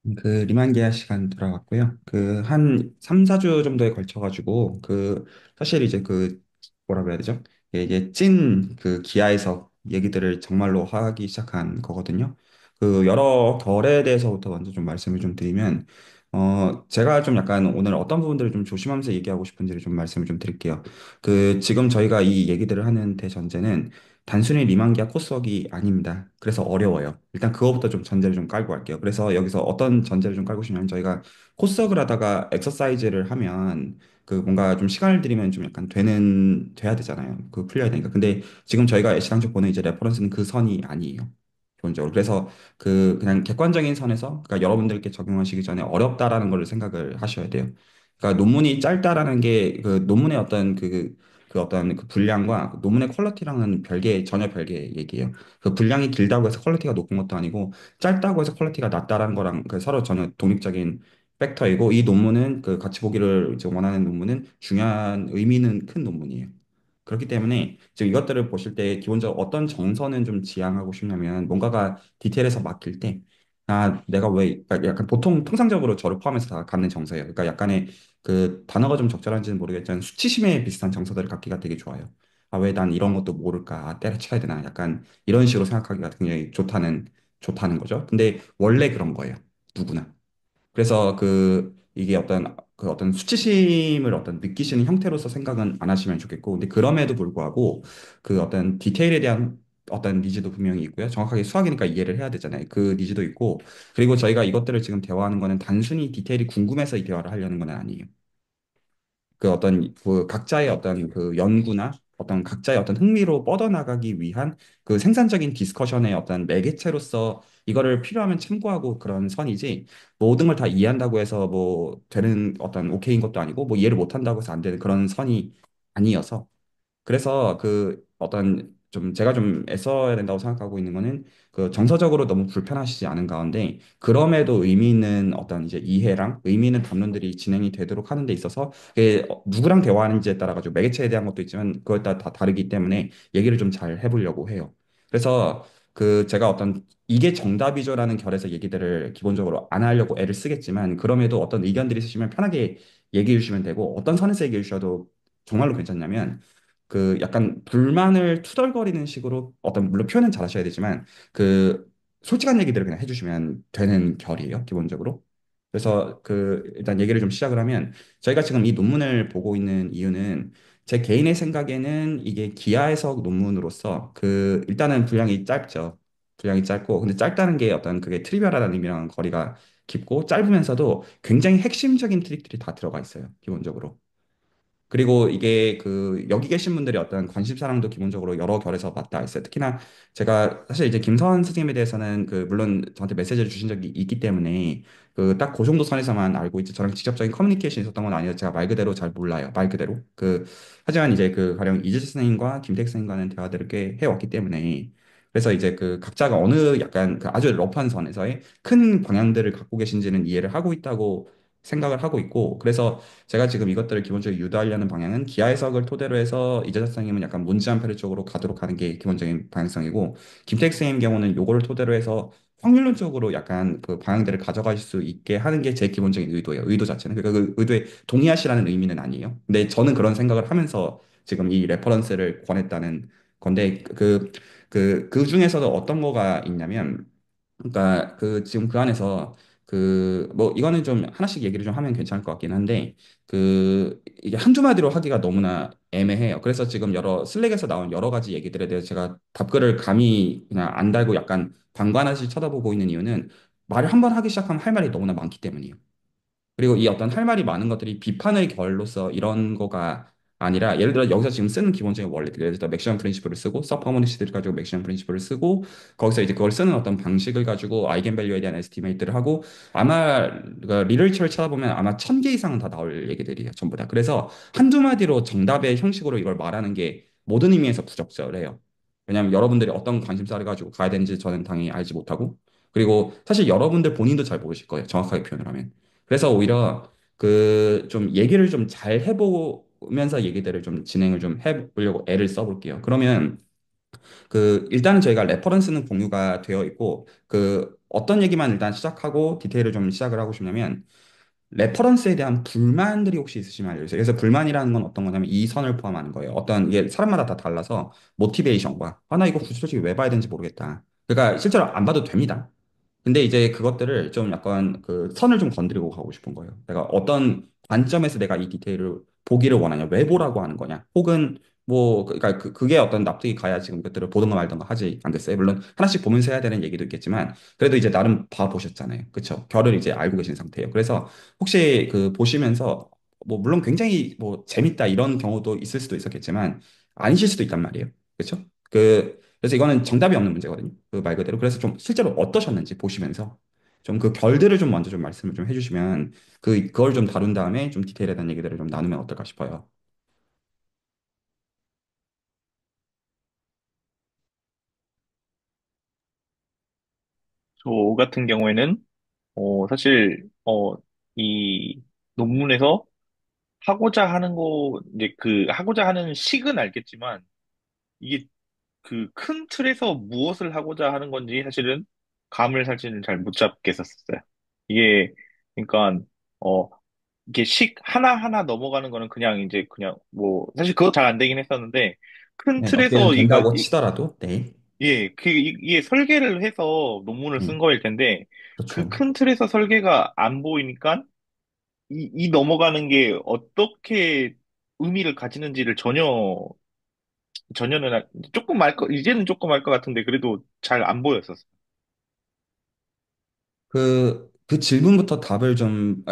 리만 계약 시간 돌아왔고요. 한 3, 4주 정도에 걸쳐가지고, 사실 이제 뭐라고 해야 되죠? 이게 찐 기아에서 얘기들을 정말로 하기 시작한 거거든요. 여러 결에 대해서부터 먼저 좀 말씀을 좀 드리면, 제가 좀 약간 오늘 어떤 부분들을 좀 조심하면서 얘기하고 싶은지를 좀 말씀을 좀 드릴게요. 지금 저희가 이 얘기들을 하는 대전제는 단순히 리만기아 코스웍이 아닙니다. 그래서 어려워요. 일단 그거부터 좀 전제를 좀 깔고 갈게요. 그래서 여기서 어떤 전제를 좀 깔고 싶냐면 저희가 코스웍을 하다가 엑서사이즈를 하면 뭔가 좀 시간을 들이면 좀 약간 돼야 되잖아요. 풀려야 되니까. 근데 지금 저희가 애시당초 보는 이제 레퍼런스는 그 선이 아니에요. 기본적으로. 그래서 그냥 객관적인 선에서 그러니까 여러분들께 적용하시기 전에 어렵다라는 걸 생각을 하셔야 돼요. 그러니까 논문이 짧다라는 게 논문의 어떤 어떤 분량과 논문의 퀄리티랑은 전혀 별개의 얘기예요. 분량이 길다고 해서 퀄리티가 높은 것도 아니고 짧다고 해서 퀄리티가 낮다라는 거랑 서로 전혀 독립적인 팩터이고 이 논문은 같이 보기를 이제 원하는 논문은 중요한 의미는 큰 논문이에요. 그렇기 때문에 지금 이것들을 보실 때 기본적으로 어떤 정서는 좀 지향하고 싶냐면 뭔가가 디테일에서 막힐 때 내가 왜 그러니까 약간 보통 통상적으로 저를 포함해서 다 갖는 정서예요. 그러니까 약간의 단어가 좀 적절한지는 모르겠지만 수치심에 비슷한 정서들을 갖기가 되게 좋아요. 왜 난 이런 것도 모를까? 때려쳐야 되나? 약간 이런 식으로 생각하기가 굉장히 좋다는 거죠. 근데 원래 그런 거예요. 누구나. 그래서 이게 어떤 수치심을 어떤 느끼시는 형태로서 생각은 안 하시면 좋겠고, 근데 그럼에도 불구하고 어떤 디테일에 대한 어떤 니즈도 분명히 있고요. 정확하게 수학이니까 이해를 해야 되잖아요. 그 니즈도 있고, 그리고 저희가 이것들을 지금 대화하는 거는 단순히 디테일이 궁금해서 이 대화를 하려는 건 아니에요. 각자의 어떤 연구나 어떤 각자의 어떤 흥미로 뻗어나가기 위한 생산적인 디스커션의 어떤 매개체로서 이거를 필요하면 참고하고 그런 선이지 모든 걸 다 이해한다고 해서 뭐 되는 어떤 오케이인 것도 아니고 뭐 이해를 못한다고 해서 안 되는 그런 선이 아니어서 그래서 어떤 좀 제가 좀 애써야 된다고 생각하고 있는 거는 정서적으로 너무 불편하시지 않은 가운데 그럼에도 의미 있는 어떤 이제 이해랑 의미 있는 담론들이 진행이 되도록 하는 데 있어서 그게 누구랑 대화하는지에 따라 가지고 매개체에 대한 것도 있지만 그거에 따라 다 다르기 때문에 얘기를 좀 잘 해보려고 해요. 그래서 제가 어떤 이게 정답이죠라는 결에서 얘기들을 기본적으로 안 하려고 애를 쓰겠지만 그럼에도 어떤 의견들이 있으시면 편하게 얘기해 주시면 되고 어떤 선에서 얘기해 주셔도 정말로 괜찮냐면 약간 불만을 투덜거리는 식으로 물론 표현은 잘하셔야 되지만 솔직한 얘기들을 그냥 해주시면 되는 결이에요, 기본적으로. 그래서 일단 얘기를 좀 시작을 하면 저희가 지금 이 논문을 보고 있는 이유는 제 개인의 생각에는 이게 기하 해석 논문으로서 일단은 분량이 짧죠. 분량이 짧고 근데 짧다는 게 어떤 그게 트리비얼하다는 의미랑 거리가 깊고 짧으면서도 굉장히 핵심적인 트릭들이 다 들어가 있어요, 기본적으로. 그리고 이게 여기 계신 분들의 어떤 관심사랑도 기본적으로 여러 결에서 맞닿아 있어요. 특히나 제가 사실 이제 김서원 선생님에 대해서는 물론 저한테 메시지를 주신 적이 있기 때문에 딱 그 정도 선에서만 알고 있지 저랑 직접적인 커뮤니케이션이 있었던 건 아니어서 제가 말 그대로 잘 몰라요. 말 그대로. 하지만 이제 가령 이재 선생님과 김택 선생님과는 대화들을 꽤 해왔기 때문에 그래서 이제 각자가 어느 약간 아주 러프한 선에서의 큰 방향들을 갖고 계신지는 이해를 하고 있다고 생각을 하고 있고 그래서 제가 지금 이것들을 기본적으로 유도하려는 방향은 기하 해석을 토대로 해서 이재석 선생님은 약간 문지한표를 쪽으로 가도록 하는 게 기본적인 방향성이고 김택 선생님 경우는 요거를 토대로 해서 확률론적으로 약간 방향들을 가져가실 수 있게 하는 게 제 기본적인 의도예요. 의도 자체는. 그러니까 의도에 동의하시라는 의미는 아니에요. 근데 저는 그런 생각을 하면서 지금 이 레퍼런스를 권했다는 건데 그 중에서도 어떤 거가 있냐면 그러니까 지금 그 안에서 뭐 이거는 좀 하나씩 얘기를 좀 하면 괜찮을 것 같긴 한데 이게 한두 마디로 하기가 너무나 애매해요. 그래서 지금 슬랙에서 나온 여러 가지 얘기들에 대해서 제가 답글을 감히 그냥 안 달고 약간 방관하시 쳐다보고 있는 이유는 말을 한 번 하기 시작하면 할 말이 너무나 많기 때문이에요. 그리고 이 어떤 할 말이 많은 것들이 비판의 결로서 이런 거가 아니라 예를 들어 여기서 지금 쓰는 기본적인 원리들 예를 들어 맥시멈 프린시플을 쓰고 서퍼머니시들을 가지고 맥시멈 프린시플을 쓰고 거기서 이제 그걸 쓰는 어떤 방식을 가지고 아이겐밸류에 대한 에스티메이트를 하고 아마 리터처를 찾아보면 아마 1,000개 이상은 다 나올 얘기들이에요 전부 다 그래서 한두 마디로 정답의 형식으로 이걸 말하는 게 모든 의미에서 부적절해요 왜냐하면 여러분들이 어떤 관심사를 가지고 가야 되는지 저는 당연히 알지 못하고 그리고 사실 여러분들 본인도 잘 모르실 거예요 정확하게 표현을 하면 그래서 오히려 좀 얘기를 좀 잘 해보면서 얘기들을 좀 진행을 좀 해보려고 애를 써볼게요. 그러면 일단은 저희가 레퍼런스는 공유가 되어 있고 어떤 얘기만 일단 시작하고 디테일을 좀 시작을 하고 싶냐면 레퍼런스에 대한 불만들이 혹시 있으시면 알려주세요. 그래서 불만이라는 건 어떤 거냐면 이 선을 포함하는 거예요. 어떤 이게 사람마다 다 달라서 모티베이션과 나 이거 굳이 솔직히 왜 봐야 되는지 모르겠다. 그러니까 실제로 안 봐도 됩니다. 근데 이제 그것들을 좀 약간 그 선을 좀 건드리고 가고 싶은 거예요. 내가 어떤 관점에서 내가 이 디테일을 보기를 원하냐, 왜 보라고 하는 거냐, 혹은 뭐 그러니까 그게 어떤 납득이 가야 지금 그것들을 보든가 말든가 하지 않겠어요? 물론 하나씩 보면서 해야 되는 얘기도 있겠지만 그래도 이제 나름 봐 보셨잖아요, 그렇죠? 결을 이제 알고 계신 상태예요. 그래서 혹시 그 보시면서 뭐 물론 굉장히 뭐 재밌다 이런 경우도 있을 수도 있었겠지만 아니실 수도 있단 말이에요, 그렇죠? 그래서 이거는 정답이 없는 문제거든요. 그 말 그대로. 그래서 좀 실제로 어떠셨는지 보시면서 좀 그 결들을 좀 먼저 좀 말씀을 좀 해주시면 그걸 좀 다룬 다음에 좀 디테일에 대한 얘기들을 좀 나누면 어떨까 싶어요. 저 같은 경우에는, 사실, 이 논문에서 하고자 하는 이제 하고자 하는 식은 알겠지만, 이게 그 큰 틀에서 무엇을 하고자 하는 건지 사실은 감을 사실은 잘 못 잡겠었어요. 이게, 그러니까, 어, 이게 식 하나하나 넘어가는 거는 그냥 이제 그냥 뭐, 사실 그거 잘 안 되긴 했었는데, 큰 네, 어떻게든 틀에서 된다고 치더라도 네, 예, 이게 설계를 해서 논문을 쓴 네, 거일 텐데, 그 그렇죠. 큰 틀에서 설계가 안 보이니까, 이 넘어가는 게 어떻게 의미를 가지는지를 전혀는, 이제는 조금 알 것 같은데, 그래도 잘 안 보였었어요. 그 질문부터 답을 좀,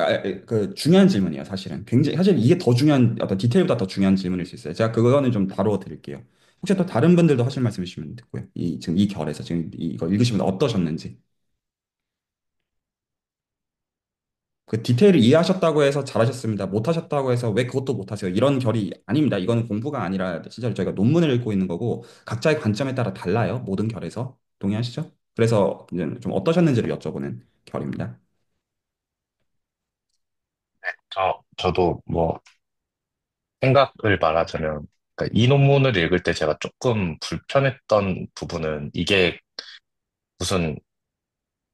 그 중요한 질문이에요, 사실은. 굉장히, 사실 이게 더 중요한, 어떤 디테일보다 더 중요한 질문일 수 있어요. 제가 그거는 좀 다루어 드릴게요. 혹시 또 다른 분들도 하실 말씀 있으시면 듣고요. 지금 이 결에서 지금 이거 읽으시면 어떠셨는지. 그 디테일을 이해하셨다고 해서 잘하셨습니다. 못하셨다고 해서 왜 그것도 못하세요? 이런 결이 아닙니다. 이건 공부가 아니라 진짜로 저희가 논문을 읽고 있는 거고 각자의 관점에 따라 달라요. 모든 결에서. 동의하시죠? 그래서 이제 좀 어떠셨는지를 여쭤보는 결입니다. 저도 뭐 생각을 말하자면, 그러니까 이 논문을 읽을 때 제가 조금 불편했던 부분은 이게 무슨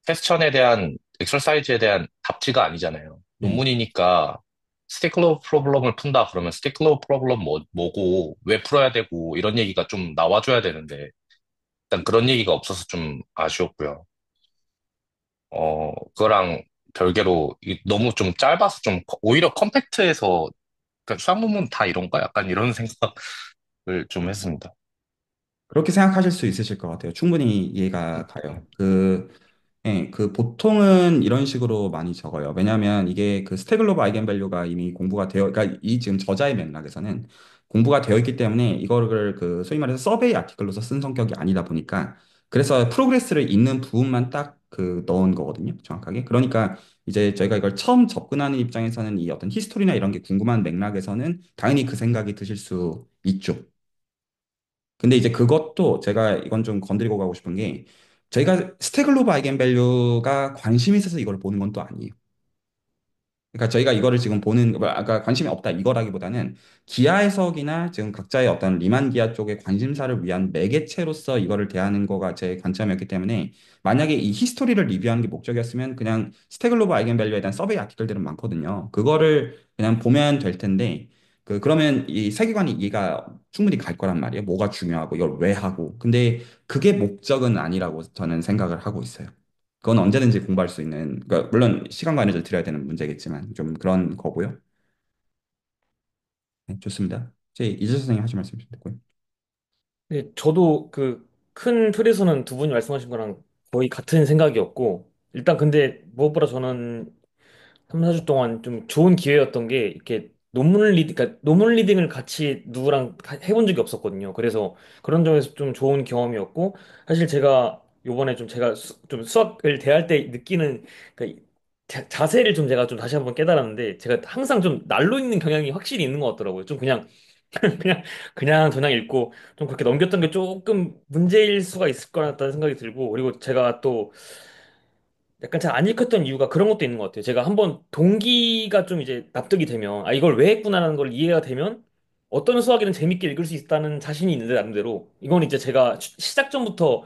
퀘스천에 대한, 엑서사이즈에 대한 답지가 아니잖아요. 네. 논문이니까 스테이크홀더 프로블럼을 푼다 그러면 스테이크홀더 프로블럼 뭐고, 왜 풀어야 되고, 이런 얘기가 좀 나와줘야 되는데, 일단 그런 얘기가 없어서 좀 아쉬웠고요. 그거랑 별개로 너무 좀 짧아서 좀 오히려 컴팩트해서 그러니까 수학 논문 다 이런가? 약간 이런 생각을 좀 했습니다. 그렇게 생각하실 수 있으실 것 같아요. 충분히 이해가 가요. 예, 그 보통은 이런 식으로 많이 적어요. 왜냐하면 이게 그 스태글로브 아이겐밸류가 이미 공부가 되어, 그러니까 이 지금 저자의 맥락에서는 공부가 되어 있기 때문에 이거를 그 소위 말해서 서베이 아티클로서 쓴 성격이 아니다 보니까 그래서 프로그레스를 읽는 부분만 딱 그 넣은 거거든요. 정확하게. 그러니까 이제 저희가 이걸 처음 접근하는 입장에서는 이 어떤 히스토리나 이런 게 궁금한 맥락에서는 당연히 그 생각이 드실 수 있죠. 근데 이제 그것도 제가 이건 좀 건드리고 가고 싶은 게 저희가 스태글로브 아이겐밸류가 관심이 있어서 이걸 보는 건 또 아니에요. 그러니까 저희가 이거를 지금 보는 뭐 아까 관심이 없다 이거라기보다는 기하 해석이나 지금 각자의 어떤 리만 기하 쪽의 관심사를 위한 매개체로서 이거를 대하는 거가 제 관점이었기 때문에 만약에 이 히스토리를 리뷰하는 게 목적이었으면 그냥 스태글로브 아이겐밸류에 대한 서베이 아티클들은 많거든요. 그거를 그냥 보면 될 텐데 그러면 이 세계관이 이해가 충분히 갈 거란 말이에요. 뭐가 중요하고 이걸 왜 하고. 근데 그게 목적은 아니라고 저는 생각을 하고 있어요. 그건 언제든지 공부할 수 있는, 그러니까 물론 시간 관리를 드려야 되는 문제겠지만 좀 그런 거고요. 네, 좋습니다. 이제 이재 선생님 하실 말씀 좀 듣고요. 네, 저도 그 큰 틀에서는 두 분이 말씀하신 거랑 거의 같은 생각이었고, 일단 근데 무엇보다 저는 3, 4주 동안 좀 좋은 기회였던 게, 이렇게 그러니까 논문 리딩을 같이 누구랑 해본 적이 없었거든요. 그래서 그런 점에서 좀 좋은 경험이었고, 사실 제가 요번에 좀 좀 수학을 대할 때 느끼는 그 자세를 좀 제가 좀 다시 한번 깨달았는데, 제가 항상 좀 날로 있는 경향이 확실히 있는 것 같더라고요. 좀 그냥 그냥 그냥 읽고 좀 그렇게 넘겼던 게 조금 문제일 수가 있을 것 같다는 생각이 들고 그리고 제가 또 약간 잘 안 읽혔던 이유가 그런 것도 있는 것 같아요. 제가 한번 동기가 좀 이제 납득이 되면 아 이걸 왜 했구나라는 걸 이해가 되면 어떤 수학이든 재밌게 읽을 수 있다는 자신이 있는데 나름대로 이건 이제 제가 시작 전부터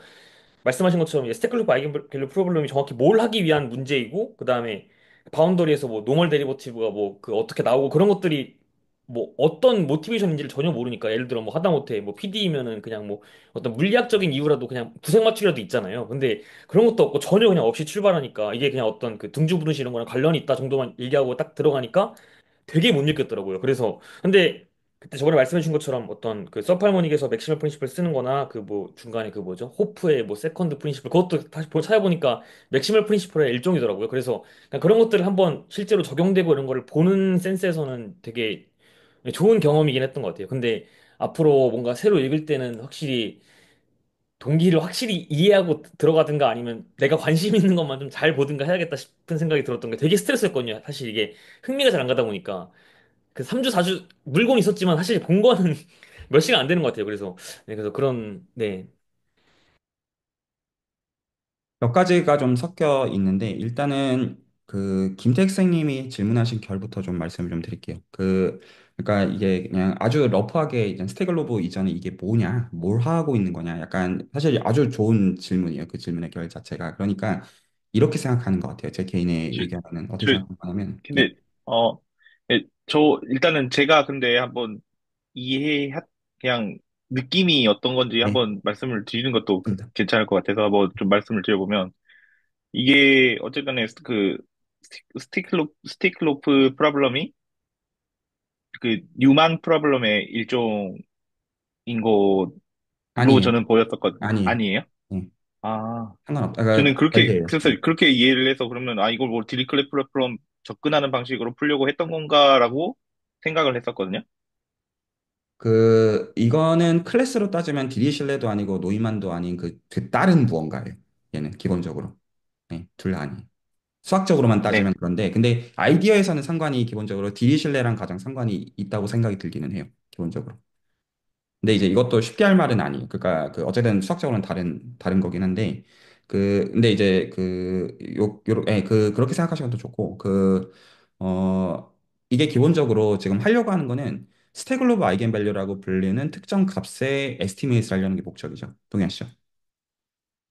말씀하신 것처럼 스테클로프 아이겐밸류 프로블럼이 정확히 뭘 하기 위한 문제이고 그다음에 바운더리에서 뭐 노멀 데리버티브가 뭐 그 어떻게 나오고 그런 것들이 뭐 어떤 모티베이션인지를 전혀 모르니까 예를 들어 뭐 하다못해 뭐 PD이면은 그냥 뭐 어떤 물리학적인 이유라도 그냥 부색 맞추기라도 있잖아요. 근데 그런 것도 없고 전혀 그냥 없이 출발하니까 이게 그냥 어떤 그 등주부등식 이런 거랑 관련이 있다 정도만 얘기하고 딱 들어가니까 되게 못 읽겠더라고요. 그래서 근데 그때 저번에 말씀해 주신 것처럼 어떤 그 서팔모닉에서 맥시멀 프린시플 쓰는 거나 그 뭐 중간에 그 뭐죠? 호프의 뭐 세컨드 프린시플 그것도 다시 찾아보니까 맥시멀 프린시플의 일종이더라고요. 그래서 그냥 그런 것들을 한번 실제로 적용되고 이런 거를 보는 센스에서는 되게 좋은 경험이긴 했던 것 같아요. 근데 앞으로 뭔가 새로 읽을 때는 확실히 동기를 확실히 이해하고 들어가든가 아니면 내가 관심 있는 것만 좀 잘 보든가 해야겠다 싶은 생각이 들었던 게 되게 스트레스였거든요. 사실 이게 흥미가 잘 안 가다 보니까. 그 3주, 4주 물고는 있었지만 사실 본 거는 몇 시간 안 되는 것 같아요. 그래서 네, 그래서 그런 네. 몇 가지가 좀 섞여 있는데 일단은 그 김택 선생님이 질문하신 결부터 좀 말씀을 좀 드릴게요. 그러니까 이게 그냥 아주 러프하게 이제 스테글로브 이전에 이게 뭐냐, 뭘 하고 있는 거냐, 약간 사실 아주 좋은 질문이에요. 그 질문의 결 자체가. 그러니까 이렇게 생각하는 것 같아요. 제 개인의 저, 의견은 어떻게 저, 생각하냐면, 예, 근데, 어, 예, 저, 일단은 제가 근데 한번 이해, 그냥 느낌이 어떤 건지 네, 한번 말씀을 드리는 것도 맞습니다. 괜찮을 것 같아서 한번 좀 말씀을 드려보면, 이게 어쨌든 그 스티클로프 프로블럼이 그 뉴만 프로블럼의 일종인 걸로 아니에요, 저는 보였었거든. 아니에요. 아니에요? 예, 아, 상관없다. 저는 그러니까 그렇게, 별개예요. 그래서 예. 그렇게 이해를 해서 그러면, 아, 이걸 뭐 디리클레프 프로블럼 접근하는 방식으로 풀려고 했던 건가라고 생각을 했었거든요. 이거는 클래스로 따지면 디리실레도 아니고 노이만도 아닌 그 다른 무언가예요. 얘는 기본적으로. 네, 둘 다 아니에요. 수학적으로만 네. 따지면 그런데, 근데 아이디어에서는 상관이 기본적으로 디리실레랑 가장 상관이 있다고 생각이 들기는 해요. 기본적으로. 근데 이제 이것도 쉽게 할 말은 아니에요. 그러니까 어쨌든 수학적으로는 다른 거긴 한데, 근데 이제 그렇게 생각하시면 더 좋고, 어, 이게 기본적으로 지금 하려고 하는 거는 스테글로브 아이겐밸류라고 불리는 특정 값의 에스티메이트를 하려는 게 목적이죠. 동의하시죠?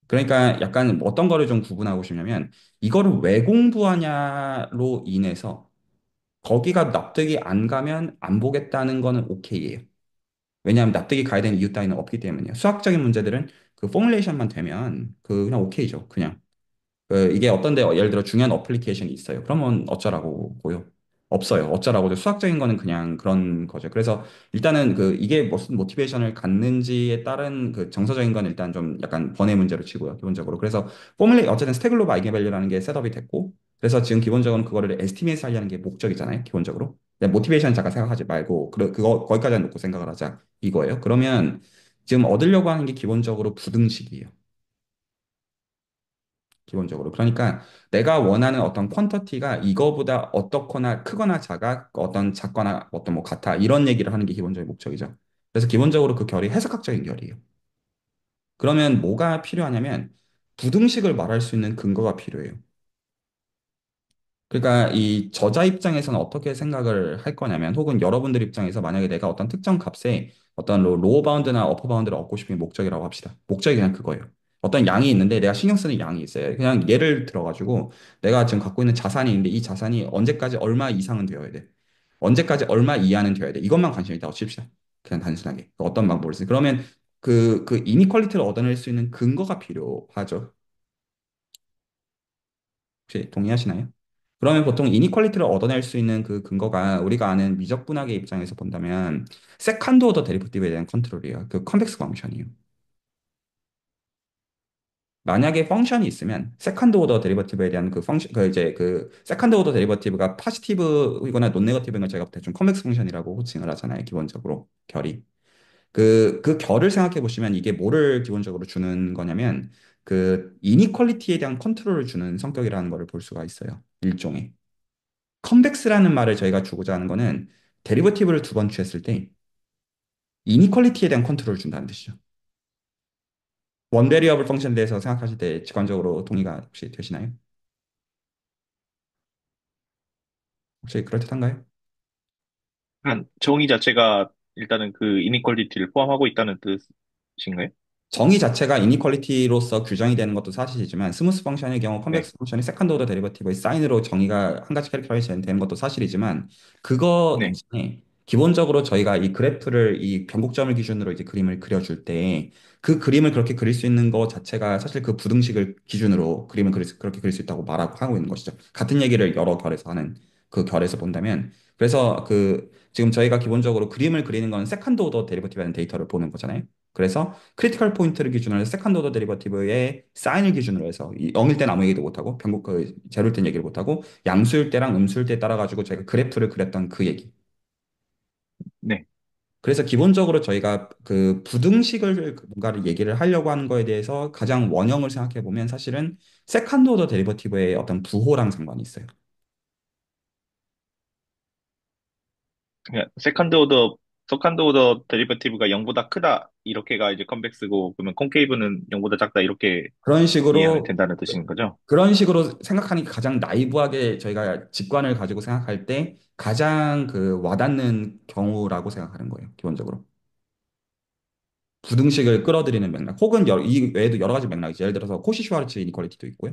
그러니까 약간 어떤 거를 좀 구분하고 싶냐면, 이거를 왜 공부하냐로 인해서 거기가 납득이 안 가면 안 보겠다는 거는 오케이예요. 왜냐하면 납득이 가야 되는 이유 따위는 없기 때문이에요. 수학적인 문제들은 그 포뮬레이션만 되면 그냥 오케이죠. 그냥. 이게 어떤데 예를 들어 중요한 어플리케이션이 있어요. 그러면 어쩌라고요? 없어요. 어쩌라고. 수학적인 거는 그냥 그런 거죠. 그래서 일단은 이게 무슨 모티베이션을 갖는지에 따른 그 정서적인 건 일단 좀 약간 번외 문제로 치고요. 기본적으로. 그래서 어쨌든 스태글로브 아이겐밸류라는 게 셋업이 됐고 그래서 지금 기본적으로 그거를 에스티메이트 하려는 게 목적이잖아요. 기본적으로. 모티베이션 잠깐 생각하지 말고 거기까지 놓고 생각을 하자 이거예요. 그러면 지금 얻으려고 하는 게 기본적으로 부등식이에요. 기본적으로. 그러니까 내가 원하는 어떤 퀀터티가 이거보다 어떻거나 크거나 어떤 작거나 어떤 뭐 같아 이런 얘기를 하는 게 기본적인 목적이죠. 그래서 기본적으로 그 결이 해석학적인 결이에요. 그러면 뭐가 필요하냐면 부등식을 말할 수 있는 근거가 필요해요. 그러니까 이 저자 입장에서는 어떻게 생각을 할 거냐면 혹은 여러분들 입장에서 만약에 내가 어떤 특정 값에 어떤 로어 바운드나 어퍼 바운드를 얻고 싶은 게 목적이라고 합시다. 목적이 그냥 그거예요. 어떤 양이 있는데 내가 신경 쓰는 양이 있어요. 그냥 예를 들어가지고 내가 지금 갖고 있는 자산이 있는데 이 자산이 언제까지 얼마 이상은 되어야 돼. 언제까지 얼마 이하는 되어야 돼. 이것만 관심 있다고 칩시다. 그냥 단순하게. 어떤 방법을 쓰. 그러면 그 이니퀄리티를 얻어낼 수 있는 근거가 필요하죠. 혹시 동의하시나요? 그러면 보통 이니퀄리티를 얻어낼 수 있는 그 근거가 우리가 아는 미적분학의 입장에서 본다면 세컨드 오더 데리버티브에 대한 컨트롤이에요. 그 컨벡스 펑션이에요. 만약에 펑션이 있으면 세컨드 오더 데리버티브에 대한 그 펑션 그 세컨드 오더 데리버티브가 파지티브이거나 논 네거티브인 걸 제가 대충 컨벡스 펑션이라고 호칭을 하잖아요. 기본적으로 결이. 그 결을 생각해 보시면 이게 뭐를 기본적으로 주는 거냐면 그 이니퀄리티에 대한 컨트롤을 주는 성격이라는 것을 볼 수가 있어요. 일종의. 컨벡스라는 말을 저희가 주고자 하는 거는 데리버티브를 두 번 취했을 때 이니퀄리티에 대한 컨트롤을 준다는 뜻이죠. 원베리어블 펑션에 대해서 생각하실 때 직관적으로 동의가 혹시 되시나요? 혹시 그럴듯한가요? 한 정의 자체가 일단은 그 이니퀄리티를 포함하고 있다는 뜻인가요? 정의 자체가 이니퀄리티로서 규정이 되는 것도 사실이지만 스무스 펑션의 경우 네, 컨벡스 펑션이 세컨드 오더 데리버티브의 사인으로 정의가 한 가지 캐릭터라이즈 되는 것도 사실이지만 그거 네, 대신에 기본적으로 저희가 이 그래프를 이 변곡점을 기준으로 이제 그림을 그려줄 때 그 그림을 그렇게 그릴 수 있는 것 자체가 사실 그 부등식을 기준으로 그림을 그렇게 그릴 수 있다고 말하고 하고 있는 것이죠. 같은 얘기를 여러 결에서 하는 그 결에서 본다면 그래서 그 지금 저희가 기본적으로 그림을 그리는 건 세컨드 오더 데리버티브라는 데이터를 보는 거잖아요. 그래서 크리티컬 포인트를 기준으로 해서 세컨드 오더 데리버티브의 사인을 기준으로 해서 이 0일 땐 아무 얘기도 못하고 변곡 그 제로일 땐 얘기를 못하고 양수일 때랑 음수일 때 따라 가지고 저희가 그래프를 그렸던 그 얘기. 네. 그래서 기본적으로 저희가 그 부등식을 뭔가를 얘기를 하려고 하는 거에 대해서 가장 원형을 생각해 보면 사실은 세컨드 오더 데리버티브의 어떤 부호랑 상관이 있어요. 그냥 세컨드 오더 데리버티브가 0보다 크다. 이렇게가 이제 컨벡스고, 그러면 콘케이브는 0보다 작다. 이렇게 그런 이해하면 식으로 된다는 뜻인 거죠? 그런 식으로 생각하는 게 가장 나이브하게 저희가 직관을 가지고 생각할 때 가장 그 와닿는 경우라고 생각하는 거예요, 기본적으로. 부등식을 끌어들이는 맥락, 혹은 이 외에도 여러 가지 맥락이죠. 예를 들어서 코시-슈와르츠 이니퀄리티도 있고요.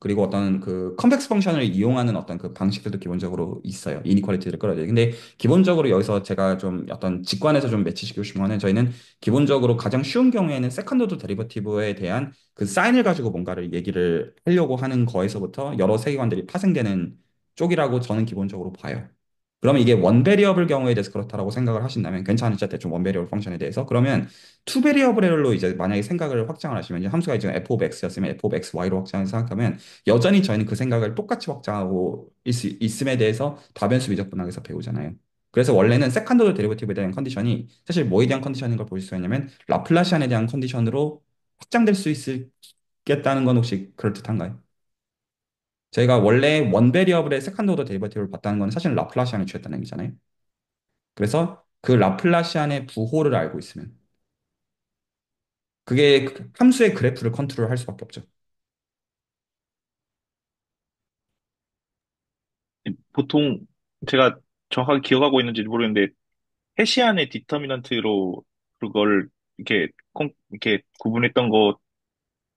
그리고 어떤 그 컨벡스 펑션을 이용하는 어떤 그 방식들도 기본적으로 있어요. 이니퀄리티를 끌어들이. 근데 기본적으로 여기서 제가 좀 어떤 직관에서 좀 매치시키고 싶은 거는 저희는 기본적으로 가장 쉬운 경우에는 세컨드 오더 데리버티브에 대한 그 사인을 가지고 뭔가를 얘기를 하려고 하는 거에서부터 여러 세계관들이 파생되는 쪽이라고 저는 기본적으로 봐요. 그러면 이게 원 베리어블 경우에 대해서 그렇다라고 생각을 하신다면 괜찮으시죠? 대충 원 베리어블 펑션에 대해서 그러면 투 베리어블로 이제 만약에 생각을 확장을 하시면 이제 함수가 지금 f of x였으면 f of xy로 확장을 생각하면 여전히 저희는 그 생각을 똑같이 확장하고 있음에 대해서 다변수 미적분학에서 배우잖아요. 그래서 원래는 세컨드 오더 데리버티브에 대한 컨디션이 사실 뭐에 대한 컨디션인 걸 볼 수 있냐면 라플라시안에 대한 컨디션으로 확장될 수 있겠다는 건 혹시 그럴듯한가요? 저희가 원래 원 베리어블의 세컨드 오더 데리버티브를 봤다는 건 사실 라플라시안을 취했다는 얘기잖아요. 그래서 그 라플라시안의 부호를 알고 있으면 그게 그 함수의 그래프를 컨트롤할 수밖에 없죠. 보통 제가 정확하게 기억하고 있는지 모르겠는데, 해시안의 디터미넌트로 그걸 이렇게 구분했던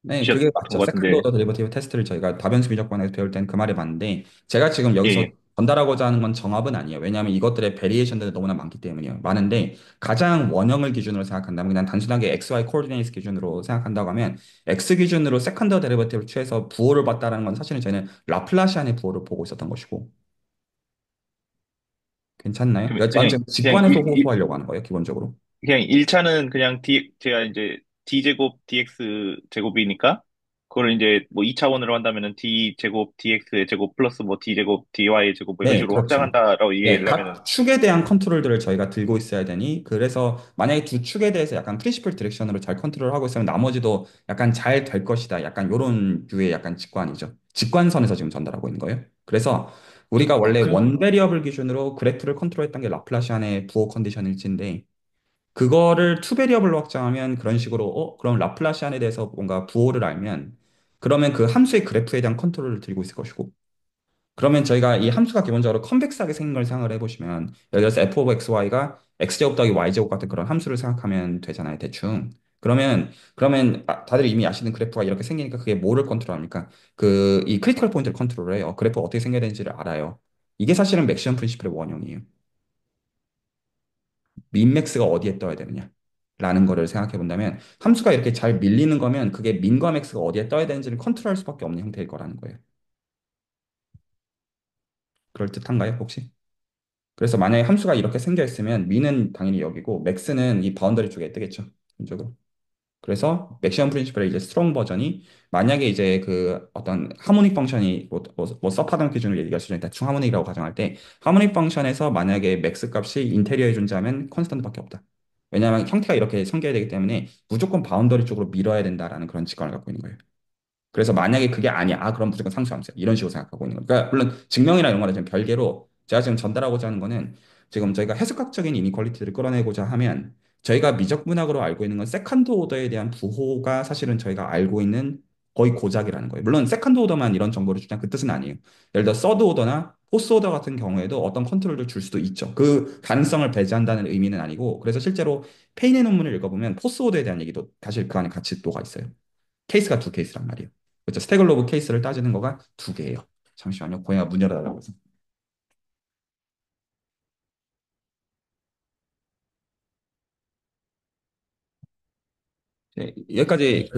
네, 그게 것이었던 맞죠. 것 세컨드 같은데, 오더 데리버티브 테스트를 저희가 다변수 미적분에서 배울 때는 그 말이 맞는데 제가 지금 예, 여기서 예. 전달하고자 하는 건 정합은 아니에요. 왜냐하면 이것들의 베리에이션들이 너무나 많기 때문이에요. 많은데 가장 원형을 기준으로 생각한다면 그냥 단순하게 XY 코디네이트 기준으로 생각한다고 하면 X 기준으로 세컨드 데리버티브를 취해서 부호를 봤다는 건 사실은 저희는 라플라시안의 부호를 보고 있었던 것이고 괜찮나요? 그러면 그러니까 저는 지금 그냥 직관에서 호소하려고 하는 거예요, 기본적으로. 그냥 1차는 그냥 제가 이제 d제곱 dx 제곱이니까 그걸 이제 뭐 2차원으로 한다면은 d제곱 dx의 제곱 플러스 뭐 d제곱 dy의 제곱 뭐 이런 네, 식으로 그렇죠. 확장한다라고 네, 이해를 하면은 각 축에 대한 컨트롤들을 저희가 들고 있어야 되니, 그래서 만약에 두 축에 대해서 약간 프린시플 디렉션으로 잘 컨트롤하고 있으면 나머지도 약간 잘 될 것이다. 약간 요런 류의 약간 직관이죠. 직관선에서 지금 전달하고 있는 거예요. 그래서 우리가 원래 그, 원 베리어블 기준으로 그래프를 컨트롤했던 게 라플라시안의 부호 컨디션일지인데, 그거를 투 베리어블로 확장하면 그런 식으로, 그럼 라플라시안에 대해서 뭔가 부호를 알면, 그러면 그 함수의 그래프에 대한 컨트롤을 들고 있을 것이고, 그러면 저희가 이 함수가 기본적으로 컨벡스하게 생긴 걸 생각을 해보시면 예를 들어서 f of xy가 x제곱 더하기 y제곱 같은 그런 함수를 생각하면 되잖아요, 대충. 그러면 다들 이미 아시는 그래프가 이렇게 생기니까 그게 뭐를 컨트롤합니까? 그 이 크리티컬 포인트를 컨트롤해요. 그래프가 어떻게 생겨야 되는지를 알아요. 이게 사실은 맥시멈 프린시플의 원형이에요. 민맥스가 어디에 떠야 되느냐? 라는 거를 생각해 본다면 함수가 이렇게 잘 밀리는 거면 그게 민과 맥스가 어디에 떠야 되는지를 컨트롤할 수밖에 없는 형태일 거라는 거예요. 그럴듯한가요, 혹시? 그래서 만약에 함수가 이렇게 생겨 있으면 미는 당연히 여기고 맥스는 이 바운더리 쪽에 뜨겠죠. 기본적으로. 그래서 맥시멈 프린시플의 이제 스트롱 버전이 만약에 이제 그 어떤 하모닉 펑션이 뭐 서파당 기준으로 얘기할 수 있는 대충 하모닉이라고 가정할 때 하모닉 펑션에서 만약에 맥스 값이 인테리어에 존재하면 컨스턴트밖에 없다. 왜냐하면 형태가 이렇게 생겨야 되기 때문에 무조건 바운더리 쪽으로 밀어야 된다라는 그런 직관을 갖고 있는 거예요. 그래서 만약에 그게 아니야, 그럼 무조건 상수함수야. 이런 식으로 생각하고 있는 거예요. 그러니까 물론 증명이나 이런 거는 좀 별개로 제가 지금 전달하고자 하는 거는 지금 저희가 해석학적인 이니퀄리티를 끌어내고자 하면 저희가 미적분학으로 알고 있는 건 세컨드 오더에 대한 부호가 사실은 저희가 알고 있는 거의 고작이라는 거예요. 물론 세컨드 오더만 이런 정보를 주냐 그 뜻은 아니에요. 예를 들어 서드 오더나 포스 오더 같은 경우에도 어떤 컨트롤을 줄 수도 있죠. 그 가능성을 배제한다는 의미는 아니고 그래서 실제로 페인의 논문을 읽어보면 포스 오더에 대한 얘기도 사실 그 안에 같이 녹아 있어요. 케이스가 두 케이스란 말이에요. 그렇죠. 스태글로브 케이스를 따지는 거가 두 개예요. 잠시만요. 고양이가 문 열어달라고 해서. 네, 여기까지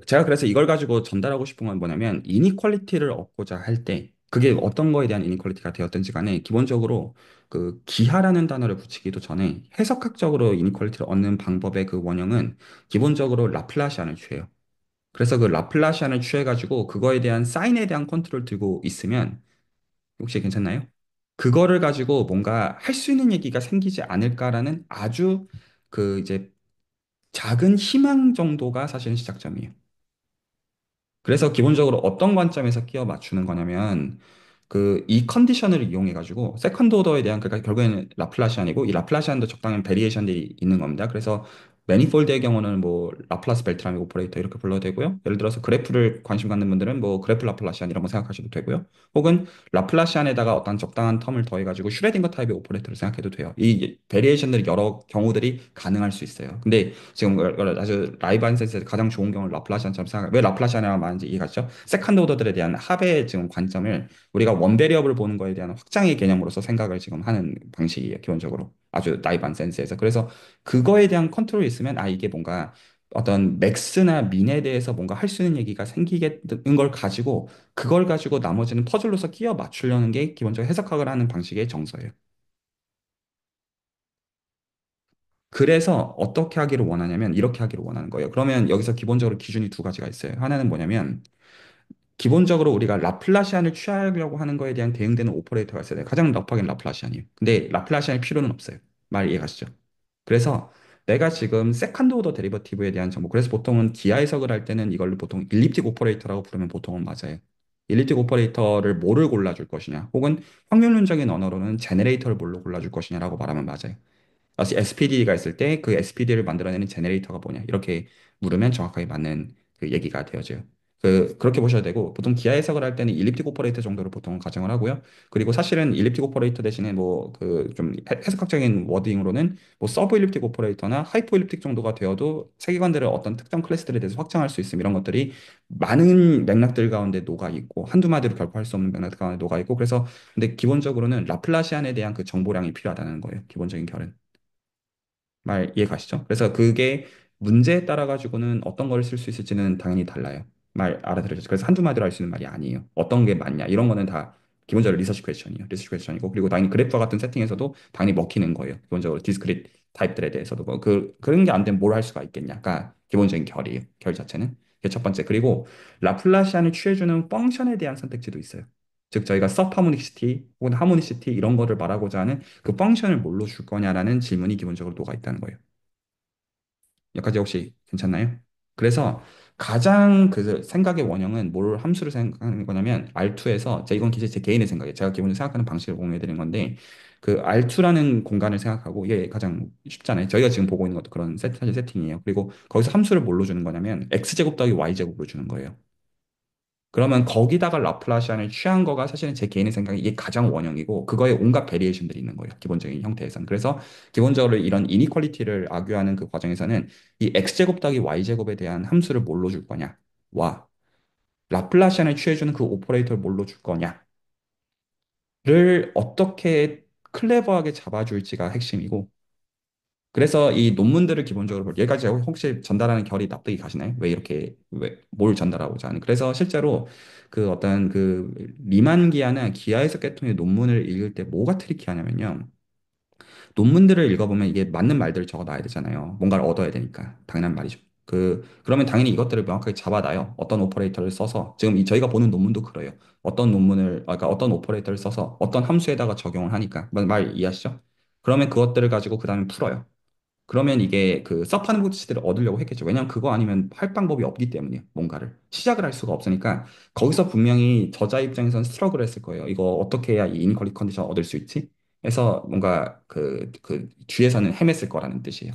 제가 그래서 이걸 가지고 전달하고 싶은 건 뭐냐면 이니퀄리티를 얻고자 할 때 그게 어떤 거에 대한 이니퀄리티가 되었든지 간에 기본적으로 그 기하라는 단어를 붙이기도 전에 해석학적으로 이니퀄리티를 얻는 방법의 그 원형은 기본적으로 라플라시안을 취해요. 그래서 그 라플라시안을 취해가지고 그거에 대한 사인에 대한 컨트롤 들고 있으면 혹시 괜찮나요? 그거를 가지고 뭔가 할 수 있는 얘기가 생기지 않을까라는 아주 이제 작은 희망 정도가 사실은 시작점이에요. 그래서 기본적으로 어떤 관점에서 끼워 맞추는 거냐면 이 컨디션을 이용해 가지고 세컨드 오더에 대한 그러니까 결국에는 라플라시안이고 이 라플라시안도 적당한 베리에이션들이 있는 겁니다. 그래서 매니폴드의 경우는 뭐 라플라스 벨트라미 오퍼레이터 이렇게 불러도 되고요. 예를 들어서 그래프를 관심 갖는 분들은 뭐 그래프 라플라시안 이런 거 생각하셔도 되고요. 혹은 라플라시안에다가 어떤 적당한 텀을 더해 가지고 슈레딩거 타입의 오퍼레이터를 생각해도 돼요. 이 베리에이션들이 여러 경우들이 가능할 수 있어요. 근데 지금 아주 라이브 안센스에서 가장 좋은 경우는 라플라시안처럼 생각. 왜 라플라시안이라고 말하는지 이해가죠? 세컨드 오더들에 대한 합의 지금 관점을 우리가 원배리업을 보는 거에 대한 확장의 개념으로서 생각을 지금 하는 방식이에요. 기본적으로 아주 라이브 안센스에서. 그래서 그거에 대한 컨트롤이 있으면 이게 뭔가 어떤 맥스나 민에 대해서 뭔가 할 수 있는 얘기가 생기겠는 걸 가지고 그걸 가지고 나머지는 퍼즐로서 끼워 맞추려는 게 기본적으로 해석학을 하는 방식의 정서예요. 그래서 어떻게 하기를 원하냐면 이렇게 하기를 원하는 거예요. 그러면 여기서 기본적으로 기준이 두 가지가 있어요. 하나는 뭐냐면 기본적으로 우리가 라플라시안을 취하려고 하는 거에 대한 대응되는 오퍼레이터가 있어야 돼요. 가장 러프하게는 라플라시안이에요. 근데 라플라시안일 필요는 없어요. 말 이해가시죠? 그래서 내가 지금 세컨드 오더 데리버티브에 대한 정보, 그래서 보통은 기하 해석을 할 때는 이걸 보통 일립틱 오퍼레이터라고 부르면 보통은 맞아요. 일립틱 오퍼레이터를 뭐를 골라줄 것이냐, 혹은 확률론적인 언어로는 제네레이터를 뭘로 골라줄 것이냐라고 말하면 맞아요. SPD가 있을 때 그 SPD를 만들어내는 제네레이터가 뭐냐 이렇게 물으면 정확하게 맞는 그 얘기가 되어져요. 그렇게 보셔야 되고 보통 기하 해석을 할 때는 일립틱 오퍼레이터 정도로 보통 가정을 하고요. 그리고 사실은 일립틱 오퍼레이터 대신에 뭐 좀 해석학적인 워딩으로는 뭐 서브 일립틱 오퍼레이터나 하이퍼 일립틱 정도가 되어도 세계관들을 어떤 특정 클래스들에 대해서 확장할 수 있음 이런 것들이 많은 맥락들 가운데 녹아 있고 한두 마디로 결코 할 수 없는 맥락 가운데 녹아 있고 그래서 근데 기본적으로는 라플라시안에 대한 그 정보량이 필요하다는 거예요. 기본적인 결은. 말 이해 가시죠? 그래서 그게 문제에 따라 가지고는 어떤 걸 쓸 수 있을지는 당연히 달라요. 말 알아들으셨죠? 그래서 한두 마디로 할 수 있는 말이 아니에요. 어떤 게 맞냐 이런 거는 다 기본적으로 리서치 퀘스천이에요. 리서치 퀘스천이고 그리고 당연히 그래프와 같은 세팅에서도 당연히 먹히는 거예요. 기본적으로 디스크릿 타입들에 대해서도 그런 게 안 되면 뭘 할 수가 있겠냐가 기본적인 결이에요. 결 자체는. 그게 첫 번째. 그리고 라플라시안을 취해주는 펑션에 대한 선택지도 있어요. 즉 저희가 서브하모니시티 혹은 하모니시티 이런 거를 말하고자 하는 그 펑션을 뭘로 줄 거냐라는 질문이 기본적으로 녹아 있다는 거예요. 여기까지 혹시 괜찮나요? 그래서 가장 그 생각의 원형은 뭘 함수를 생각하는 거냐면 R2에서 이건 기재 제 개인의 생각이에요. 제가 기본적으로 생각하는 방식을 공유해 드리는 건데 그 R2라는 공간을 생각하고 이게 가장 쉽잖아요. 저희가 지금 보고 있는 것도 그런 사실 세팅이에요. 그리고 거기서 함수를 뭘로 주는 거냐면 X제곱 더하기 Y제곱으로 주는 거예요. 그러면 거기다가 라플라시안을 취한 거가 사실은 제 개인의 생각에 이게 가장 원형이고 그거에 온갖 베리에이션들이 있는 거예요. 기본적인 형태에서는. 그래서 기본적으로 이런 이니퀄리티를 악유하는 그 과정에서는 이 x제곱 더하기 y제곱에 대한 함수를 뭘로 줄 거냐와 라플라시안을 취해주는 그 오퍼레이터를 뭘로 줄 거냐를 어떻게 클레버하게 잡아줄지가 핵심이고 그래서 이 논문들을 기본적으로 여기까지 혹시 전달하는 결이 납득이 가시나요? 왜 이렇게 왜 뭘 전달하고자 하는? 그래서 실제로 그 어떤 그 리만 기하나 기하에서 계통의 논문을 읽을 때 뭐가 트리키하냐면요. 논문들을 읽어보면 이게 맞는 말들을 적어놔야 되잖아요. 뭔가를 얻어야 되니까 당연한 말이죠. 그러면 당연히 이것들을 명확하게 잡아놔요. 어떤 오퍼레이터를 써서 지금 저희가 보는 논문도 그래요. 어떤 논문을 그러니까 어떤 오퍼레이터를 써서 어떤 함수에다가 적용을 하니까 말 이해하시죠? 그러면 그것들을 가지고 그 다음에 풀어요. 그러면 이게 그 서브하는 부츠들을 얻으려고 했겠죠. 왜냐면 그거 아니면 할 방법이 없기 때문이에요. 뭔가를. 시작을 할 수가 없으니까 거기서 분명히 저자 입장에선 스트러글 했을 거예요. 이거 어떻게 해야 이 이니퀄리 컨디션 얻을 수 있지? 해서 뭔가 뒤에서는 헤맸을 거라는 뜻이에요.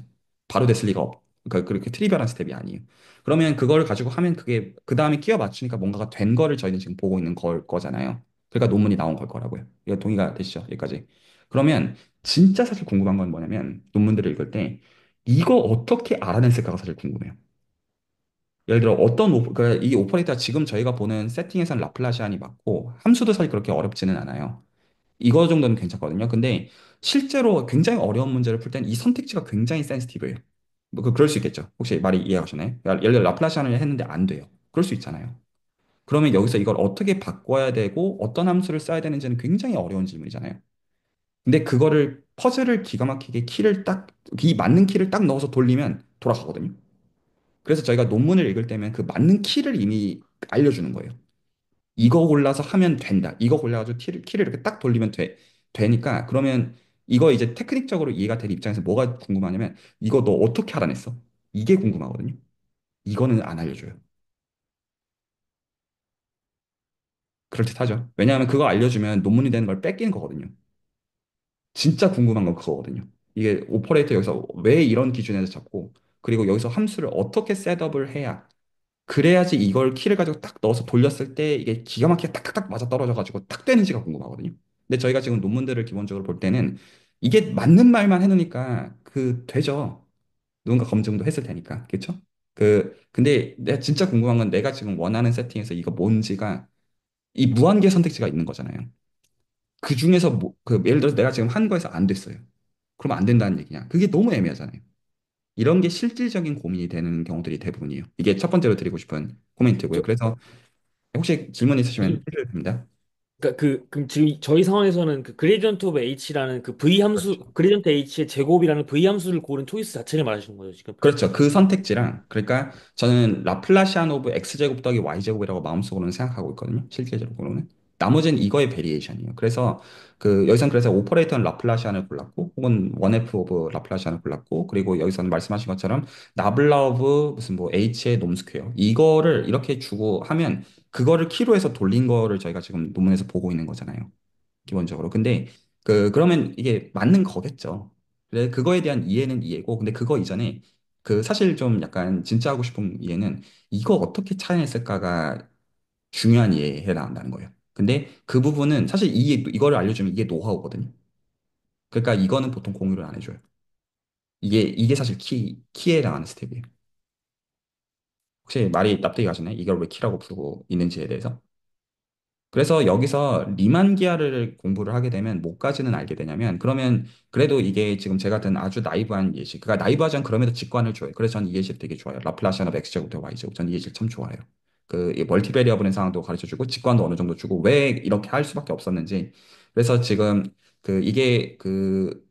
바로 됐을 리가 없. 그러니까 그렇게 트리비얼한 스텝이 아니에요. 그러면 그걸 가지고 하면 그게 그 다음에 끼워 맞추니까 뭔가가 된 거를 저희는 지금 보고 있는 걸 거잖아요. 그러니까 논문이 나온 걸 거라고요. 이거 동의가 되시죠? 여기까지. 그러면 진짜 사실 궁금한 건 뭐냐면 논문들을 읽을 때 이거 어떻게 알아냈을까가 사실 궁금해요. 예를 들어 그러니까 이 오퍼레이터가 지금 저희가 보는 세팅에서는 라플라시안이 맞고 함수도 사실 그렇게 어렵지는 않아요. 이거 정도는 괜찮거든요. 근데 실제로 굉장히 어려운 문제를 풀 땐 이 선택지가 굉장히 센시티브해요. 뭐 그럴 수 있겠죠. 혹시 말이 이해가시나요? 그러니까 예를 들어 라플라시안을 했는데 안 돼요. 그럴 수 있잖아요. 그러면 여기서 이걸 어떻게 바꿔야 되고 어떤 함수를 써야 되는지는 굉장히 어려운 질문이잖아요. 근데 그거를 퍼즐을 기가 막히게 이 맞는 키를 딱 넣어서 돌리면 돌아가거든요. 그래서 저희가 논문을 읽을 때면 그 맞는 키를 이미 알려주는 거예요. 이거 골라서 하면 된다. 이거 골라가지고 키를 이렇게 딱 돌리면 되니까 그러면 이거 이제 테크닉적으로 이해가 될 입장에서 뭐가 궁금하냐면 이거 너 어떻게 알아냈어? 이게 궁금하거든요. 이거는 안 알려줘요. 그럴듯하죠. 왜냐하면 그거 알려주면 논문이 되는 걸 뺏기는 거거든요. 진짜 궁금한 건 그거거든요. 이게 오퍼레이터 여기서 왜 이런 기준에서 잡고 그리고 여기서 함수를 어떻게 셋업을 해야 그래야지 이걸 키를 가지고 딱 넣어서 돌렸을 때 이게 기가 막히게 딱딱딱 맞아 떨어져가지고 딱 되는지가 궁금하거든요. 근데 저희가 지금 논문들을 기본적으로 볼 때는 이게 맞는 말만 해놓으니까 그 되죠. 누군가 검증도 했을 테니까. 그렇죠? 근데 내가 진짜 궁금한 건 내가 지금 원하는 세팅에서 이거 뭔지가 이 무한계 선택지가 있는 거잖아요. 그 중에서 예를 들어서 내가 지금 한 거에서 안 됐어요. 그럼 안 된다는 얘기냐? 그게 너무 애매하잖아요. 이런 게 실질적인 고민이 되는 경우들이 대부분이에요. 이게 첫 번째로 드리고 싶은 코멘트고요. 저, 그래서 혹시 질문 있으시면 이- 해주셔도 됩니다. 그러니까 그럼 지금 저희 상황에서는 그 그레디언트 오브 H라는 그 V 함수, 그렇죠. 그레디언트 H의 제곱이라는 V 함수를 고른 초이스 자체를 말하시는 거죠, 지금. 그렇죠. 그 선택지랑 그러니까 저는 라플라시안 오브 x제곱 더하기 y제곱이라고 마음속으로는 생각하고 있거든요. 실제적으로는. 나머지는 이거의 베리에이션이에요. 그래서 여기서는 그래서 오퍼레이터는 라플라시안을 골랐고 혹은 1F 오브 라플라시안을 골랐고 그리고 여기서는 말씀하신 것처럼 나블라 오브 무슨 뭐 h의 놈스퀘어 이거를 이렇게 주고 하면 그거를 키로 해서 돌린 거를 저희가 지금 논문에서 보고 있는 거잖아요. 기본적으로. 근데 그러면 이게 맞는 거겠죠. 그래 그거에 대한 이해는 이해고 근데 그거 이전에 사실 좀 약간 진짜 하고 싶은 이해는 이거 어떻게 찾아냈을까가 중요한 이해에 나온다는 거예요. 근데 그 부분은 사실 이거를 알려주면 이게 노하우거든요. 그러니까 이거는 보통 공유를 안 해줘요. 이게 사실 키에 해당하는 스텝이에요. 혹시 말이 납득이 가시나요? 이걸 왜 키라고 부르고 있는지에 대해서? 그래서 여기서 리만 기하를 공부를 하게 되면 뭐까지는 알게 되냐면 그러면 그래도 이게 지금 제가 든 아주 나이브한 예시 그러니까 나이브하지 않은 그럼에도 직관을 줘요. 그래서 저는 이 예시 되게 좋아요. 라플라시아나 x제곱 대 y제곱 저는 이 예시 참 좋아해요. 이 멀티베리어블의 상황도 가르쳐 주고 직관도 어느 정도 주고 왜 이렇게 할 수밖에 없었는지 그래서 지금 이게 그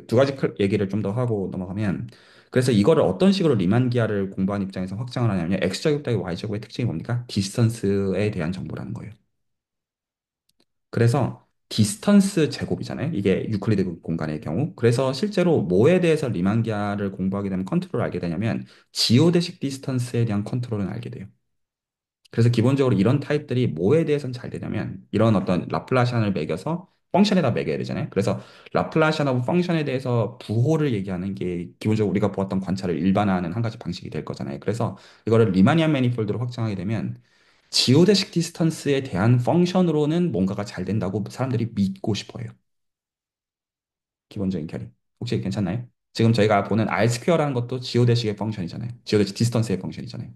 두 가지 얘기를 좀 더 하고 넘어가면 그래서 이거를 어떤 식으로 리만 기하를 공부하는 입장에서 확장을 하냐면 x제곱 더하기 y제곱의 특징이 뭡니까? 디스턴스에 대한 정보라는 거예요. 그래서 디스턴스 제곱이잖아요. 이게 유클리드 공간의 경우. 그래서 실제로 뭐에 대해서 리만기아를 공부하게 되면 컨트롤을 알게 되냐면 지오데식 디스턴스에 대한 컨트롤은 알게 돼요. 그래서 기본적으로 이런 타입들이 뭐에 대해서는 잘 되냐면 이런 어떤 라플라시안을 매겨서 펑션에다 매겨야 되잖아요. 그래서 라플라시안하고 펑션에 대해서 부호를 얘기하는 게 기본적으로 우리가 보았던 관찰을 일반화하는 한 가지 방식이 될 거잖아요. 그래서 이거를 리마니안 매니폴드로 확장하게 되면 지오데식 디스턴스에 대한 펑션으로는 뭔가가 잘 된다고 사람들이 믿고 싶어요. 기본적인 결이. 혹시 괜찮나요? 지금 저희가 보는 R 스퀘어라는 것도 지오데식의 펑션이잖아요. 지오데식 디스턴스의 펑션이잖아요.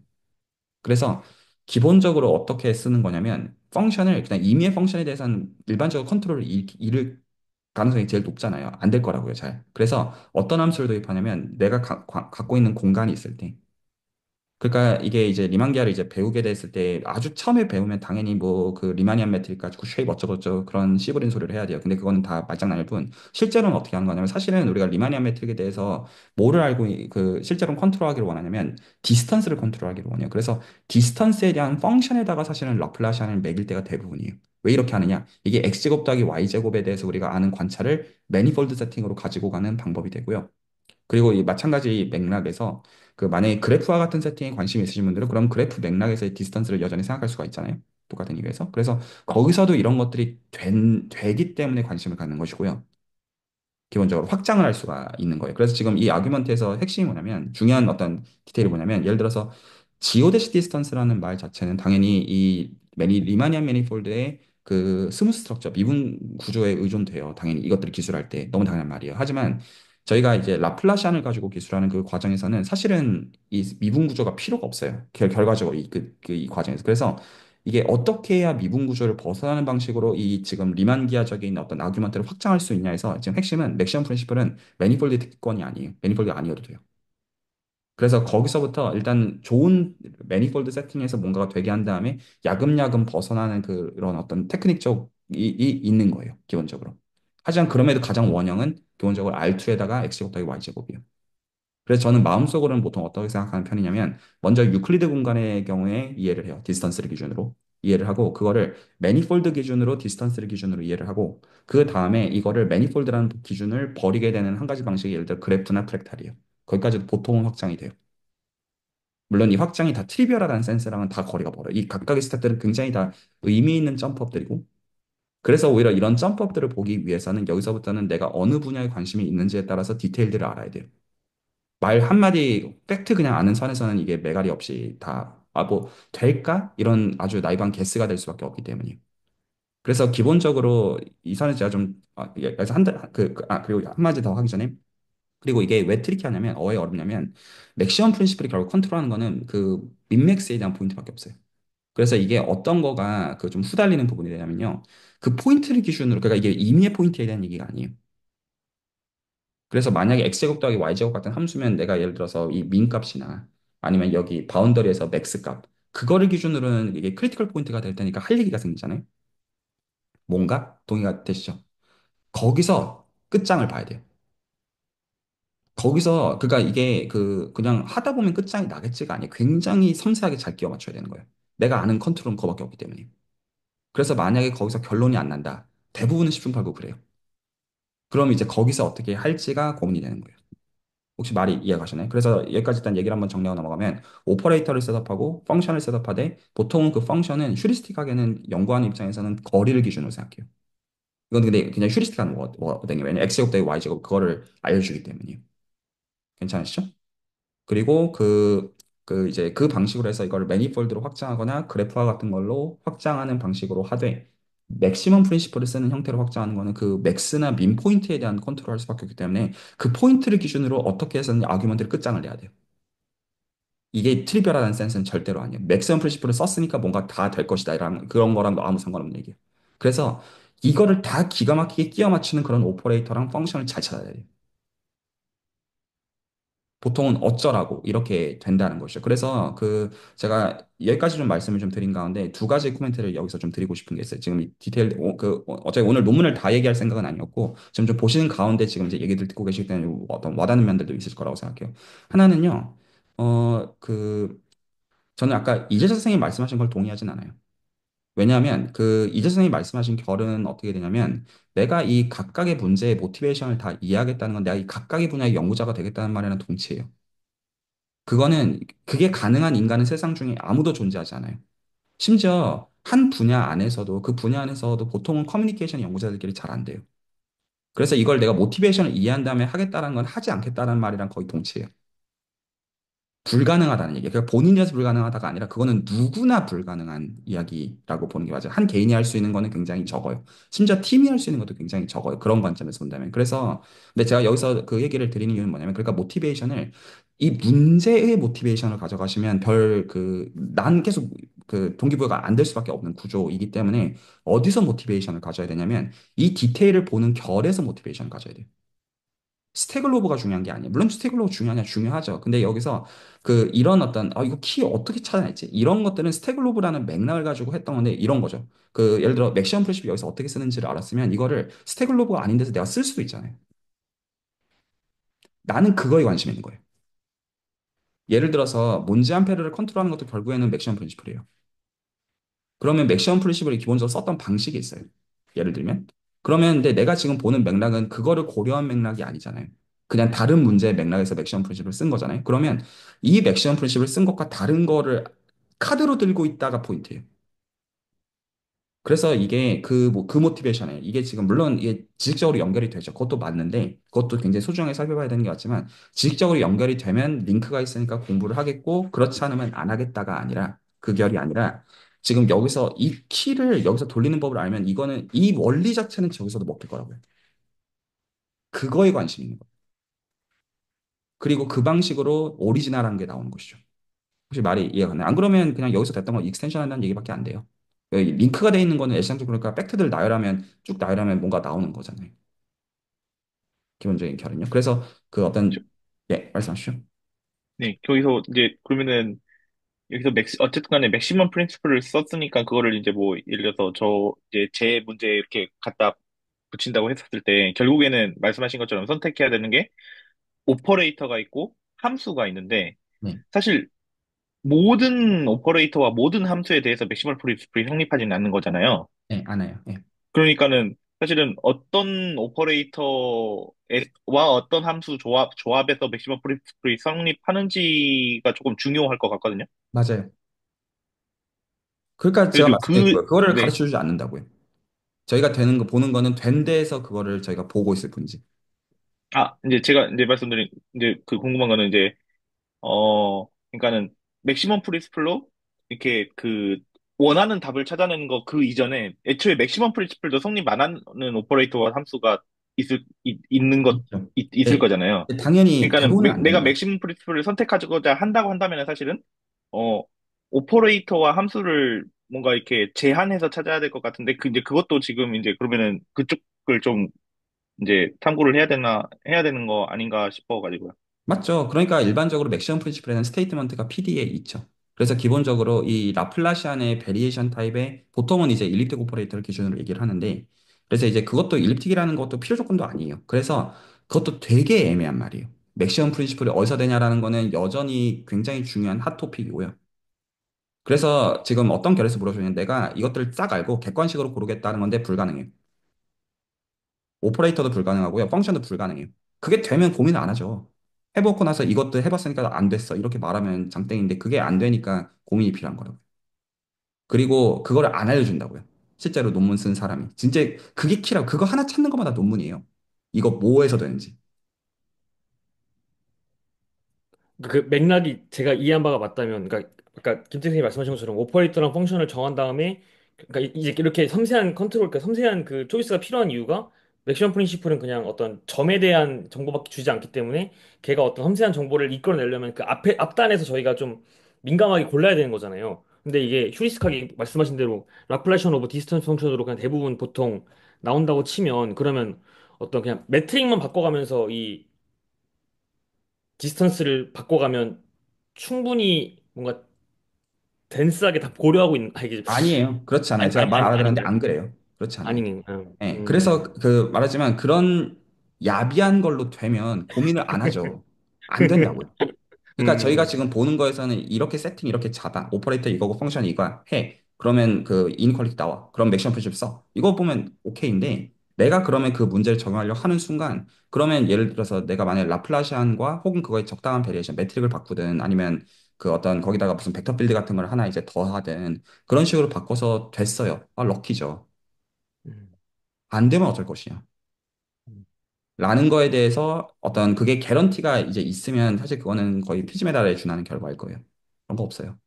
그래서 기본적으로 어떻게 쓰는 거냐면 펑션을 그냥 임의의 펑션에 대해서는 일반적으로 컨트롤을 잃을 가능성이 제일 높잖아요. 안 될 거라고요, 잘. 그래서 어떤 함수를 도입하냐면 내가 갖고 있는 공간이 있을 때 그러니까 이게 이제 리만기아를 이제 배우게 됐을 때 아주 처음에 배우면 당연히 뭐 그 리마니안 메트릭 가지고 쉐입 어쩌고저쩌고 그런 씨부린 소리를 해야 돼요. 근데 그거는 다 말장난일 뿐 실제로는 어떻게 하는 거냐면 사실은 우리가 리마니안 메트릭에 대해서 뭐를 실제로는 컨트롤하기를 원하냐면 디스턴스를 컨트롤하기를 원해요. 그래서 디스턴스에 대한 펑션에다가 사실은 라플라시안을 매길 때가 대부분이에요. 왜 이렇게 하느냐? 이게 x제곱 더하기 y제곱에 대해서 우리가 아는 관찰을 매니폴드 세팅으로 가지고 가는 방법이 되고요. 그리고 이 마찬가지 맥락에서 만약에 그래프와 같은 세팅에 관심이 있으신 분들은 그럼 그래프 맥락에서의 디스턴스를 여전히 생각할 수가 있잖아요. 똑같은 이유에서. 그래서 거기서도 이런 것들이 되기 때문에 관심을 갖는 것이고요. 기본적으로 확장을 할 수가 있는 거예요. 그래서 지금 이 아규먼트에서 핵심이 뭐냐면 중요한 어떤 디테일이 뭐냐면 예를 들어서 지오데시 디스턴스라는 말 자체는 당연히 이 리마니안 매니폴드의 그 스무스 스트럭처 미분 구조에 의존돼요. 당연히 이것들을 기술할 때 너무 당연한 말이에요. 하지만 저희가 이제 라플라시안을 가지고 기술하는 그 과정에서는 사실은 이 미분 구조가 필요가 없어요. 결과적으로 이 과정에서. 그래서 이게 어떻게 해야 미분 구조를 벗어나는 방식으로 이 지금 리만 기하적인 어떤 아규먼트를 확장할 수 있냐에서 지금 핵심은 맥시멈 프린시플은 매니폴드 특권이 아니에요. 매니폴드가 아니어도 돼요. 그래서 거기서부터 일단 좋은 매니폴드 세팅에서 뭔가가 되게 한 다음에 야금야금 벗어나는 그런 어떤 테크닉적이 있는 거예요. 기본적으로. 하지만 그럼에도 가장 원형은 기본적으로 R2에다가 X 곱하기 Y 제곱이에요. 그래서 저는 마음속으로는 보통 어떻게 생각하는 편이냐면 먼저 유클리드 공간의 경우에 이해를 해요. 디스턴스를 기준으로. 이해를 하고 그거를 매니폴드 기준으로 디스턴스를 기준으로 이해를 하고 그 다음에 이거를 매니폴드라는 기준을 버리게 되는 한 가지 방식이 예를 들어 그래프나 프랙탈이에요. 거기까지도 보통은 확장이 돼요. 물론 이 확장이 다 트리비얼하다는 센스랑은 다 거리가 멀어요. 이 각각의 스텝들은 굉장히 다 의미 있는 점프업들이고 그래서 오히려 이런 점프업들을 보기 위해서는 여기서부터는 내가 어느 분야에 관심이 있는지에 따라서 디테일들을 알아야 돼요. 말 한마디 팩트 그냥 아는 선에서는 이게 매갈이 없이 다, 아, 뭐, 될까? 이런 아주 나이브한 게스가 될 수밖에 없기 때문이에요. 그래서 기본적으로 이 선에 제가 좀, 그래서 그리고 한마디 더 하기 전에, 그리고 이게 왜 트리키하냐면, 왜 어렵냐면, 맥시멈 프린시플이 결국 컨트롤하는 거는 그 민맥스에 대한 포인트밖에 없어요. 그래서 이게 어떤 거가 그 좀 후달리는 부분이 되냐면요. 그 포인트를 기준으로, 그러니까 이게 임의의 포인트에 대한 얘기가 아니에요. 그래서 만약에 x제곱 더하기 y제곱 같은 함수면 내가 예를 들어서 이 민 값이나 아니면 여기 바운더리에서 맥스 값 그거를 기준으로는 이게 크리티컬 포인트가 될 테니까 할 얘기가 생기잖아요. 뭔가 동의가 되시죠? 거기서 끝장을 봐야 돼요. 거기서 그러니까 이게 그냥 하다 보면 끝장이 나겠지가 아니에요. 굉장히 섬세하게 잘 끼워 맞춰야 되는 거예요. 내가 아는 컨트롤은 그거밖에 없기 때문에. 그래서 만약에 거기서 결론이 안 난다. 대부분은 10분 팔고 그래요. 그럼 이제 거기서 어떻게 할지가 고민이 되는 거예요. 혹시 말이 이해가시나요? 그래서 여기까지 일단 얘기를 한번 정리하고 넘어가면 오퍼레이터를 셋업하고 펑션을 셋업하되 보통은 그 펑션은 휴리스틱하게는 연구하는 입장에서는 거리를 기준으로 생각해요. 이건 근데 그냥 휴리스틱한 워딩이에요. 왜냐면 x제곱 더하기 y제곱 그거를 알려주기 때문이에요. 괜찮으시죠? 그리고 이제 그 방식으로 해서 이걸 매니폴드로 확장하거나 그래프와 같은 걸로 확장하는 방식으로 하되 맥시멈 프린시플을 쓰는 형태로 확장하는 거는 그 맥스나 민 포인트에 대한 컨트롤 할 수밖에 없기 때문에 그 포인트를 기준으로 어떻게 해서는 아규먼트를 끝장을 내야 돼요. 이게 트리비얼하다는 센스는 절대로 아니에요. 맥시멈 프린시플을 썼으니까 뭔가 다 될 것이다. 이런 그런 거랑 아무 상관없는 얘기예요. 그래서 이거를 다 기가 막히게 끼워 맞추는 그런 오퍼레이터랑 펑션을 잘 찾아야 돼요. 보통은 어쩌라고 이렇게 된다는 것이죠. 그래서 제가 여기까지 좀 말씀을 좀 드린 가운데 두 가지 코멘트를 여기서 좀 드리고 싶은 게 있어요. 지금 이 디테일 어차피 오늘 논문을 다 얘기할 생각은 아니었고 지금 좀 보시는 가운데 지금 이제 얘기들 듣고 계실 때는 어떤 와닿는 면들도 있을 거라고 생각해요. 하나는요. 어 그 저는 아까 이재재 선생님 말씀하신 걸 동의하진 않아요. 왜냐하면 이재 선생님이 말씀하신 결은 어떻게 되냐면 내가 이 각각의 문제의 모티베이션을 다 이해하겠다는 건 내가 이 각각의 분야의 연구자가 되겠다는 말이랑 동치예요. 그게 가능한 인간은 세상 중에 아무도 존재하지 않아요. 심지어 한 분야 안에서도 그 분야 안에서도 보통은 커뮤니케이션 연구자들끼리 잘 안 돼요. 그래서 이걸 내가 모티베이션을 이해한 다음에 하겠다는 건 하지 않겠다는 말이랑 거의 동치예요. 불가능하다는 얘기예요. 그러니까 본인이어서 불가능하다가 아니라 그거는 누구나 불가능한 이야기라고 보는 게 맞아요. 한 개인이 할 수 있는 거는 굉장히 적어요. 심지어 팀이 할 수 있는 것도 굉장히 적어요. 그런 관점에서 본다면. 그래서 근데 제가 여기서 그 얘기를 드리는 이유는 뭐냐면 그러니까 모티베이션을 이 문제의 모티베이션을 가져가시면 난 계속 동기부여가 안 될 수밖에 없는 구조이기 때문에 어디서 모티베이션을 가져야 되냐면 이 디테일을 보는 결에서 모티베이션을 가져야 돼요. 스태글로브가 중요한 게 아니에요. 물론 스태글로브 중요하냐 중요하죠. 근데 여기서 이런 어떤 이거 키 어떻게 찾아냈지? 이런 것들은 스태글로브라는 맥락을 가지고 했던 건데 이런 거죠. 예를 들어 맥시멈 프레시피 여기서 어떻게 쓰는지를 알았으면 이거를 스태글로브가 아닌 데서 내가 쓸 수도 있잖아요. 나는 그거에 관심 있는 거예요. 예를 들어서 몬지 암페르를 컨트롤하는 것도 결국에는 맥시멈 프린시플이에요. 그러면 맥시멈 프린시플이 기본적으로 썼던 방식이 있어요. 예를 들면. 그러면 근데 내가 지금 보는 맥락은 그거를 고려한 맥락이 아니잖아요. 그냥 다른 문제의 맥락에서 맥시멈 프린시플을 쓴 거잖아요. 그러면 이 맥시멈 프린시플을 쓴 것과 다른 거를 카드로 들고 있다가 포인트예요. 그래서 이게 그 모티베이션에 이게 지금 물론 이게 지식적으로 연결이 되죠. 그것도 맞는데 그것도 굉장히 소중하게 살펴봐야 되는 게 맞지만 지식적으로 연결이 되면 링크가 있으니까 공부를 하겠고 그렇지 않으면 안 하겠다가 아니라 그 결이 아니라 지금 여기서 이 키를 여기서 돌리는 법을 알면 이거는 이 원리 자체는 저기서도 먹힐 거라고요. 그거에 관심이 있는 거예요. 그리고 그 방식으로 오리지널한 게 나오는 것이죠. 혹시 말이 이해가 가나요? 안 그러면 그냥 여기서 됐던 거 익스텐션 한다는 얘기밖에 안 돼요. 여기 링크가 돼 있는 거는 애시장적 그러니까 팩트들 나열하면 쭉 나열하면 뭔가 나오는 거잖아요. 기본적인 결은요. 그래서 그 그렇죠. 어떤 예 말씀하시죠. 네, 거기서 이제 그러면은 여기서 어쨌든 간에 맥시멈 프린시플을 썼으니까 그거를 이제 뭐 예를 들어서 저 이제 제 문제에 이렇게 갖다 붙인다고 했었을 때 결국에는 말씀하신 것처럼 선택해야 되는 게 오퍼레이터가 있고 함수가 있는데 네, 사실 모든 오퍼레이터와 모든 함수에 대해서 맥시멀 프린시플이 성립하지는 않는 거잖아요. 예, 안 해요. 예, 그러니까는 사실은 어떤 오퍼레이터와 어떤 함수 조합에서 맥시멀 프린시플이 성립하는지가 조금 중요할 것 같거든요. 맞아요. 그러니까 제가 그래가지고 말씀드린 거예요. 그거를 네. 가르쳐 주지 않는다고요. 저희가 되는 거 보는 거는 된 데에서 그거를 저희가 보고 있을 뿐이지. 이제 제가 이제 말씀드린 이제 그 궁금한 거는 이제 그러니까는 맥시멈 프린시플로 이렇게 그 원하는 답을 찾아내는 거 그 이전에 애초에 맥시멈 프린시플도 성립 안 하는 오퍼레이터와 함수가 있는 있죠. 있을 예, 거잖아요. 예, 당연히 그러니까는 대부분은 안 내가 됩니다. 맥시멈 프린시플을 선택하고자 한다고 한다면 사실은 어 오퍼레이터와 함수를 뭔가 이렇게 제한해서 찾아야 될 것 같은데 그 이제 그것도 지금 이제 그러면은 그쪽을 좀 이제 탐구를 해야 되는 거 아닌가 싶어가지고요. 맞죠. 그러니까 일반적으로 맥시멈 프린시플에는 스테이트먼트가 PD에 있죠. 그래서 기본적으로 이 라플라시안의 베리에이션 타입의 보통은 이제 일립틱 오퍼레이터를 기준으로 얘기를 하는데 그래서 이제 그것도 일립틱이라는 것도 필요 조건도 아니에요. 그래서 그것도 되게 애매한 말이에요. 맥시멈 프린시플이 어디서 되냐라는 거는 여전히 굉장히 중요한 핫 토픽이고요. 그래서 지금 어떤 결에서 물어주면 내가 이것들을 싹 알고 객관식으로 고르겠다는 건데 불가능해요. 오퍼레이터도 불가능하고요. 펑션도 불가능해요. 그게 되면 고민을 안 하죠. 해보고 나서 이것도 해봤으니까 안 됐어. 이렇게 말하면 장땡인데 그게 안 되니까 고민이 필요한 거라고요. 그리고 그거를 안 알려준다고요. 실제로 논문 쓴 사람이. 진짜 그게 키라고. 그거 하나 찾는 것마다 논문이에요. 이거 뭐에서 되는지. 그 맥락이 제가 이해한 바가 맞다면, 그러니까 아까 김태 선생님이 말씀하신 것처럼 오퍼레이터랑 펑션을 정한 다음에, 그러니까 이제 이렇게 섬세한 컨트롤, 그러니까 섬세한 그 초이스가 필요한 이유가 맥시멈 프린시플은 그냥 어떤 점에 대한 정보밖에 주지 않기 때문에 걔가 어떤 섬세한 정보를 이끌어내려면 그 앞에 앞단에서 저희가 좀 민감하게 골라야 되는 거잖아요. 근데 이게 휴리스틱하게 말씀하신 대로 라플라시안 오브 디스턴스 펑션으로 그냥 대부분 보통 나온다고 치면, 그러면 어떤 그냥 매트릭만 바꿔가면서 이 디스턴스를 바꿔가면 충분히 뭔가 덴스하게 다 고려하고 있는, 이게 아니에요. 그렇지 않아요. 제가 말 알아들었는데 아닌가요? 안 그래요. 그렇지 않아요. 아닌, 예, 그래서 그 말하지만 그런 야비한 걸로 되면 고민을 안 하죠. 안 된다고요. 그러니까 저희가 음, 지금 보는 거에서는 이렇게 세팅 이렇게 잡아. 오퍼레이터 이거고 펑션 이거야. 해. 그러면 그 이니퀄리티 나와. 그럼 맥시멈 프린시플 써. 이거 보면 오케이인데 내가 그러면 그 문제를 적용하려고 하는 순간 그러면 예를 들어서 내가 만약 라플라시안과 혹은 그거의 적당한 베리에이션 매트릭을 바꾸든 아니면 그 어떤 거기다가 무슨 벡터 필드 같은 걸 하나 이제 더 하든 그런 식으로 바꿔서 됐어요. 아, 럭키죠. 음, 안 되면 어쩔 것이냐. 음. 라는 거에 대해서 어떤 그게 개런티가 이제 있으면 사실 그거는 거의 피지 메달에 준하는 결과일 거예요. 그런 거 없어요.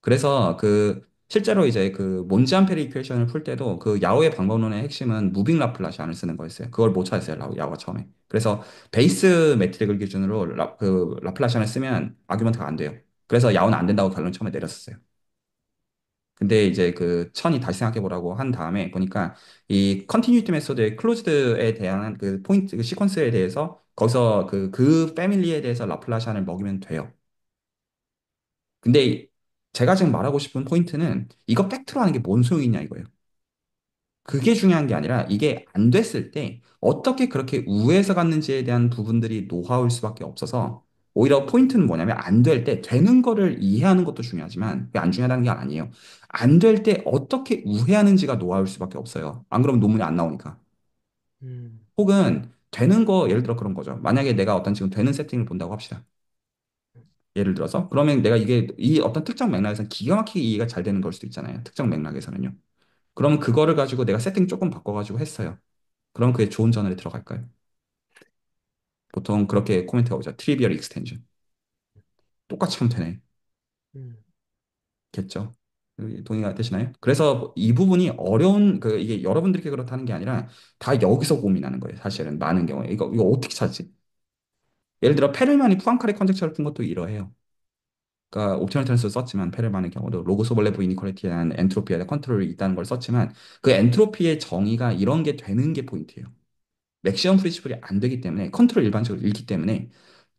그래서 그 실제로 이제 그 몬지안페리 이퀘이션을 풀 때도 그 야오의 방법론의 핵심은 무빙 라플라시안을 쓰는 거였어요. 그걸 못 찾았어요. 야오가 처음에. 그래서 베이스 매트릭을 기준으로 그 라플라시안을 쓰면 아규먼트가 안 돼요. 그래서 야오는 안 된다고 결론 처음에 내렸었어요. 근데 이제 그 천이 다시 생각해 보라고 한 다음에 보니까 이 컨티뉴이티 메소드의 클로즈드에 대한 그 포인트 그 시퀀스에 대해서 거기서 그 패밀리에 대해서 라플라시안을 먹이면 돼요. 근데 제가 지금 말하고 싶은 포인트는 이거 팩트로 하는 게 뭔 소용이냐 이거예요. 그게 중요한 게 아니라 이게 안 됐을 때 어떻게 그렇게 우회해서 갔는지에 대한 부분들이 노하우일 수밖에 없어서 오히려 포인트는 뭐냐면 안 될 때 되는 거를 이해하는 것도 중요하지만 그게 안 중요하다는 게 아니에요. 안 될 때 어떻게 우회하는지가 노하우일 수밖에 없어요. 안 그러면 논문이 안 나오니까. 음. 혹은 되는 거 예를 들어 그런 거죠. 만약에 내가 어떤 지금 되는 세팅을 본다고 합시다. 예를 들어서 그러면 내가 이게 이 어떤 특정 맥락에서는 기가 막히게 이해가 잘 되는 걸 수도 있잖아요. 특정 맥락에서는요. 그럼 그거를 가지고 내가 세팅 조금 바꿔가지고 했어요. 그럼 그게 좋은 저널에 들어갈까요? 보통 그렇게 코멘트가 오죠. 트리비얼 익스텐션. 똑같이 하면 되네. 음. 겠죠. 동의가 되시나요? 그래서 이 부분이 어려운 이게 여러분들께 그렇다는 게 아니라 다 여기서 고민하는 거예요. 사실은 많은 경우에 이거 어떻게 찾지? 예를 들어 페르만이 푸앙카레 컨젝처를 푼 것도 이러해요. 그러니까 옵티멀 트랜스를 썼지만 페르만의 경우도 로그스 오벌레브 이니퀄리티에 대한 엔트로피에 대한 컨트롤이 있다는 걸 썼지만 그 엔트로피의 정의가 이런 게 되는 게 포인트예요. 맥시멈 프린시플이 안 되기 때문에 컨트롤 일반적으로 잃기 때문에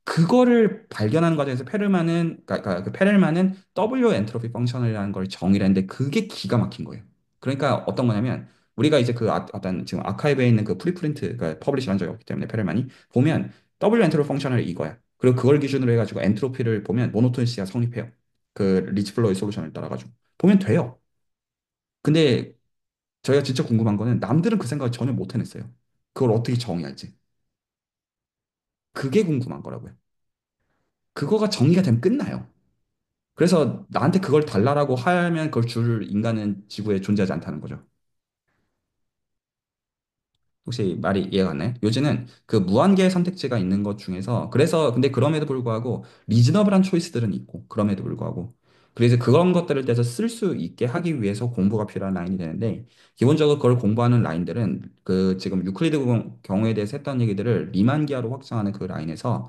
그거를 발견하는 과정에서 그 페렐만은 W 엔트로피 펑션이라는 걸 정의를 했는데 그게 기가 막힌 거예요. 그러니까 어떤 거냐면 우리가 이제 어떤 지금 아카이브에 있는 그 프리프린트, 그러니까 퍼블리시 한 적이 없기 때문에 페렐만이 보면 W 엔트로피 펑션을 이거야. 그리고 그걸 기준으로 해가지고 엔트로피를 보면 모노토니시가 성립해요. 그 리치 플로이 솔루션을 따라가지고 보면 돼요. 근데 저희가 진짜 궁금한 거는 남들은 그 생각을 전혀 못 해냈어요. 그걸 어떻게 정의할지. 그게 궁금한 거라고요. 그거가 정의가 되면 끝나요. 그래서 나한테 그걸 달라라고 하면 그걸 줄 인간은 지구에 존재하지 않다는 거죠. 혹시 말이 이해가 갔나요? 요즘은 그 무한계의 선택지가 있는 것 중에서 그래서 근데 그럼에도 불구하고 리즈너블한 초이스들은 있고 그럼에도 불구하고 그래서 그런 것들을 대해서 쓸 수 있게 하기 위해서 공부가 필요한 라인이 되는데 기본적으로 그걸 공부하는 라인들은 그 지금 유클리드 경우에 대해서 했던 얘기들을 리만기하로 확장하는 그 라인에서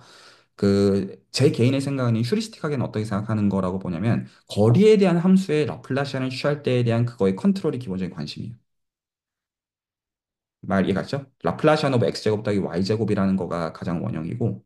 그 제 개인의 생각은 휴리스틱하게는 어떻게 생각하는 거라고 보냐면 거리에 대한 함수의 라플라시안을 취할 때에 대한 그거의 컨트롤이 기본적인 관심이에요. 말 이해갔죠? 라플라시안 오브 x제곱 더하기 y제곱이라는 거가 가장 원형이고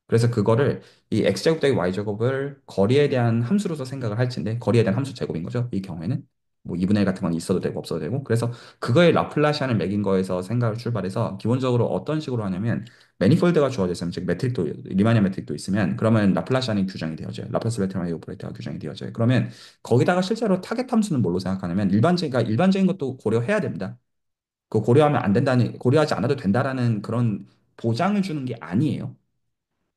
그래서 그거를 이 x제곱 더하기 y제곱을 거리에 대한 함수로서 생각을 할진데 거리에 대한 함수 제곱인 거죠. 이 경우에는 뭐 2분의 1 같은 건 있어도 되고 없어도 되고 그래서 그거의 라플라시안을 매긴 거에서 생각을 출발해서 기본적으로 어떤 식으로 하냐면 매니폴드가 주어져 있으면 즉 매트릭도 리마니안 매트릭도 있으면 그러면 라플라시안이 규정이 되어져요. 라플라스 베트라이 오퍼레이터가 규정이 되어져요. 그러면 거기다가 실제로 타겟 함수는 뭘로 생각하냐면 일반적인 것도 고려해야 됩니다. 그 고려하면 안 된다는 고려하지 않아도 된다라는 그런 보장을 주는 게 아니에요.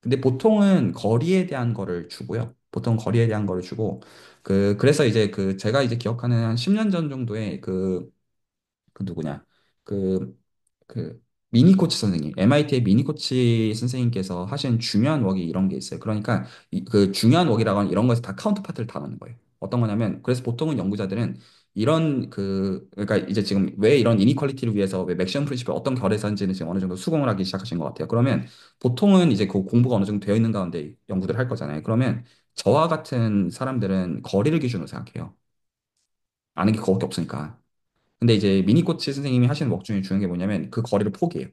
근데 보통은 거리에 대한 거를 주고요. 보통 거리에 대한 거를 주고 그래서 이제 제가 이제 기억하는 한 10년 전 정도에 그 누구냐 그 그 미니 코치 선생님 MIT의 미니 코치 선생님께서 하신 중요한 웍이 이런 게 있어요. 그러니까 그 중요한 웍이라고 하는 이런 거에서 다 카운터파트를 다 넣는 거예요. 어떤 거냐면 그래서 보통은 연구자들은 이런 그러니까 이제 지금 왜 이런 이니퀄리티를 위해서 왜 맥시멈 프린시플 어떤 결에서인지는 지금 어느 정도 수긍을 하기 시작하신 것 같아요. 그러면 보통은 이제 그 공부가 어느 정도 되어 있는 가운데 연구를 할 거잖아요. 그러면 저와 같은 사람들은 거리를 기준으로 생각해요. 아는 게 그거밖에 없으니까. 근데 이제 미니코치 선생님이 하시는 웍 중에 중요한 게 뭐냐면 그 거리를 포기해요.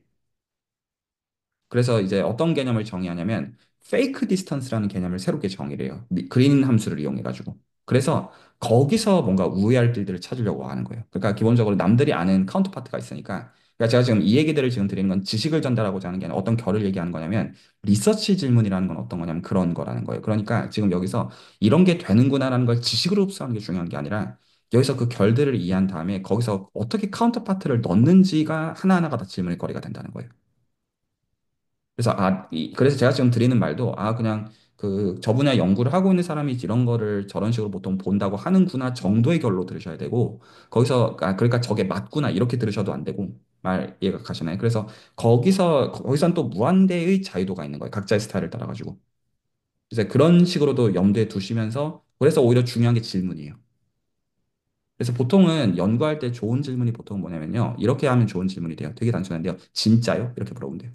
그래서 이제 어떤 개념을 정의하냐면 페이크 디스턴스라는 개념을 새롭게 정의를 해요. 그린 함수를 이용해가지고. 그래서 거기서 뭔가 우회할 길들을 찾으려고 하는 거예요. 그러니까 기본적으로 남들이 아는 카운터파트가 있으니까. 그러니까 제가 지금 이 얘기들을 지금 드리는 건 지식을 전달하고자 하는 게 아니라 어떤 결을 얘기하는 거냐면 리서치 질문이라는 건 어떤 거냐면 그런 거라는 거예요. 그러니까 지금 여기서 이런 게 되는구나라는 걸 지식으로 흡수하는 게 중요한 게 아니라 여기서 그 결들을 이해한 다음에 거기서 어떻게 카운터파트를 넣는지가 하나하나가 다 질문의 거리가 된다는 거예요. 그래서 그래서 제가 지금 드리는 말도 그냥 저 분야 연구를 하고 있는 사람이 이런 거를 저런 식으로 보통 본다고 하는구나 정도의 결로 들으셔야 되고 거기서 그러니까 저게 맞구나 이렇게 들으셔도 안 되고 말 이해가 가시나요? 그래서 거기선 또 무한대의 자유도가 있는 거예요. 각자의 스타일을 따라 가지고. 이제 그런 식으로도 염두에 두시면서 그래서 오히려 중요한 게 질문이에요. 그래서 보통은 연구할 때 좋은 질문이 보통 뭐냐면요. 이렇게 하면 좋은 질문이 돼요. 되게 단순한데요. 진짜요? 이렇게 물어보면 돼요.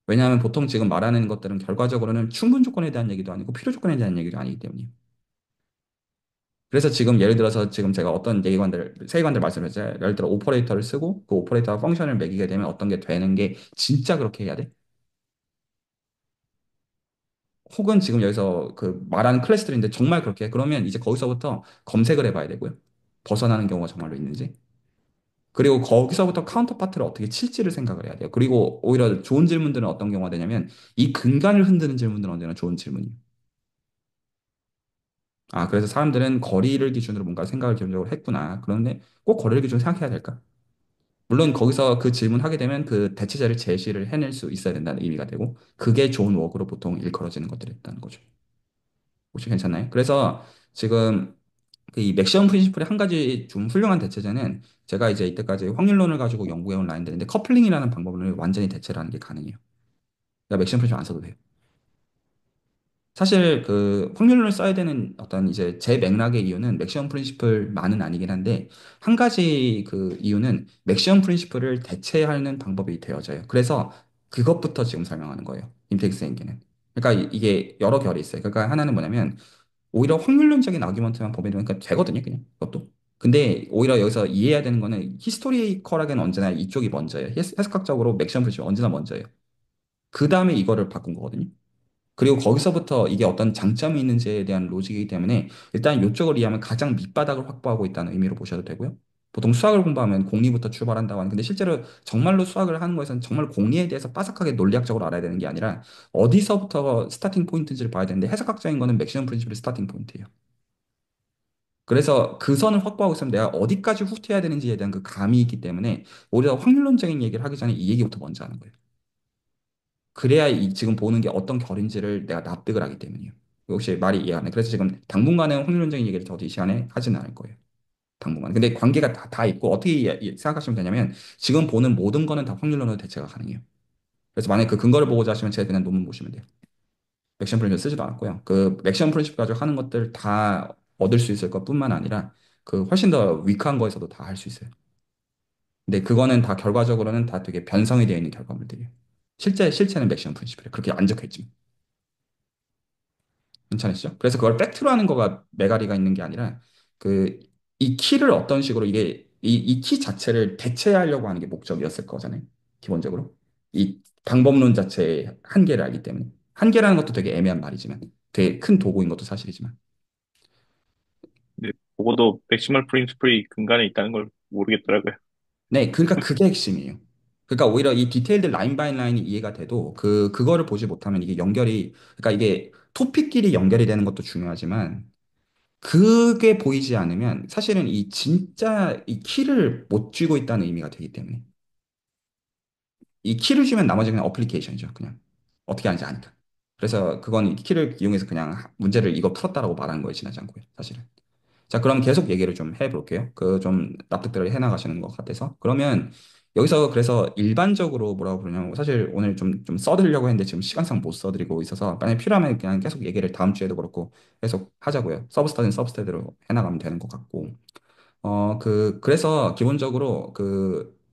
왜냐하면 보통 지금 말하는 것들은 결과적으로는 충분 조건에 대한 얘기도 아니고 필요 조건에 대한 얘기도 아니기 때문이에요. 그래서 지금 예를 들어서 지금 제가 어떤 세계관들 말씀했잖아요. 예를 들어 오퍼레이터를 쓰고 그 오퍼레이터가 펑션을 매기게 되면 어떤 게 되는 게 진짜 그렇게 해야 돼? 혹은 지금 여기서 그 말하는 클래스들인데 정말 그렇게 해? 그러면 이제 거기서부터 검색을 해봐야 되고요. 벗어나는 경우가 정말로 있는지. 그리고 거기서부터 카운터파트를 어떻게 칠지를 생각을 해야 돼요. 그리고 오히려 좋은 질문들은 어떤 경우가 되냐면 이 근간을 흔드는 질문들은 언제나 좋은 질문이에요. 그래서 사람들은 거리를 기준으로 뭔가 생각을 기본적으로 했구나. 그런데 꼭 거리를 기준으로 생각해야 될까? 물론 거기서 그 질문하게 되면 그 대체제를 제시를 해낼 수 있어야 된다는 의미가 되고, 그게 좋은 워크로 보통 일컬어지는 것들이 있다는 거죠. 혹시 괜찮나요? 그래서 지금 그 이 맥시멈 프린시플의 한 가지 좀 훌륭한 대체제는 제가 이제 이때까지 확률론을 가지고 연구해온 라인들인데 커플링이라는 방법을 완전히 대체를 하는 게 가능해요. 그러니까 맥시멈 프린시플 안 써도 돼요. 사실 그 확률론을 써야 되는 어떤 이제 제 맥락의 이유는 맥시멈 프린시플만은 아니긴 한데 한 가지 그 이유는 맥시멈 프린시플을 대체하는 방법이 되어져요. 그래서 그것부터 지금 설명하는 거예요. 임팩트 행기는. 그러니까 이게 여러 결이 있어요. 그러니까 하나는 뭐냐면 오히려 확률론적인 아규먼트만 범위되면 그러니까 되거든요, 그냥 그것도. 근데 오히려 여기서 이해해야 되는 거는 히스토리컬하게는 언제나 이쪽이 먼저예요. 해석학적으로 맥시멈 프린시플 언제나 먼저예요. 그 다음에 이거를 바꾼 거거든요. 그리고 거기서부터 이게 어떤 장점이 있는지에 대한 로직이기 때문에 일단 이쪽을 이해하면 가장 밑바닥을 확보하고 있다는 의미로 보셔도 되고요. 보통 수학을 공부하면 공리부터 출발한다고 하는데 실제로 정말로 수학을 하는 거에서는 정말 공리에 대해서 빠삭하게 논리학적으로 알아야 되는 게 아니라 어디서부터 스타팅 포인트인지를 봐야 되는데 해석학적인 거는 맥시멈 프린시플이 스타팅 포인트예요. 그래서 그 선을 확보하고 있으면 내가 어디까지 후퇴해야 되는지에 대한 그 감이 있기 때문에 오히려 확률론적인 얘기를 하기 전에 이 얘기부터 먼저 하는 거예요. 그래야 이 지금 보는 게 어떤 결인지를 내가 납득을 하기 때문이에요. 혹시 말이 이해 안 돼? 그래서 지금 당분간은 확률론적인 얘기를 저도 이 시간에 하지는 않을 거예요. 당분간. 근데 관계가 다 있고 어떻게 생각하시면 되냐면 지금 보는 모든 거는 다 확률론으로 대체가 가능해요. 그래서 만약에 그 근거를 보고자 하시면 제가 그냥 논문 보시면 돼요. 맥시멈 프린시플 쓰지도 않았고요. 그 맥시멈 프린시플 가지고 하는 것들 다 얻을 수 있을 것뿐만 아니라 그 훨씬 더 위크한 거에서도 다 할 수 있어요. 근데 그거는 다 결과적으로는 다 되게 변성이 되어 있는 결과물들이에요. 실체는 맥시멈 프린시플이에요. 그렇게 안 적혀 있지만. 괜찮으시죠? 그래서 그걸 팩트로 하는 거가 메가리가 있는 게 아니라 그 이 키를 어떤 식으로 이게 이 키 자체를 대체하려고 하는 게 목적이었을 거잖아요. 기본적으로. 이 방법론 자체의 한계를 알기 때문에. 한계라는 것도 되게 애매한 말이지만 되게 큰 도구인 것도 사실이지만. 근데 보고도 맥시멀 프린스플이 근간에 있다는 걸 모르겠더라고요. 네, 그러니까 그게 핵심이에요. 그러니까 오히려 이 디테일드 라인 바이 라인이 이해가 돼도 그거를 보지 못하면 이게 연결이 그러니까 이게 토픽끼리 연결이 되는 것도 중요하지만 그게 보이지 않으면 사실은 이 진짜 이 키를 못 쥐고 있다는 의미가 되기 때문에 이 키를 쥐면 나머지 그냥 어플리케이션이죠. 그냥 어떻게 하는지 아니까. 그래서 그건 이 키를 이용해서 그냥 문제를 이거 풀었다라고 말하는 거에 지나지 않고요. 사실은. 자, 그럼 계속 얘기를 좀 해볼게요. 그 좀 납득들을 해나가시는 것 같아서. 그러면 여기서 그래서 일반적으로 뭐라고 부르냐면 사실 오늘 좀 써드리려고 했는데 지금 시간상 못 써드리고 있어서 만약에 필요하면 그냥 계속 얘기를 다음 주에도 그렇고 계속 하자고요. 서브스타는 서브스타대로 해나가면 되는 것 같고. 그래서 기본적으로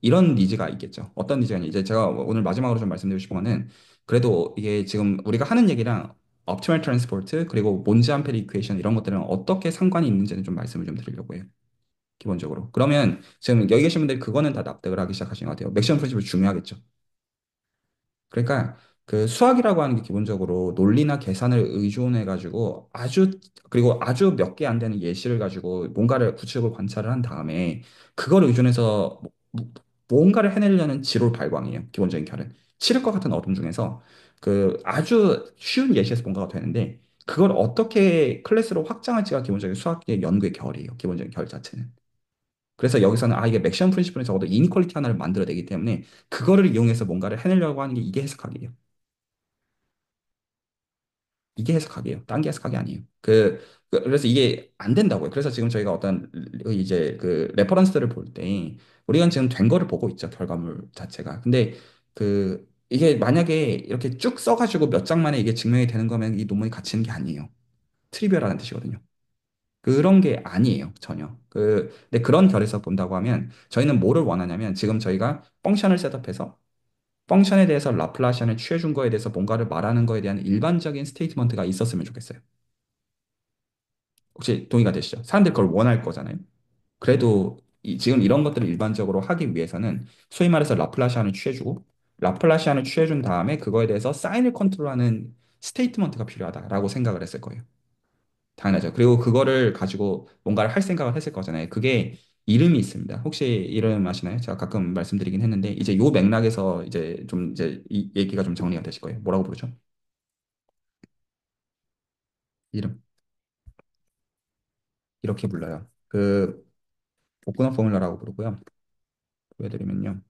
이런 니즈가 있겠죠. 어떤 니즈가 있냐. 이제 제가 오늘 마지막으로 좀 말씀드리고 싶은 거는 그래도 이게 지금 우리가 하는 얘기랑 옵티멀 트랜스포트 그리고 몬지 암페리 이퀘이션 이런 것들은 어떻게 상관이 있는지는 좀 말씀을 좀 드리려고 해요. 기본적으로. 그러면 지금 여기 계신 분들이 그거는 다 납득을 하기 시작하신 것 같아요. 맥시멈 프린시플 중요하겠죠. 그러니까 그 수학이라고 하는 게 기본적으로 논리나 계산을 의존해 가지고 그리고 아주 몇 개 안 되는 예시를 가지고 뭔가를 구체적으로 관찰을 한 다음에 그걸 의존해서 뭔가를 해내려는 지롤 발광이에요. 기본적인 결은. 칠흑과 같은 어둠 중에서 그 아주 쉬운 예시에서 뭔가가 되는데 그걸 어떻게 클래스로 확장할지가 기본적인 수학의 연구의 결이에요. 기본적인 결 자체는. 그래서 여기서는 이게 맥시멈 프린시플은 적어도 이니퀄리티 하나를 만들어내기 때문에 그거를 이용해서 뭔가를 해내려고 하는 게 이게 해석학이에요. 이게 해석학이에요. 딴 게 해석학이 아니에요. 그래서 이게 안 된다고요. 그래서 지금 저희가 어떤 이제 그 레퍼런스들을 볼 때 우리가 지금 된 거를 보고 있죠. 결과물 자체가. 근데 이게 만약에 이렇게 쭉 써가지고 몇 장 만에 이게 증명이 되는 거면 이 논문이 가치 있는 게 아니에요. 트리비얼하다는 뜻이거든요. 그런 게 아니에요. 전혀. 근데 그런 결에서 본다고 하면 저희는 뭐를 원하냐면 지금 저희가 펑션을 셋업해서 펑션에 대해서 라플라시안을 취해준 거에 대해서 뭔가를 말하는 거에 대한 일반적인 스테이트먼트가 있었으면 좋겠어요. 혹시 동의가 되시죠? 사람들이 그걸 원할 거잖아요. 그래도 지금 이런 것들을 일반적으로 하기 위해서는 소위 말해서 라플라시안을 취해주고 라플라시안을 취해준 다음에 그거에 대해서 사인을 컨트롤하는 스테이트먼트가 필요하다라고 생각을 했을 거예요. 당연하죠. 그리고 그거를 가지고 뭔가를 할 생각을 했을 거잖아요. 그게 이름이 있습니다. 혹시 이름 아시나요? 제가 가끔 말씀드리긴 했는데 이제 요 맥락에서 이제 이 얘기가 좀 정리가 되실 거예요. 뭐라고 부르죠? 이름 이렇게 불러요. 복분화 포뮬러라고 부르고요. 보여드리면요.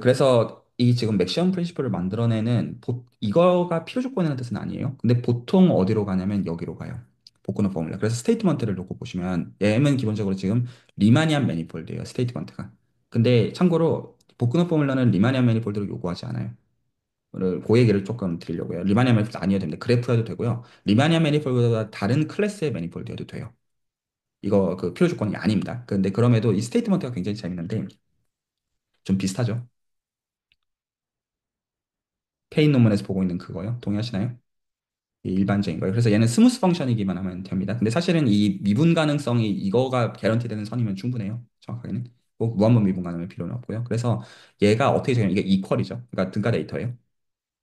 그래서 이 지금 맥시멈 프린시플을 만들어내는 이거가 필요 조건이라는 뜻은 아니에요. 근데 보통 어디로 가냐면 여기로 가요. 복근호 포뮬라. 그래서 스테이트먼트를 놓고 보시면 얘는 기본적으로 지금 리마니안 매니폴드예요. 스테이트먼트가. 근데 참고로 복근호 포뮬라는 리마니안 매니폴드를 요구하지 않아요. 그 얘기를 조금 드리려고요. 리마니안 매니폴드 아니어도 됩니다. 그래프여도 되고요. 리마니안 매니폴드보다 다른 클래스의 매니폴드여도 돼요. 이거 그 필요 조건이 아닙니다. 근데 그럼에도 이 스테이트먼트가 굉장히 재밌는데 좀 비슷하죠. 페인 논문에서 보고 있는 그거요. 동의하시나요? 이 일반적인 거예요. 그래서 얘는 스무스 펑션이기만 하면 됩니다. 근데 사실은 이 미분 가능성이 이거가 개런티 되는 선이면 충분해요. 정확하게는. 꼭 무한번 미분 가능할 필요는 없고요. 그래서 얘가 어떻게 적냐면 이게 이퀄이죠. 그러니까 등가 데이터예요.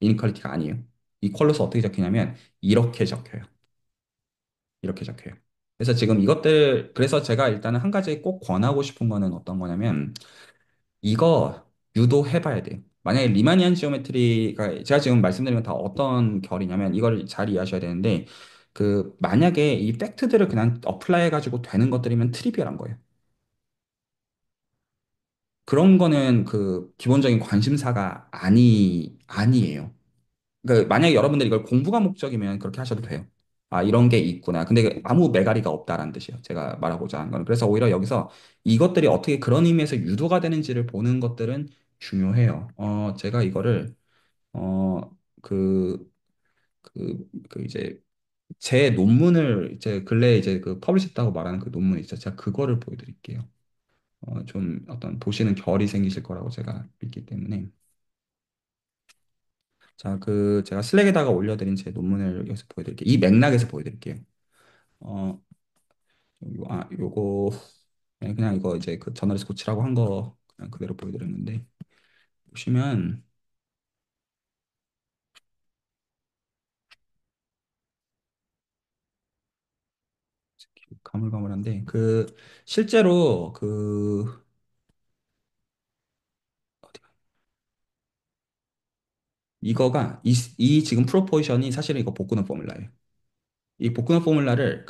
이니퀄리티가 아니에요. 이퀄로서 어떻게 적히냐면 이렇게 적혀요. 이렇게 적혀요. 그래서 지금 이것들 그래서 제가 일단은 한 가지 꼭 권하고 싶은 거는 어떤 거냐면 이거 유도해봐야 돼요. 만약에 리마니안 지오메트리가 제가 지금 말씀드린 건 다 어떤 결이냐면 이걸 잘 이해하셔야 되는데 그 만약에 이 팩트들을 그냥 어플라이 해가지고 되는 것들이면 트리비얼한 거예요. 그런 거는 그 기본적인 관심사가 아니에요. 그러니까 만약에 여러분들이 이걸 공부가 목적이면 그렇게 하셔도 돼요. 아, 이런 게 있구나. 근데 아무 매가리가 없다라는 뜻이에요. 제가 말하고자 하는 거는. 그래서 오히려 여기서 이것들이 어떻게 그런 의미에서 유도가 되는지를 보는 것들은 중요해요. 제가 이거를, 어, 그, 이제 제 논문을 이제 근래에 이제 그 퍼블리시했다고 말하는 그 논문이 있어요. 제가 그거를 보여드릴게요. 좀 어떤 보시는 결이 생기실 거라고 제가 믿기 때문에. 자, 제가 슬랙에다가 올려드린 제 논문을 여기서 보여드릴게요. 이 맥락에서 보여드릴게요. 어, 요거, 그냥 이거 이제 그 저널리스트 고치라고 한 거 그냥 그대로 보여드렸는데, 보시면, 가물가물한데, 실제로 이거가, 이 지금 프로포지션이 사실은 이거 복근호 포뮬라예요. 이 복근호 포뮬라를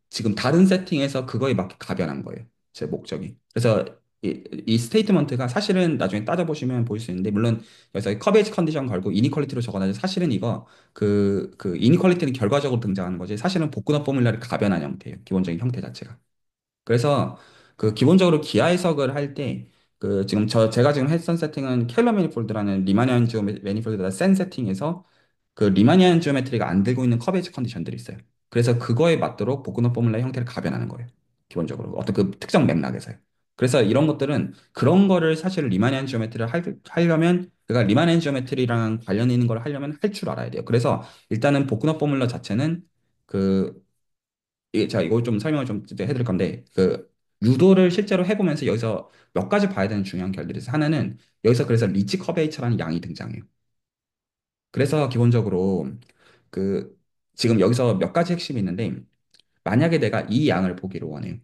지금 다른 세팅에서 그거에 맞게 가변한 거예요. 제 목적이. 그래서 이 스테이트먼트가 사실은 나중에 따져보시면 보일 수 있는데, 물론 여기서 커베이지 컨디션 걸고 이니퀄리티로 적어놔서 사실은 이거 이니퀄리티는 결과적으로 등장하는 거지. 사실은 복근호 포뮬라를 가변한 형태예요. 기본적인 형태 자체가. 그래서 기본적으로 기하 해석을 할 때, 지금 제가 지금 했던 세팅은 켈러 매니폴드라는 리마니안 지오 매니폴드보다 센 세팅에서 리마니안 지오메트리가 안 들고 있는 커베이지 컨디션들이 있어요. 그래서 그거에 맞도록 복근호 포뮬라의 형태를 가변하는 거예요. 기본적으로 어떤 그 특정 맥락에서요. 그래서 이런 것들은 그런 거를 사실 리마니안 지오메트리를 하려면 그러니까 리마니안 지오메트리랑 관련 있는 걸 하려면 할 줄 알아야 돼요. 그래서 일단은 복근호 포뮬러 자체는 그 제가 이거 좀 설명을 좀 이제 해드릴 건데 유도를 실제로 해보면서 여기서 몇 가지 봐야 되는 중요한 결들이 있어요. 하나는 여기서 그래서 리치 커베이처라는 양이 등장해요. 그래서 기본적으로 그 지금 여기서 몇 가지 핵심이 있는데 만약에 내가 이 양을 보기를 원해요.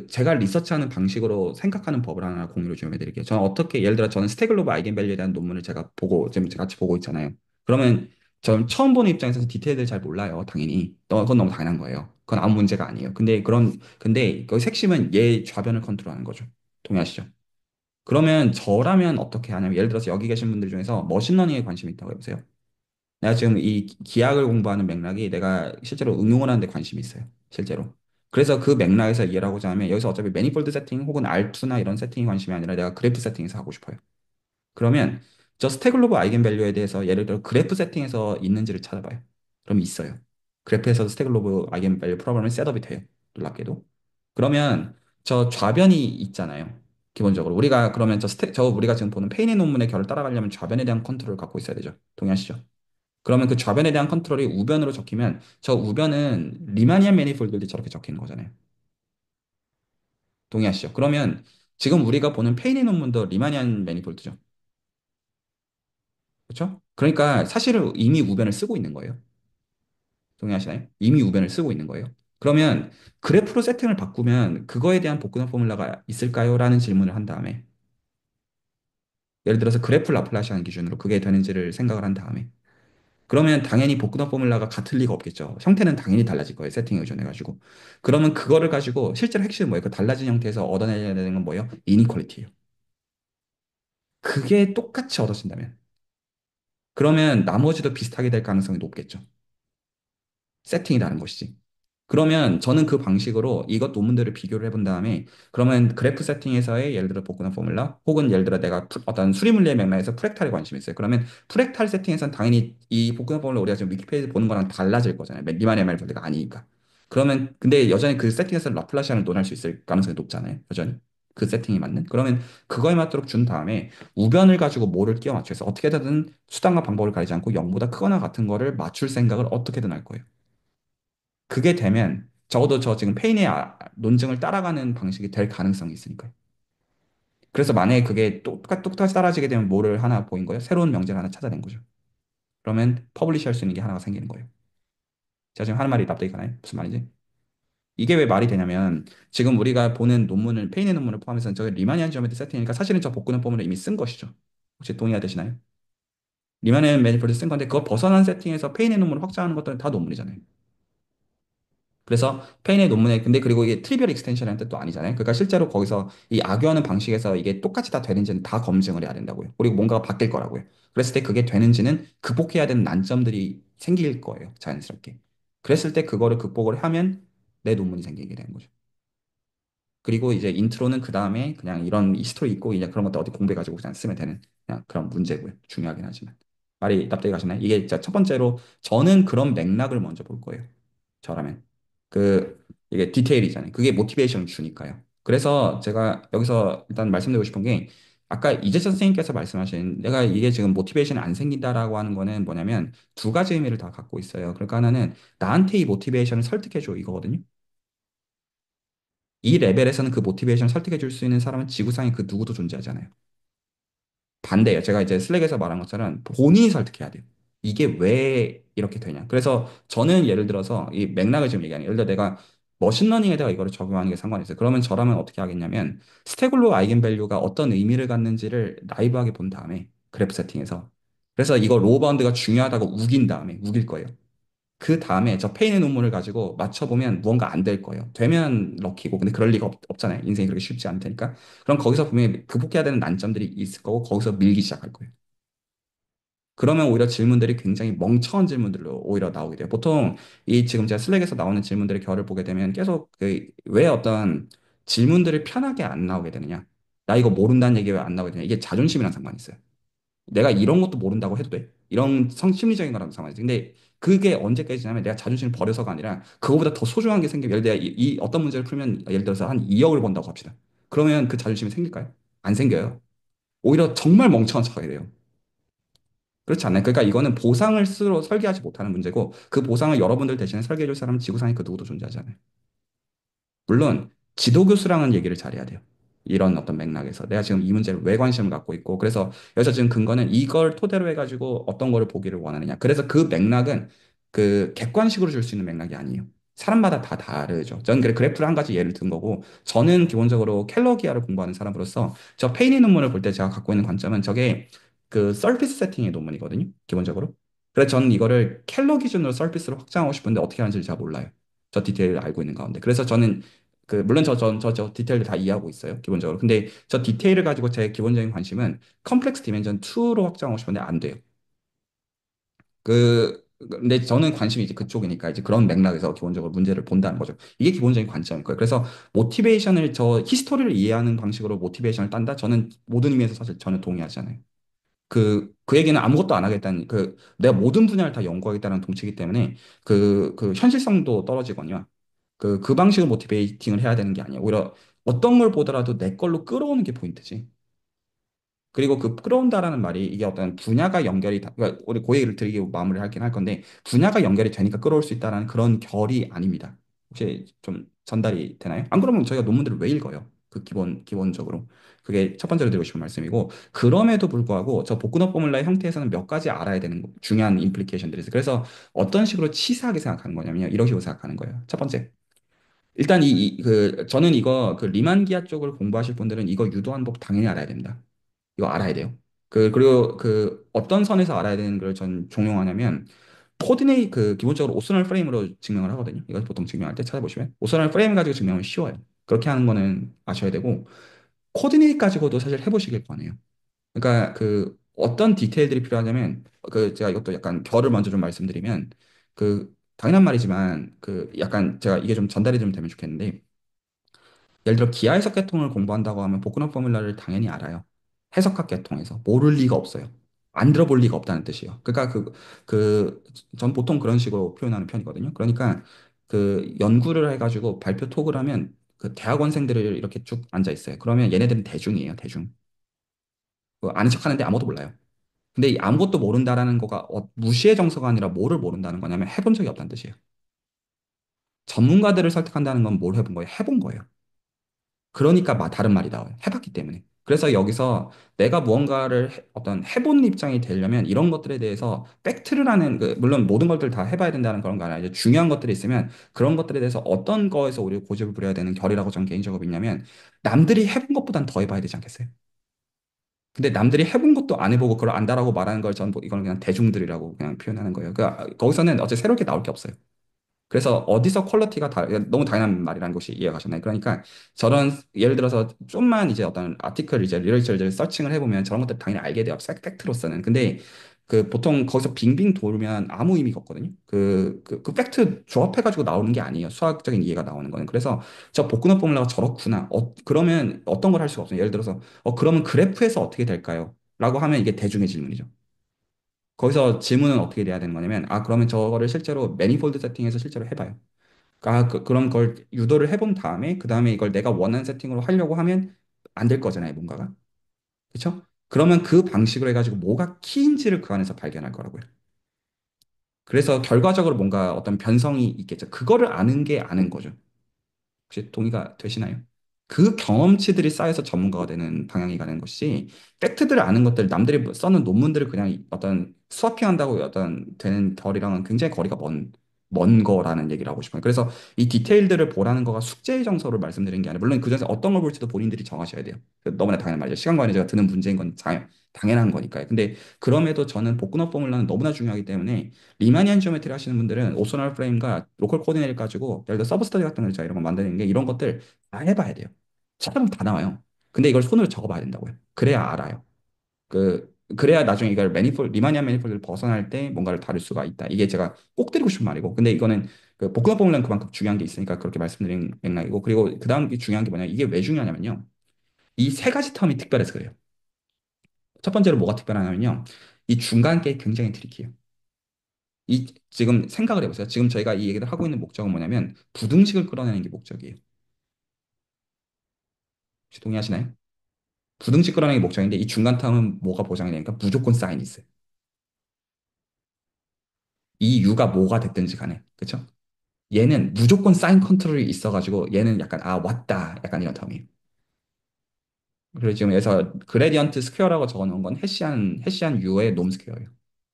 제가 리서치하는 방식으로 생각하는 법을 하나 공유를 좀 해드릴게요. 저는 어떻게 예를 들어 저는 스태글로브 아이겐밸류에 대한 논문을 제가 보고 지금 같이 보고 있잖아요. 그러면 저는 처음 보는 입장에서 디테일들 잘 몰라요. 당연히. 그건 너무 당연한 거예요. 그건 아무 문제가 아니에요. 근데 그 핵심은 얘 좌변을 컨트롤하는 거죠. 동의하시죠? 그러면 저라면 어떻게 하냐면 예를 들어서 여기 계신 분들 중에서 머신러닝에 관심이 있다고 해보세요. 내가 지금 이 기하학을 공부하는 맥락이 내가 실제로 응용을 하는 데 관심이 있어요. 실제로. 그래서 그 맥락에서 이해를 하고자 하면 여기서 어차피 매니폴드 세팅 혹은 R2나 이런 세팅이 관심이 아니라 내가 그래프 세팅에서 하고 싶어요. 그러면 저 스태글로브 아이겐밸류에 대해서 예를 들어 그래프 세팅에서 있는지를 찾아봐요. 그럼 있어요. 그래프에서도 스태글로브 아이겐밸류 프로그램이 셋업이 돼요. 놀랍게도. 그러면 저 좌변이 있잖아요. 기본적으로 우리가 그러면 저 우리가 지금 보는 페인의 논문의 결을 따라가려면 좌변에 대한 컨트롤을 갖고 있어야 되죠. 동의하시죠? 그러면 그 좌변에 대한 컨트롤이 우변으로 적히면 저 우변은 리마니안 매니폴드들이 저렇게 적히는 거잖아요. 동의하시죠? 그러면 지금 우리가 보는 페이니 논문도 리마니안 매니폴드죠. 그렇죠? 그러니까 사실은 이미 우변을 쓰고 있는 거예요. 동의하시나요? 이미 우변을 쓰고 있는 거예요. 그러면 그래프로 세팅을 바꾸면 그거에 대한 복근화 포뮬라가 있을까요? 라는 질문을 한 다음에 예를 들어서 그래프를 라플라시안 기준으로 그게 되는지를 생각을 한 다음에 그러면 당연히 복근화 포뮬라가 같을 리가 없겠죠. 형태는 당연히 달라질 거예요. 세팅에 의존해가지고. 그러면 그거를 가지고 실제로 핵심은 뭐예요? 그 달라진 형태에서 얻어내야 되는 건 뭐예요? 이니퀄리티예요. 그게 똑같이 얻어진다면 그러면 나머지도 비슷하게 될 가능성이 높겠죠. 세팅이 다른 것이지. 그러면 저는 그 방식으로 이것 논문들을 비교를 해본 다음에 그러면 그래프 세팅에서의 예를 들어 복근화 포뮬라 혹은 예를 들어 내가 어떤 수리물리의 맥락에서 프랙탈에 관심이 있어요. 그러면 프랙탈 세팅에서는 당연히 이 복근화 포뮬라 우리가 지금 위키페이지 보는 거랑 달라질 거잖아요. 리만 ML 분대가 아니니까. 그러면 근데 여전히 그 세팅에서 라플라시안을 논할 수 있을 가능성이 높잖아요. 여전히. 그 세팅이 맞는. 그러면 그거에 맞도록 준 다음에 우변을 가지고 뭐를 끼워 맞춰서 어떻게든 수단과 방법을 가리지 않고 0보다 크거나 같은 거를 맞출 생각을 어떻게든 할 거예요. 그게 되면 적어도 저 지금 페인의 논증을 따라가는 방식이 될 가능성이 있으니까요. 그래서 만약에 그게 똑같이 따라지게 되면 뭐를 하나 보인 거예요? 새로운 명제를 하나 찾아낸 거죠. 그러면 퍼블리시 할 수 있는 게 하나가 생기는 거예요. 제가 지금 하는 말이 납득이 가나요? 무슨 말인지? 이게 왜 말이 되냐면 지금 우리가 보는 논문을 페인의 논문을 포함해서 저 리마니안 지오메트리 세팅이니까 사실은 저 복근의 포문을 이미 쓴 것이죠. 혹시 동의가 되시나요? 리마니안 매니폴드 쓴 건데 그거 벗어난 세팅에서 페인의 논문을 확장하는 것들은 다 논문이잖아요. 그래서 페인의 논문에 근데 그리고 이게 트리비얼 익스텐션이라는 뜻도 아니잖아요. 그러니까 실제로 거기서 이 악유하는 방식에서 이게 똑같이 다 되는지는 다 검증을 해야 된다고요. 그리고 뭔가가 바뀔 거라고요. 그랬을 때 그게 되는지는 극복해야 되는 난점들이 생길 거예요. 자연스럽게. 그랬을 때 그거를 극복을 하면 내 논문이 생기게 되는 거죠. 그리고 이제 인트로는 그 다음에 그냥 이런 히스토리 있고 이제 그런 것도 어디 공부해가지고 그냥 쓰면 되는 그냥 그런 문제고요. 중요하긴 하지만. 말이 납득이 가시나요? 이게 진짜 첫 번째로 저는 그런 맥락을 먼저 볼 거예요. 저라면. 이게 디테일이잖아요. 그게 모티베이션을 주니까요. 그래서 제가 여기서 일단 말씀드리고 싶은 게 아까 이재천 선생님께서 말씀하신 내가 이게 지금 모티베이션이 안 생긴다라고 하는 거는 뭐냐면 두 가지 의미를 다 갖고 있어요. 그러니까 하나는 나한테 이 모티베이션을 설득해줘 이거거든요. 이 레벨에서는 그 모티베이션을 설득해 줄 수 있는 사람은 지구상에 그 누구도 존재하지 않아요. 반대예요. 제가 이제 슬랙에서 말한 것처럼 본인이 설득해야 돼요. 이게 왜 이렇게 되냐. 그래서 저는 예를 들어서 이 맥락을 지금 얘기하는 예를 들어 내가 머신러닝에다가 이거를 적용하는 게 상관이 있어요. 그러면 저라면 어떻게 하겠냐면 스태글로 아이겐밸류가 어떤 의미를 갖는지를 라이브하게 본 다음에 그래프 세팅에서 그래서 이거 로우 바운드가 중요하다고 우긴 다음에 우길 거예요. 그 다음에 저 페인의 논문을 가지고 맞춰보면 무언가 안 될 거예요. 되면 럭키고, 근데 그럴 리가 없잖아요. 인생이 그렇게 쉽지 않을 테니까. 그럼 거기서 분명히 극복해야 되는 난점들이 있을 거고, 거기서 밀기 시작할 거예요. 그러면 오히려 질문들이 굉장히 멍청한 질문들로 오히려 나오게 돼요. 보통 이 지금 제가 슬랙에서 나오는 질문들의 결을 보게 되면 계속 왜 어떤 질문들이 편하게 안 나오게 되느냐. 나 이거 모른다는 얘기 왜 안 나오게 되냐. 이게 자존심이랑 상관이 있어요. 내가 이런 것도 모른다고 해도 돼. 이런 심리적인 거랑 상관이지. 근데 그게 언제까지냐면 내가 자존심을 버려서가 아니라 그거보다 더 소중한 게 생기면 예를 들어 이 어떤 문제를 풀면 예를 들어서 한 2억을 번다고 합시다. 그러면 그 자존심이 생길까요? 안 생겨요. 오히려 정말 멍청한 척하게 돼요. 그렇지 않나요? 그러니까 이거는 보상을 스스로 설계하지 못하는 문제고 그 보상을 여러분들 대신에 설계해 줄 사람은 지구상에 그 누구도 존재하지 않아요. 물론 지도교수랑은 얘기를 잘해야 돼요. 이런 어떤 맥락에서 내가 지금 이 문제를 왜 관심을 갖고 있고 그래서 여기서 지금 근거는 이걸 토대로 해가지고 어떤 거를 보기를 원하느냐. 그래서 그 맥락은 그 객관식으로 줄 수 있는 맥락이 아니에요. 사람마다 다 다르죠. 저는 그래 그래프를 한 가지 예를 든 거고 저는 기본적으로 켈러기아를 공부하는 사람으로서 저 페이니 논문을 볼 때 제가 갖고 있는 관점은 저게 그 서피스 세팅의 논문이거든요. 기본적으로. 그래서 저는 이거를 켈러 기준으로 서피스로 확장하고 싶은데 어떻게 하는지 잘 몰라요. 저 디테일을 알고 있는 가운데. 그래서 저는 물론 저 디테일을 다 이해하고 있어요. 기본적으로. 근데 저 디테일을 가지고 제 기본적인 관심은 컴플렉스 디멘전 2로 확장하고 싶은데 안 돼요. 근데 저는 관심이 이제 그쪽이니까 이제 그런 맥락에서 기본적으로 문제를 본다는 거죠. 이게 기본적인 관점일 거예요. 그래서 모티베이션을 저 히스토리를 이해하는 방식으로 모티베이션을 딴다? 저는 모든 의미에서 사실 저는 동의하지 않아요. 그 얘기는 아무것도 안 하겠다는, 내가 모든 분야를 다 연구하겠다는 동치기 때문에 현실성도 떨어지거든요. 그 방식으로 모티베이팅을 해야 되는 게 아니에요. 오히려 어떤 걸 보더라도 내 걸로 끌어오는 게 포인트지. 그리고 그 끌어온다라는 말이 이게 어떤 분야가 그러니까 우리 그 얘기를 드리고 마무리를 하긴 할 건데 분야가 연결이 되니까 끌어올 수 있다라는 그런 결이 아닙니다. 혹시 좀 전달이 되나요? 안 그러면 저희가 논문들을 왜 읽어요? 기본적으로. 그게 첫 번째로 드리고 싶은 말씀이고 그럼에도 불구하고 저 복근업 포뮬라의 형태에서는 몇 가지 알아야 되는 중요한 임플리케이션들이 있어요. 그래서 어떤 식으로 치사하게 생각하는 거냐면요. 이런 식으로 생각하는 거예요. 첫 번째. 일단 저는 이거 리만 기하 쪽을 공부하실 분들은 이거 유도하는 법 당연히 알아야 됩니다. 이거 알아야 돼요. 그리고 어떤 선에서 알아야 되는 걸 전 종용하냐면 기본적으로 오스널 프레임으로 증명을 하거든요. 이걸 보통 증명할 때 찾아보시면 오스널 프레임 가지고 증명은 쉬워요. 그렇게 하는 거는 아셔야 되고 코디네이트 가지고도 사실 해보시길 권해요. 그러니까 그 어떤 디테일들이 필요하냐면 그 제가 이것도 약간 결을 먼저 좀 말씀드리면 그 당연한 말이지만 그 약간 제가 이게 좀 전달이 좀 되면 좋겠는데 예를 들어 기하 해석 계통을 공부한다고 하면 복근학 포뮬러를 당연히 알아요. 해석학 계통에서 모를 리가 없어요. 안 들어볼 리가 없다는 뜻이에요. 그러니까 전 보통 그런 식으로 표현하는 편이거든요. 그러니까 그 연구를 해가지고 발표 톡을 하면 그 대학원생들을 이렇게 쭉 앉아 있어요. 그러면 얘네들은 대중이에요, 대중. 그 아는 척 하는데 아무것도 몰라요. 근데 이 아무것도 모른다라는 거가 무시의 정서가 아니라 뭐를 모른다는 거냐면 해본 적이 없다는 뜻이에요. 전문가들을 설득한다는 건 뭘 해본 거예요? 해본 거예요. 그러니까 다른 말이 나와요. 해봤기 때문에. 그래서 여기서 내가 무언가를 어떤 해본 입장이 되려면 이런 것들에 대해서 팩트를 하는 물론 모든 것들 다 해봐야 된다는 그런 거 아니라 이제 중요한 것들이 있으면 그런 것들에 대해서 어떤 거에서 우리가 고집을 부려야 되는 결이라고 저는 개인적으로 믿냐면 남들이 해본 것보단 더 해봐야 되지 않겠어요? 근데 남들이 해본 것도 안 해보고 그걸 안다라고 말하는 걸 저는 뭐 이건 그냥 대중들이라고 그냥 표현하는 거예요. 그러니까 거기서는 어째 새롭게 나올 게 없어요. 그래서 어디서 퀄리티가 너무 당연한 말이라는 것이 이해가 가셨나요? 그러니까 저런 예를 들어서 좀만 이제 어떤 아티클 이제 리터처를 서칭을 해보면 저런 것들 당연히 알게 돼요. 팩트로서는. 근데 그 보통 거기서 빙빙 돌면 아무 의미가 없거든요. 그 팩트 조합해가지고 나오는 게 아니에요. 수학적인 이해가 나오는 거는. 그래서 저 복근호 포뮬러가 저렇구나. 그러면 어떤 걸 할 수가 없어요. 예를 들어서 그러면 그래프에서 어떻게 될까요? 라고 하면 이게 대중의 질문이죠. 거기서 질문은 어떻게 돼야 되는 거냐면, 그러면 저거를 실제로 매니폴드 세팅해서 실제로 해봐요. 그럼 그걸 유도를 해본 다음에, 그 다음에 이걸 내가 원하는 세팅으로 하려고 하면 안 될 거잖아요, 뭔가가. 그렇죠? 그러면 그 방식으로 해가지고 뭐가 키인지를 그 안에서 발견할 거라고요. 그래서 결과적으로 뭔가 어떤 변성이 있겠죠. 그거를 아는 게 아는 거죠. 혹시 동의가 되시나요? 그 경험치들이 쌓여서 전문가가 되는 방향이 가는 것이 팩트들을 아는 것들, 남들이 써는 논문들을 그냥 어떤 수학해한다고 어떤 되는 결이랑은 굉장히 거리가 먼 거라는 얘기를 하고 싶어요. 그래서 이 디테일들을 보라는 거가 숙제의 정서를 말씀드리는 게 아니라 물론 그중에서 어떤 걸 볼지도 본인들이 정하셔야 돼요. 너무나 당연한 말이죠. 시간 관리제가 드는 문제인 건 당연한 거니까요. 근데 그럼에도 저는 복근업 포뮬러는 너무나 중요하기 때문에 리마니안 지오메트리 하시는 분들은 오소널 프레임과 로컬 코디네이를 가지고 예를 들어 서브스터디 같은 거 있잖아요. 이런 거 만드는 게 이런 것들 다 해봐야 돼요. 찾아보면 다 나와요. 근데 이걸 손으로 적어봐야 된다고요. 그래야 알아요. 그래야 나중에 이걸 리마니안 매니폴드를 벗어날 때 뭔가를 다룰 수가 있다. 이게 제가 꼭 드리고 싶은 말이고. 근데 이거는 그 복합 포뮬러는 그만큼 중요한 게 있으니까 그렇게 말씀드린 맥락이고. 그리고 그 다음 게 중요한 게 뭐냐. 이게 왜 중요하냐면요. 이 세 가지 텀이 특별해서 그래요. 첫 번째로 뭐가 특별하냐면요. 이 중간 게 굉장히 트리키해요. 지금 생각을 해보세요. 지금 저희가 이 얘기를 하고 있는 목적은 뭐냐면 부등식을 끌어내는 게 목적이에요. 혹시 동의하시나요? 부등식 끌어내는 게 목적인데 이 중간 텀은 뭐가 보장이 되니까 무조건 사인이 있어요. 이 U가 뭐가 됐든지 간에. 그쵸? 얘는 무조건 사인 컨트롤이 있어가지고 얘는 약간 왔다 약간 이런 텀이에요. 그리고 지금 여기서 그레디언트 스퀘어라고 적어놓은 건 해시안 U의 놈 스퀘어예요.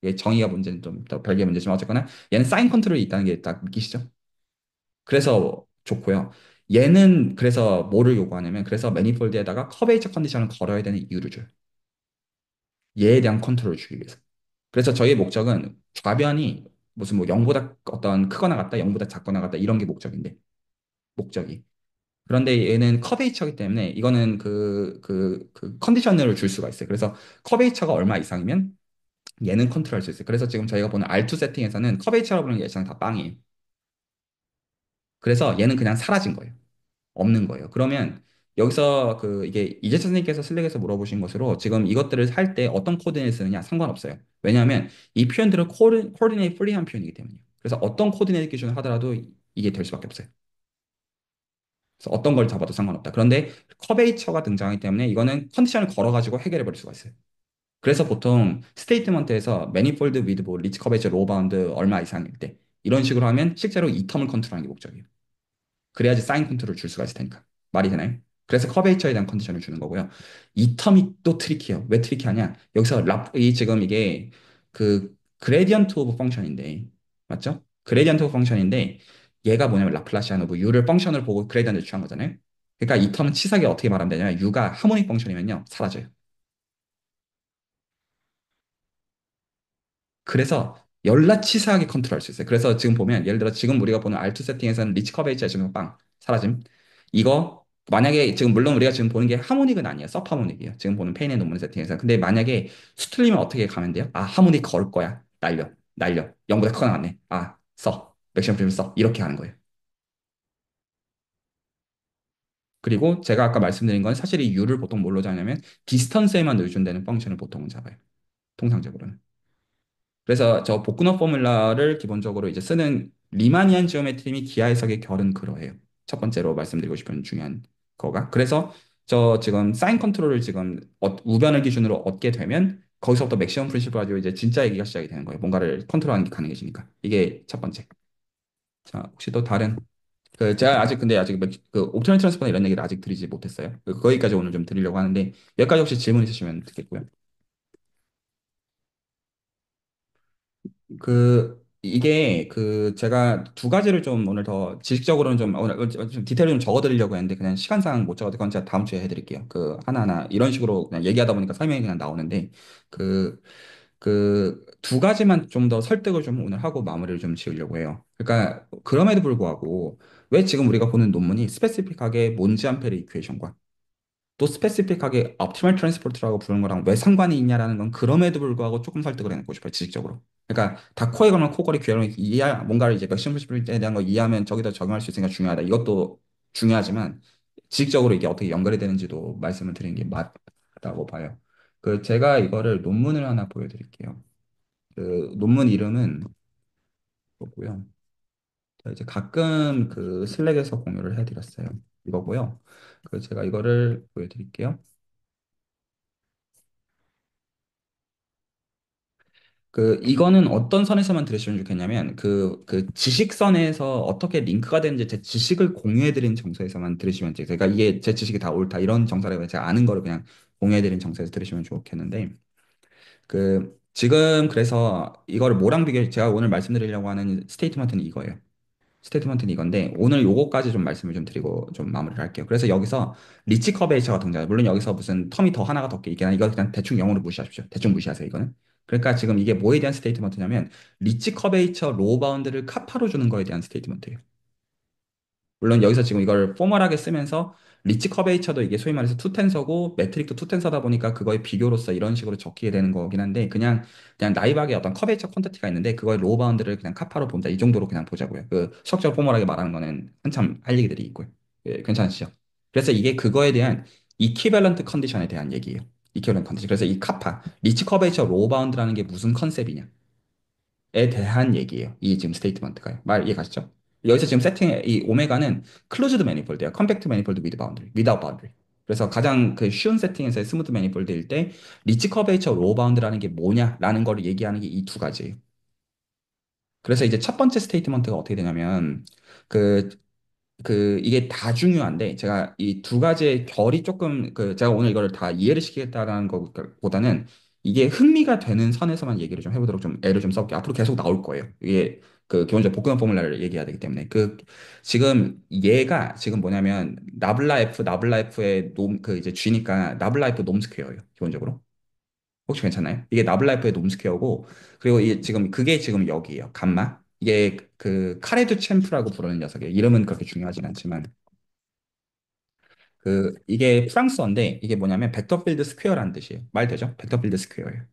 얘 정의가 문제는 좀 더 별개 문제지만 어쨌거나 얘는 사인 컨트롤이 있다는 게 딱 느끼시죠? 그래서 좋고요. 얘는 그래서 뭐를 요구하냐면 그래서 매니폴드에다가 커베이처 컨디션을 걸어야 되는 이유를 줘요. 얘에 대한 컨트롤을 주기 위해서. 그래서 저희의 목적은 좌변이 무슨 뭐 0보다 어떤 크거나 같다, 0보다 작거나 같다 이런 게 목적이. 그런데 얘는 커베이처이기 때문에 이거는 그 컨디셔너를 줄 수가 있어요. 그래서 커베이처가 얼마 이상이면 얘는 컨트롤할 수 있어요. 그래서 지금 저희가 보는 R2 세팅에서는 커베이처라고 부르는 게 예상 다 빵이에요. 그래서 얘는 그냥 사라진 거예요. 없는 거예요. 그러면 여기서 이게 이재철 선생님께서 슬랙에서 물어보신 것으로 지금 이것들을 할 때 어떤 코디네이를 쓰느냐 상관없어요. 왜냐하면 이 표현들은 코디네이트 프리한 표현이기 때문이에요. 그래서 어떤 코디네이트 기준을 하더라도 이게 될 수밖에 없어요. 그래서 어떤 걸 잡아도 상관없다. 그런데 커베이처가 등장하기 때문에 이거는 컨디션을 걸어가지고 해결해 버릴 수가 있어요. 그래서 보통 스테이트먼트에서 매니폴드 위드 뭐 리치 커베이처 로우 바운드 얼마 이상일 때 이런 식으로 하면 실제로 이 텀을 컨트롤하는 게 목적이에요. 그래야지 사인 컨트롤을 줄 수가 있을 테니까. 말이 되나요? 그래서 커베이처에 대한 컨디션을 주는 거고요. 이 텀이 또 트리키해요. 왜 트리키하냐? 여기서 지금 이게 그레디언트 오브 펑션인데 맞죠? 그레디언트 오브 펑션인데 얘가 뭐냐면 라플라시안 오브 U를 펑션을 보고 그레디언트를 취한 거잖아요. 그러니까 이 텀은 치사하게 어떻게 말하면 되냐면 U가 하모닉 펑션이면요. 사라져요. 그래서 열라 치사하게 컨트롤할 수 있어요. 그래서 지금 보면 예를 들어 지금 우리가 보는 R2 세팅에서는 리치 커베이처 해주는 빵 사라짐. 이거 만약에 지금 물론 우리가 지금 보는 게 하모닉은 아니에요. 섭 하모닉이에요. 지금 보는 페인의 논문 세팅에서. 근데 만약에 수틀리면 어떻게 가면 돼요? 아, 하모닉 걸 거야. 날려. 날려. 0보다 커 나왔네. 아, 써. 맥시멈 프리즘 써. 이렇게 하는 거예요. 그리고 제가 아까 말씀드린 건 사실 이 U를 보통 뭘로 잡냐면 디스턴스에만 의존되는 펑션을 보통은 잡아요. 통상적으로는. 그래서 저 복근호 포뮬라를 기본적으로 이제 쓰는 리마니안 지오메트리 및 기하 해석의 결은 그러해요. 첫 번째로 말씀드리고 싶은 중요한 거가. 그래서 저 지금 사인 컨트롤을 지금 우변을 기준으로 얻게 되면 거기서부터 맥시멈 프린시플 가지고 이제 진짜 얘기가 시작이 되는 거예요. 뭔가를 컨트롤하는 게 가능해지니까. 이게 첫 번째. 자, 혹시 또 다른 그 제가 아직 근데 아직 그 옵티멀 트랜스퍼나 이런 얘기를 아직 드리지 못했어요. 거기까지 오늘 좀 드리려고 하는데 여기까지 혹시 질문 있으시면 듣겠고요. 이게 제가 두 가지를 좀 오늘 더 지식적으로는 좀 오늘 좀 디테일을 좀 적어드리려고 했는데 그냥 시간상 못 적어도 그건 제가 다음 주에 해드릴게요. 하나하나 이런 식으로 그냥 얘기하다 보니까 설명이 그냥 나오는데 그 두 가지만 좀 더 설득을 좀 오늘 하고 마무리를 좀 지으려고 해요. 그러니까 그럼에도 불구하고 왜 지금 우리가 보는 논문이 스페시픽하게 몬지암페르 이퀘이션과 또 스페시픽하게 옵티멀 트랜스포트라고 부르는 거랑 왜 상관이 있냐라는 건 그럼에도 불구하고 조금 설득을 해내고 싶어요, 지식적으로. 그러니까 다 코에 걸면 코걸이 귀걸이 이해 뭔가를 이제 맥시멈 프리에 대한 거 이해하면 저기다 적용할 수 있으니까 중요하다. 이것도 중요하지만 지식적으로 이게 어떻게 연결이 되는지도 말씀을 드리는 게 맞다고 봐요. 제가 이거를 논문을 하나 보여드릴게요. 논문 이름은 뭐고요. 자, 이제 가끔 슬랙에서 공유를 해드렸어요. 이거고요. 제가 이거를 보여드릴게요. 이거는 어떤 선에서만 들으시면 좋겠냐면, 지식선에서 어떻게 링크가 되는지 제 지식을 공유해드린 정서에서만 들으시면 돼요. 그러니까 이게 제 지식이 다 옳다. 이런 정서라고 제가 아는 거를 그냥 공유해드린 정서에서 들으시면 좋겠는데, 지금 그래서 이거를 뭐랑 비교해, 제가 오늘 말씀드리려고 하는 스테이트먼트는 이거예요. 스테이트먼트는 이건데 오늘 요거까지 좀 말씀을 좀 드리고 좀 마무리를 할게요. 그래서 여기서 리치 커베이처가 등장해요. 물론 여기서 무슨 텀이 더 하나가 더 있긴 하나 이거 그냥 대충 영어로 무시하십시오. 대충 무시하세요 이거는. 그러니까 지금 이게 뭐에 대한 스테이트먼트냐면 리치 커베이처 로우 바운드를 카파로 주는 거에 대한 스테이트먼트예요. 물론 여기서 지금 이걸 포멀하게 쓰면서 리치 커베이처도 이게 소위 말해서 투텐서고 매트릭도 투텐서다 보니까 그거의 비교로서 이런 식으로 적히게 되는 거긴 한데 그냥 나이브하게 어떤 커베이처 퀀티티가 있는데 그거의 로우 바운드를 그냥 카파로 본다 이 정도로 그냥 보자고요. 수학적으로 포멀하게 말하는 거는 한참 할 얘기들이 있고요. 예, 괜찮으시죠? 그래서 이게 그거에 대한 이퀴밸런트 컨디션에 대한 얘기예요. 이퀴밸런트 컨디션. 그래서 이 카파 리치 커베이처 로우 바운드라는 게 무슨 컨셉이냐? 에 대한 얘기예요. 이 지금 스테이트먼트가요. 말 이해 가시죠? 여기서 지금 세팅 이 오메가는 클로즈드 매니폴드예요. 컴팩트 매니폴드 위드 바운드리, 위다웃 바운드리. 그래서 가장 쉬운 세팅에서의 스무드 매니폴드일 때 리치 커베이처 로우 바운드라는 게 뭐냐라는 걸 얘기하는 게 이 두 가지예요. 그래서 이제 첫 번째 스테이트먼트가 어떻게 되냐면 그 이게 다 중요한데, 제가 이 두 가지의 결이 조금, 제가 오늘 이걸 다 이해를 시키겠다라는 것보다는 이게 흥미가 되는 선에서만 얘기를 좀 해보도록 좀 애를 좀 써볼게요. 앞으로 계속 나올 거예요. 이게 기본적으로 복근형 포뮬라를 얘기해야 되기 때문에. 지금 얘가 지금 뭐냐면, 나블라 F의 이제 G니까 나블라 F 놈 스퀘어예요. 기본적으로. 혹시 괜찮나요? 이게 나블라이프의 놈스퀘어고 그리고 이 지금 그게 지금 여기예요. 감마. 이게 카레드 챔프라고 부르는 녀석이에요. 이름은 그렇게 중요하진 않지만 이게 프랑스어인데 이게 뭐냐면 벡터필드 스퀘어라는 뜻이에요. 말 되죠? 벡터필드 스퀘어예요.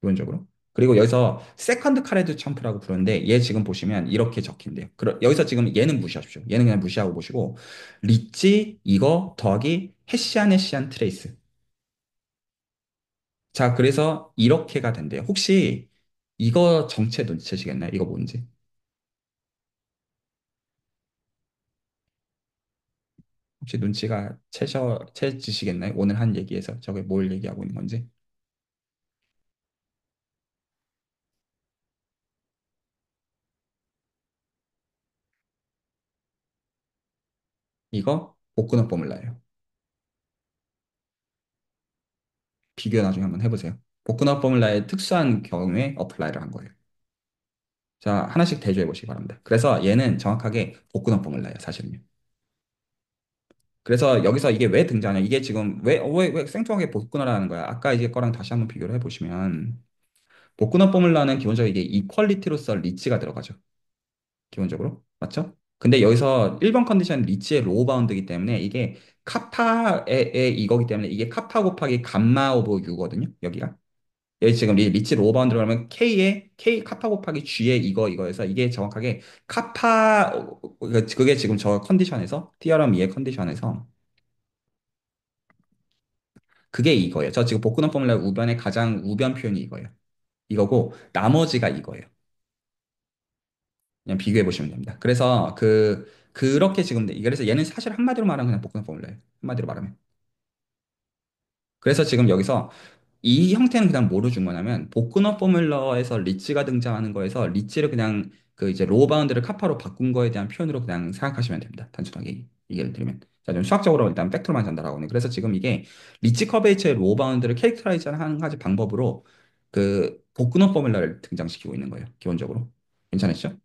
기본적으로. 그리고 여기서 세컨드 카레드 챔프라고 부르는데 얘 지금 보시면 이렇게 적힌대요. 여기서 지금 얘는 무시하십시오. 얘는 그냥 무시하고 보시고 리치 이거 더하기 헤시안 트레이스. 자, 그래서 이렇게가 된대요. 혹시 이거 정체 눈치채시겠나요? 이거 뭔지? 혹시 눈치가 채지시겠나요? 오늘 한 얘기에서 저게 뭘 얘기하고 있는 건지? 이거 복근호 포뮬라예요. 비교 나중에 한번 해보세요. 복근호 포뮬라의 특수한 경우에 어플라이를 한 거예요. 자, 하나씩 대조해 보시기 바랍니다. 그래서 얘는 정확하게 복근호 포뮬라예요, 사실은요. 그래서 여기서 이게 왜 등장하냐? 이게 지금 왜 생뚱하게 복근호라는 거야? 아까 이제 거랑 다시 한번 비교를 해보시면 복근호 포뮬라는 기본적으로 이게 이퀄리티로서 리치가 들어가죠. 기본적으로. 맞죠? 근데 여기서 1번 컨디션 리치의 로우 바운드이기 때문에 이게 카파의 이거기 때문에 이게 카파 곱하기 감마 오브 U거든요. 여기가. 여기 지금 리치 로우 바운드로 하면 K의 K 카파 곱하기 G의 이거에서 이게 정확하게 카파 그게 지금 저 컨디션에서 티어럼 2의 컨디션에서 그게 이거예요. 저 지금 복근원 포뮬라 우변의 가장 우변 표현이 이거예요. 이거고 나머지가 이거예요. 그냥 비교해 보시면 됩니다. 그래서 그렇게 지금 그래서 얘는 사실 한마디로 말하면 그냥 복근원 포뮬라예요. 한마디로 말하면. 그래서 지금 여기서 이 형태는 그냥 뭐로 준 거냐면 복근업 포뮬러에서 리치가 등장하는 거에서 리치를 그냥 그 이제 로우 바운드를 카파로 바꾼 거에 대한 표현으로 그냥 생각하시면 됩니다. 단순하게 얘기를 드리면. 자, 좀 수학적으로 일단 팩트로만 전달하고는. 그래서 지금 이게 리치 커베이처의 로우 바운드를 캐릭터라이즈 하는 한 가지 방법으로 그 복근업 포뮬러를 등장시키고 있는 거예요. 기본적으로. 괜찮으시죠?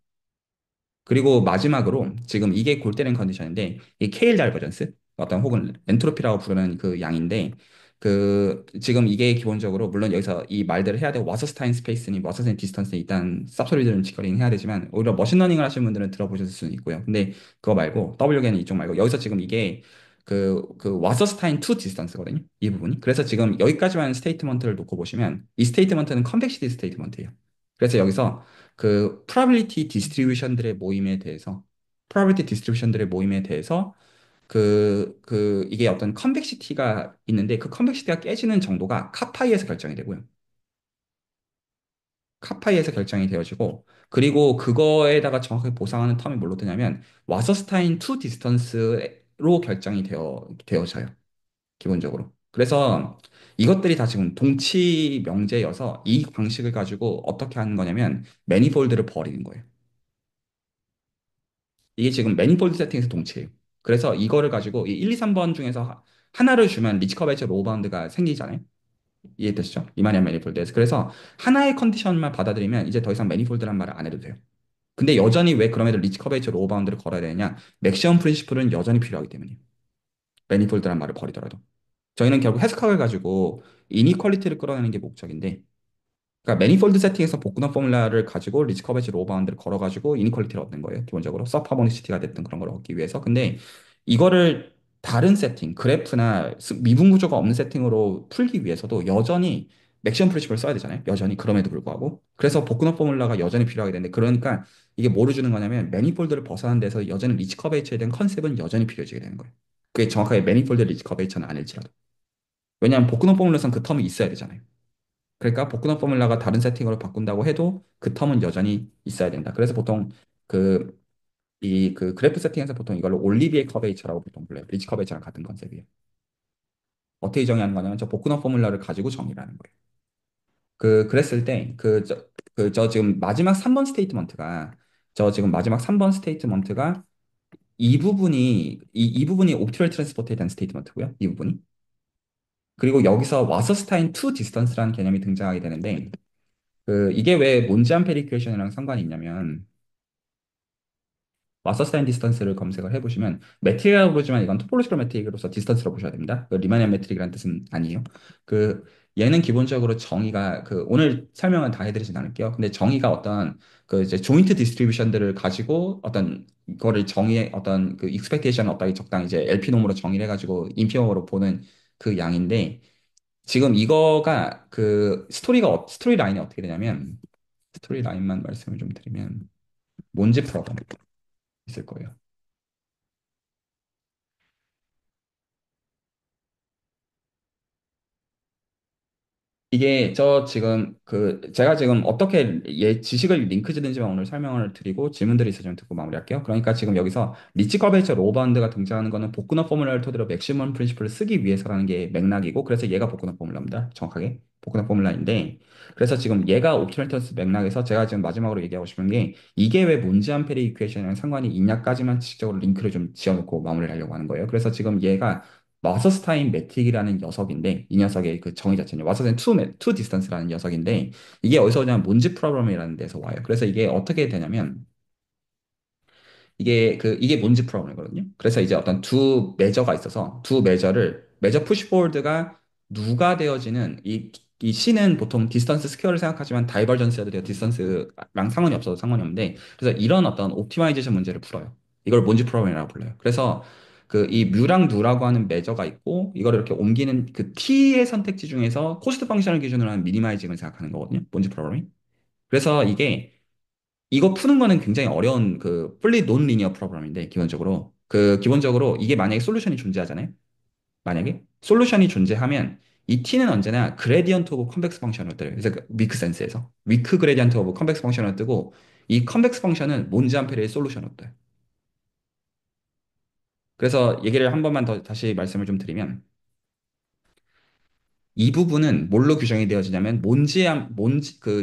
그리고 마지막으로 지금 이게 골때리는 컨디션인데 이 케일 다이버전스 어떤 혹은 엔트로피라고 부르는 그 양인데 그 지금 이게 기본적으로 물론 여기서 이 말들을 해야 되고 와서스타인 스페이스니 와서스타인 디스턴스니 일단 쌉소리들은 지커링 해야 되지만 오히려 머신러닝을 하시는 분들은 들어보셨을 수는 있고요. 근데 그거 말고 WG는 이쪽 말고 여기서 지금 이게 그 와서스타인 투 디스턴스거든요. 이 부분이. 그래서 지금 여기까지만 스테이트먼트를 놓고 보시면 이 스테이트먼트는 컨벡시티 스테이트먼트예요. 그래서 여기서 그 probability distribution들의 모임에 대해서 probability distribution들의 모임에 대해서 이게 어떤 컨벡시티가 있는데 그 컨벡시티가 깨지는 정도가 카파이에서 결정이 되고요. 카파이에서 결정이 되어지고 그리고 그거에다가 정확하게 보상하는 텀이 뭘로 뜨냐면 와서스타인 투 디스턴스로 결정이 되어져요. 기본적으로. 그래서 이것들이 다 지금 동치 명제여서 이 방식을 가지고 어떻게 하는 거냐면 매니폴드를 버리는 거예요. 이게 지금 매니폴드 세팅에서 동치예요. 그래서 이거를 가지고 이 1, 2, 3번 중에서 하나를 주면 리치 커버리지 로우 바운드가 생기잖아요. 이해되시죠? 리마니안 매니폴드에서. 그래서 하나의 컨디션만 받아들이면 이제 더 이상 매니폴드란 말을 안 해도 돼요. 근데 여전히 왜 그럼에도 리치 커버리지 로우 바운드를 걸어야 되느냐? 맥시멈 프린시플은 여전히 필요하기 때문이에요. 매니폴드란 말을 버리더라도. 저희는 결국 해석학을 가지고 이니퀄리티를 끌어내는 게 목적인데 그러니까 매니폴드 세팅에서 복분화 포뮬라를 가지고 리치 커버리지 로우 바운드를 걸어가지고 이니퀄리티를 얻는 거예요. 기본적으로 서브하모니시티가 됐든 그런 걸 얻기 위해서. 근데 이거를 다른 세팅, 그래프나 미분 구조가 없는 세팅으로 풀기 위해서도 여전히 맥시멈 프리ンシ을 써야 되잖아요. 여전히 그럼에도 불구하고. 그래서 복근화 포뮬라가 여전히 필요하게 되는데 그러니까 이게 뭐를 주는 거냐면 매니폴드를 벗어난 데서 여전히 리치 커베이처에 대한 컨셉은 여전히 필요해지게 되는 거예요. 그게 정확하게 매니폴드 리치 커베이처는 아닐지라도. 왜냐하면 복근화 포뮬라에서는 그 텀이 있어야 되잖아요. 그러니까 복근화 포뮬라가 다른 세팅으로 바꾼다고 해도 그 텀은 여전히 있어야 된다. 그래서 보통 그 그 그래프 세팅에서 보통 이걸 올리비에 커베이처라고 보통 불러요. 리치 커베이처랑 같은 컨셉이에요. 어떻게 정의하는 거냐면 저 복근화 포뮬라를 가지고 정의를 하는 거예요. 그랬을 때 저 지금 마지막 3번 스테이트먼트가 저 지금 마지막 3번 스테이트먼트가 이 부분이 옵티럴 트랜스포트에 대한 스테이트먼트고요. 이 부분이. 그리고 여기서 와서스타인 투 디스턴스라는 개념이 등장하게 되는데 이게 왜 몬지안 페리 퀘이션이랑 상관이 있냐면 와서스타인 디스턴스를 검색을 해보시면 매트릭이라고 부르지만 이건 토폴로지컬 매트릭으로서 디스턴스로 보셔야 됩니다. 리마니안 매트릭이라는 뜻은 아니에요. 그 얘는 기본적으로 정의가 오늘 설명은 다 해드리진 않을게요. 근데 정의가 어떤 이제 조인트 디스트리뷰션들을 가지고 어떤 이거를 정의의 어떤 익스펙테이션 어따위 적당히 이제 LP놈으로 정의를 해가지고 인피멈으로 보는 그 양인데 지금 이거가 스토리 라인이 어떻게 되냐면 스토리 라인만 말씀을 좀 드리면 몬지 프로그램 있을 거예요. 이게 저 지금 제가 지금 어떻게 지식을 링크 짓는지만 오늘 설명을 드리고 질문들이 있으시면 듣고 마무리할게요. 그러니까 지금 여기서 리치 커베이처 로우바운드가 등장하는 거는 복근화 포뮬라를 토대로 맥시멈 프린시플을 쓰기 위해서라는 게 맥락이고 그래서 얘가 복근화 포뮬라입니다. 정확하게 복근화 포뮬라인데 그래서 지금 얘가 옵티멀턴스 맥락에서 제가 지금 마지막으로 얘기하고 싶은 게 이게 왜 몬지안 페리 이퀘이션이랑 상관이 있냐까지만 지식적으로 링크를 좀 지어놓고 마무리를 하려고 하는 거예요. 그래서 지금 얘가 와서스타인 매틱이라는 녀석인데 이 녀석의 그 정의 자체는 와서스타인 투 디스턴스라는 녀석인데 이게 어디서 오냐면 몬지 프로그램이라는 데서 와요. 그래서 이게 어떻게 되냐면 이게 몬지 프로그램이거든요. 그래서 이제 어떤 두 메저가 있어서 두 메저를 메저 푸시포워드가 누가 되어지는 이 C는 보통 디스턴스 스퀘어를 생각하지만 다이버전스여도 돼요. 디스턴스랑 상관이 없어도 상관이 없는데 그래서 이런 어떤 옵티마이제이션 문제를 풀어요. 이걸 몬지 프로그램이라고 불러요. 그래서 그 이 뮤랑 누라고 하는 매저가 있고 이걸 이렇게 옮기는 그 t의 선택지 중에서 코스트 펑션을 기준으로 하는 미니마이징을 생각하는 거거든요. 몬지 프로그램이. 그래서 이게 이거 푸는 거는 굉장히 어려운 그 fully non-linear 프로그램인데 기본적으로 기본적으로 이게 만약에 솔루션이 존재하잖아요. 만약에 솔루션이 존재하면 이 t는 언제나 그레디언트 오브 컨벡스 펑션으로 떠요. 그래서 그 위크 센스에서 위크 그레디언트 오브 컨벡스 펑션으로 뜨고 이 컨벡스 펑션은 몬지 암페르의 솔루션으로 떠요. 그래서 얘기를 한 번만 더 다시 말씀을 좀 드리면 이 부분은 뭘로 규정이 되어지냐면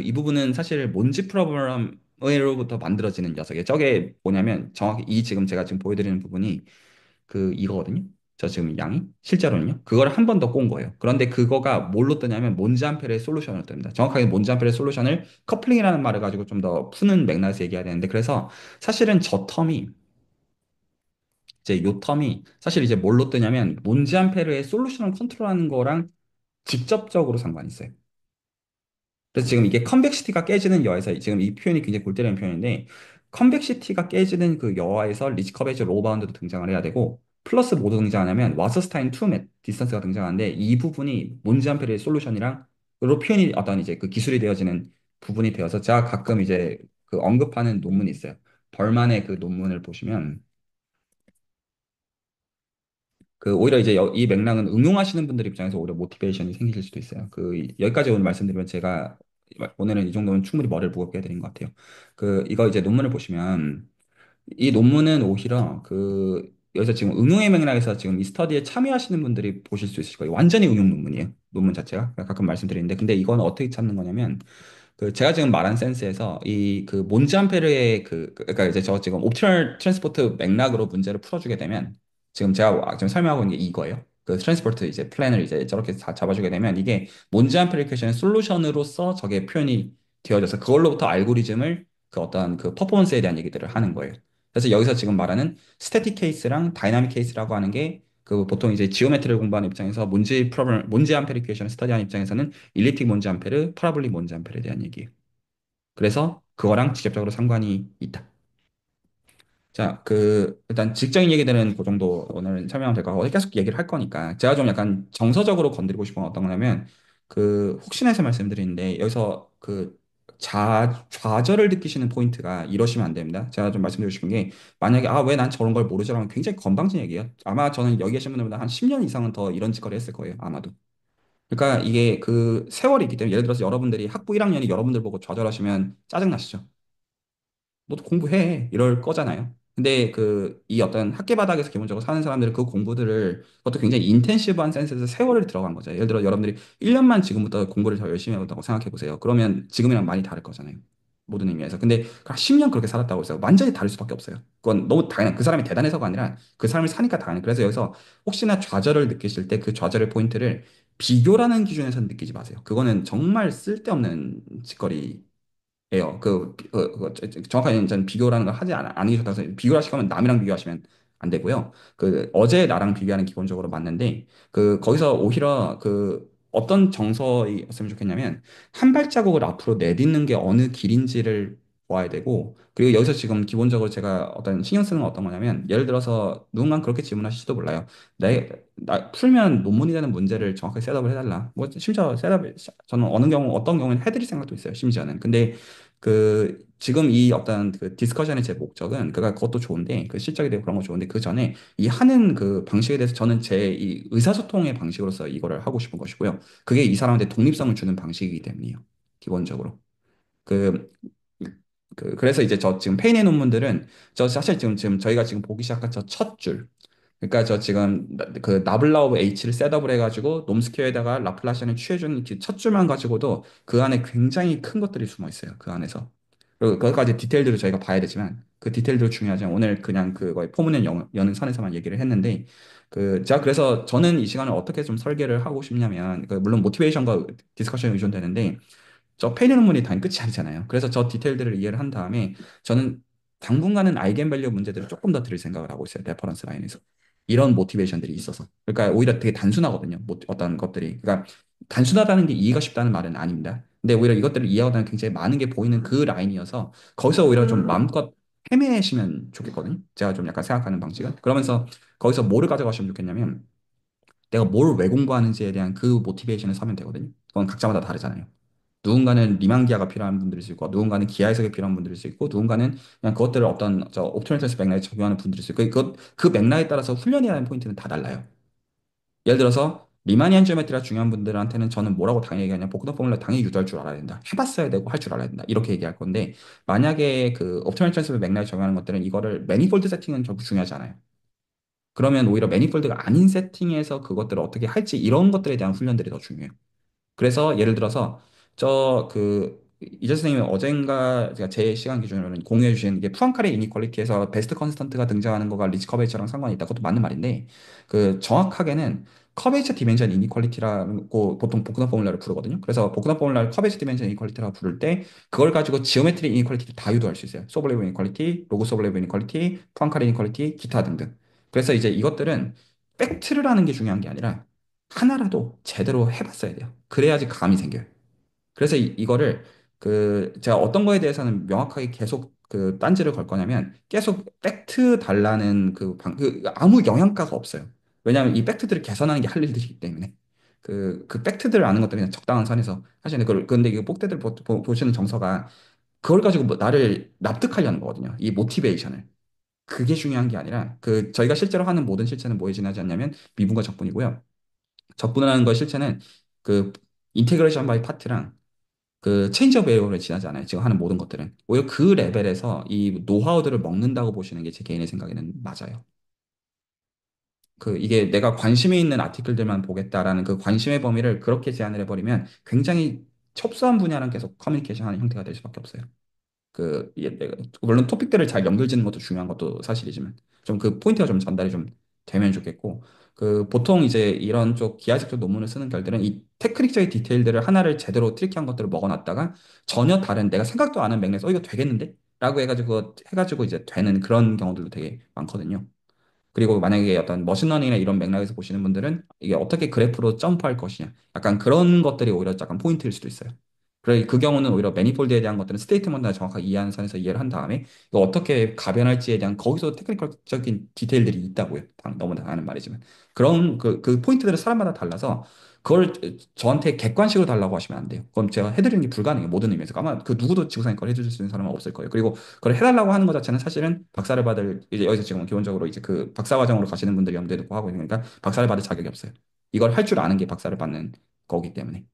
이 부분은 사실 몬지 프로그램으로부터 만들어지는 녀석이에요. 저게 뭐냐면 정확히 이 지금 제가 지금 보여드리는 부분이 이거거든요. 저 지금 양이 실제로는요. 그걸 한 번 더 꼰 거예요. 그런데 그거가 뭘로 뜨냐면 몬지 암페르의 솔루션으로 뜹니다. 정확하게 몬지 암페르의 솔루션을 커플링이라는 말을 가지고 좀 더 푸는 맥락에서 얘기해야 되는데 그래서 사실은 저 텀이 이제 요 텀이 사실 이제 뭘로 뜨냐면 몬지 암페르의 솔루션을 컨트롤하는 거랑 직접적으로 상관이 있어요. 그래서 지금 이게 컨벡시티가 깨지는 여에서 지금 이 표현이 굉장히 골 때리는 표현인데 컨벡시티가 깨지는 그 여에서 리치 커베이지 로우 바운드도 등장을 해야 되고 플러스 모두 등장하냐면 와서스타인 투 디스턴스가 등장하는데 이 부분이 몬지 암페르의 솔루션이랑 로 표현이 어떤 이제 그 기술이 되어지는 부분이 되어서 제가 가끔 이제 그 언급하는 논문이 있어요. 벌만의 그 논문을 보시면 오히려 이제 이 맥락은 응용하시는 분들 입장에서 오히려 모티베이션이 생기실 수도 있어요. 여기까지 오늘 말씀드리면 제가 오늘은 이 정도면 충분히 머리를 무겁게 해드린 것 같아요. 이거 이제 논문을 보시면 이 논문은 오히려 여기서 지금 응용의 맥락에서 지금 이 스터디에 참여하시는 분들이 보실 수 있을 거예요. 완전히 응용 논문이에요. 논문 자체가. 가끔 말씀드리는데 근데 이건 어떻게 찾는 거냐면 제가 지금 말한 센스에서 몬지 암페르의 그러니까 이제 저 지금 옵티널 트랜스포트 맥락으로 문제를 풀어주게 되면 지금 제가 지금 설명하고 있는 게 이거예요. 트랜스포트 이제 플랜을 이제 저렇게 다 잡아주게 되면 이게 몬지 암페르 퀘션의 솔루션으로서 저게 표현이 되어져서 그걸로부터 알고리즘을 어떤 퍼포먼스에 대한 얘기들을 하는 거예요. 그래서 여기서 지금 말하는 스태틱 케이스랑 다이나믹 케이스라고 하는 게 보통 이제 지오메트리를 공부하는 입장에서 몬지 암페르 퀘션을 스터디하는 입장에서는 일리틱 몬지 암페르, 파라볼릭 몬지 암페르에 대한 얘기예요. 그래서 그거랑 직접적으로 상관이 있다. 자, 일단 직장인 얘기들은 그 정도 오늘 설명하면 될 것 같고, 계속 얘기를 할 거니까. 제가 좀 약간 정서적으로 건드리고 싶은 건 어떤 거냐면, 혹시나 해서 말씀드리는데, 여기서 좌절을 느끼시는 포인트가 이러시면 안 됩니다. 제가 좀 말씀드리고 싶은 게, 만약에, 왜 난 저런 걸 모르지라면 굉장히 건방진 얘기예요. 아마 저는 여기 계신 분들보다 한 10년 이상은 더 이런 짓거리 했을 거예요. 아마도. 그러니까 이게 세월이 있기 때문에, 예를 들어서 여러분들이 학부 1학년이 여러분들 보고 좌절하시면 짜증나시죠? 너도 공부해 이럴 거잖아요. 근데 이 어떤 학계 바닥에서 기본적으로 사는 사람들은 그 공부들을 그것도 굉장히 인텐시브한 센스에서 세월을 들어간 거죠. 예를 들어 여러분들이 1년만 지금부터 공부를 더 열심히 해본다고 생각해 보세요. 그러면 지금이랑 많이 다를 거잖아요. 모든 의미에서. 근데 10년 그렇게 살았다고 해서 완전히 다를 수밖에 없어요. 그건 너무 당연, 그 사람이 대단해서가 아니라 그 사람을 사니까 당연해. 그래서 여기서 혹시나 좌절을 느끼실 때 그 좌절의 포인트를 비교라는 기준에서 느끼지 마세요. 그거는 정말 쓸데없는 짓거리 예요. 정확하게 저는 비교라는 걸 하지 않으셨다고 해서 비교를 하시면 남이랑 비교하시면 안 되고요. 어제 나랑 비교하는 기본적으로 맞는데 거기서 오히려 어떤 정서였으면 좋겠냐면 한 발자국을 앞으로 내딛는 게 어느 길인지를 보아야 되고 그리고 여기서 지금 기본적으로 제가 어떤 신경 쓰는 건 어떤 거냐면 예를 들어서 누군가 그렇게 질문하실지도 몰라요. 풀면 논문이 되는 문제를 정확하게 셋업을 해달라. 뭐 심지어 저는 어떤 경우는 해드릴 생각도 있어요. 심지어는. 근데 지금 이 어떤 디스커션의 제 목적은 그것도 좋은데 실적이 되고 그런 거 좋은데 그 전에 이 하는 방식에 대해서 저는 제 이 의사소통의 방식으로서 이거를 하고 싶은 것이고요. 그게 이 사람한테 독립성을 주는 방식이기 때문이에요. 기본적으로. 그, 그래서 이제 저 지금 페인의 논문들은 저 사실 지금 저희가 지금 보기 시작한 저 첫 줄. 그러니까 저 지금 나블라오브 H를 셋업을 해가지고 놈스퀘어에다가 라플라시안을 취해주는 첫 줄만 가지고도 그 안에 굉장히 큰 것들이 숨어 있어요. 그 안에서. 그리고 그것까지 디테일들을 저희가 봐야 되지만 그 디테일도 중요하지만 오늘 그냥 그거의 포문을 여는 선에서만 얘기를 했는데 제가 그래서 저는 이 시간을 어떻게 좀 설계를 하고 싶냐면 물론 모티베이션과 디스커션이 의존되는데 저 페이는 논문이 단 끝이 아니잖아요. 그래서 저 디테일들을 이해를 한 다음에 저는 당분간은 아이겐밸류 문제들을 조금 더 들을 생각을 하고 있어요. 레퍼런스 라인에서. 이런 모티베이션들이 있어서. 그러니까 오히려 되게 단순하거든요. 어떤 것들이. 그러니까 단순하다는 게 이해가 쉽다는 말은 아닙니다. 근데 오히려 이것들을 이해하다는 굉장히 많은 게 보이는 그 라인이어서 거기서 오히려 좀 마음껏 헤매시면 좋겠거든요. 제가 좀 약간 생각하는 방식은. 그러면서 거기서 뭐를 가져가시면 좋겠냐면 내가 뭘 왜 공부하는지에 대한 그 모티베이션을 사면 되거든요. 그건 각자마다 다르잖아요. 누군가는 리만 기하가 필요한 분들일 수 있고, 누군가는 기하 해석이 필요한 분들일 수 있고, 누군가는 그냥 그것들을 어떤 옵토메트리스 맥락에 적용하는 분들일 수 있고, 그 맥락에 따라서 훈련해야 하는 포인트는 다 달라요. 예를 들어서 리마니안 지오메트리가 중요한 분들한테는 저는 뭐라고 당연히 얘기하냐, 복합 포뮬러 당연히 유도할 줄 알아야 된다. 해봤어야 되고 할 줄 알아야 된다. 이렇게 얘기할 건데, 만약에 그 옵토메트리스 맥락에 적용하는 것들은 이거를 매니폴드 세팅은 결국 중요하지 않아요. 그러면 오히려 매니폴드가 아닌 세팅에서 그것들을 어떻게 할지 이런 것들에 대한 훈련들이 더 중요해요. 그래서 예를 들어서 저 그 이재 선생님이 어젠가 제가 제 시간 기준으로는 공유해 주신 이게 푸앙카레 이니퀄리티에서 베스트 컨스턴트가 등장하는 거가 리치 커베이처랑 상관이 있다. 그것도 맞는 말인데 그 정확하게는 커베이처 디멘전 이니퀄리티라고 보통 복분화 포뮬러를 부르거든요. 그래서 복분화 포뮬러를 커베이처 디멘전 이니퀄리티라고 부를 때 그걸 가지고 지오메트리 이니퀄리티를 다 유도할 수 있어요. 소블레이브 이니퀄리티, 로그 소블레이브 이니퀄리티, 푸앙카레 이니퀄리티, 기타 등등. 그래서 이제 이것들은 팩트를 하는 게 중요한 게 아니라 하나라도 제대로 해봤어야 돼요. 그래야지 감이 생겨요. 그래서 이거를 그 제가 어떤 거에 대해서는 명확하게 계속 그 딴지를 걸 거냐면 계속 팩트 달라는 그 아무 영양가가 없어요. 왜냐하면 이 팩트들을 개선하는 게 할 일들이기 때문에 그 팩트들을 아는 것들은 그냥 적당한 선에서 하시는 그걸 근데 이게 꼭대들 보시는 정서가 그걸 가지고 뭐 나를 납득하려는 거거든요. 이 모티베이션을. 그게 중요한 게 아니라 그 저희가 실제로 하는 모든 실체는 뭐에 지나지 않냐면 미분과 적분이고요. 적분이라는 거 실체는 그 인테그레이션 바이 파트랑 그 체인지 오브 에어를 지나지 않아요. 지금 하는 모든 것들은. 오히려 그 레벨에서 이 노하우들을 먹는다고 보시는 게 제 개인의 생각에는 맞아요. 그 이게 내가 관심이 있는 아티클들만 보겠다라는 그 관심의 범위를 그렇게 제한을 해버리면 굉장히 첩수한 분야랑 계속 커뮤니케이션 하는 형태가 될 수밖에 없어요. 물론 토픽들을 잘 연결짓는 것도 중요한 것도 사실이지만 좀 그 포인트가 좀 전달이 좀 되면 좋겠고 그 보통 이제 이런 쪽 기하학적 논문을 쓰는 결들은 이 테크닉적인 디테일들을 하나를 제대로 트리키한 것들을 먹어놨다가 전혀 다른 내가 생각도 안 한 맥락에서 이거 되겠는데? 라고 해가지고 이제 되는 그런 경우들도 되게 많거든요. 그리고 만약에 어떤 머신러닝이나 이런 맥락에서 보시는 분들은 이게 어떻게 그래프로 점프할 것이냐. 약간 그런 것들이 오히려 약간 포인트일 수도 있어요. 그래, 그 경우는 오히려 매니폴드에 대한 것들은 스테이트먼트나 정확하게 이해하는 선에서 이해를 한 다음에 이거 어떻게 가변할지에 대한 거기서 테크니컬적인 디테일들이 있다고요. 너무 당하는 말이지만. 그런 그 포인트들은 사람마다 달라서 그걸 저한테 객관식으로 달라고 하시면 안 돼요. 그럼 제가 해드리는 게 불가능해요. 모든 의미에서. 아마 그 누구도 지구상에 걸 해줄 수 있는 사람은 없을 거예요. 그리고 그걸 해달라고 하는 것 자체는 사실은 박사를 받을 이제 여기서 지금 기본적으로 이제 그 박사 과정으로 가시는 분들이 염두에 두고 하고 있는 거니까 박사를 받을 자격이 없어요. 이걸 할 줄 아는 게 박사를 받는 거기 때문에.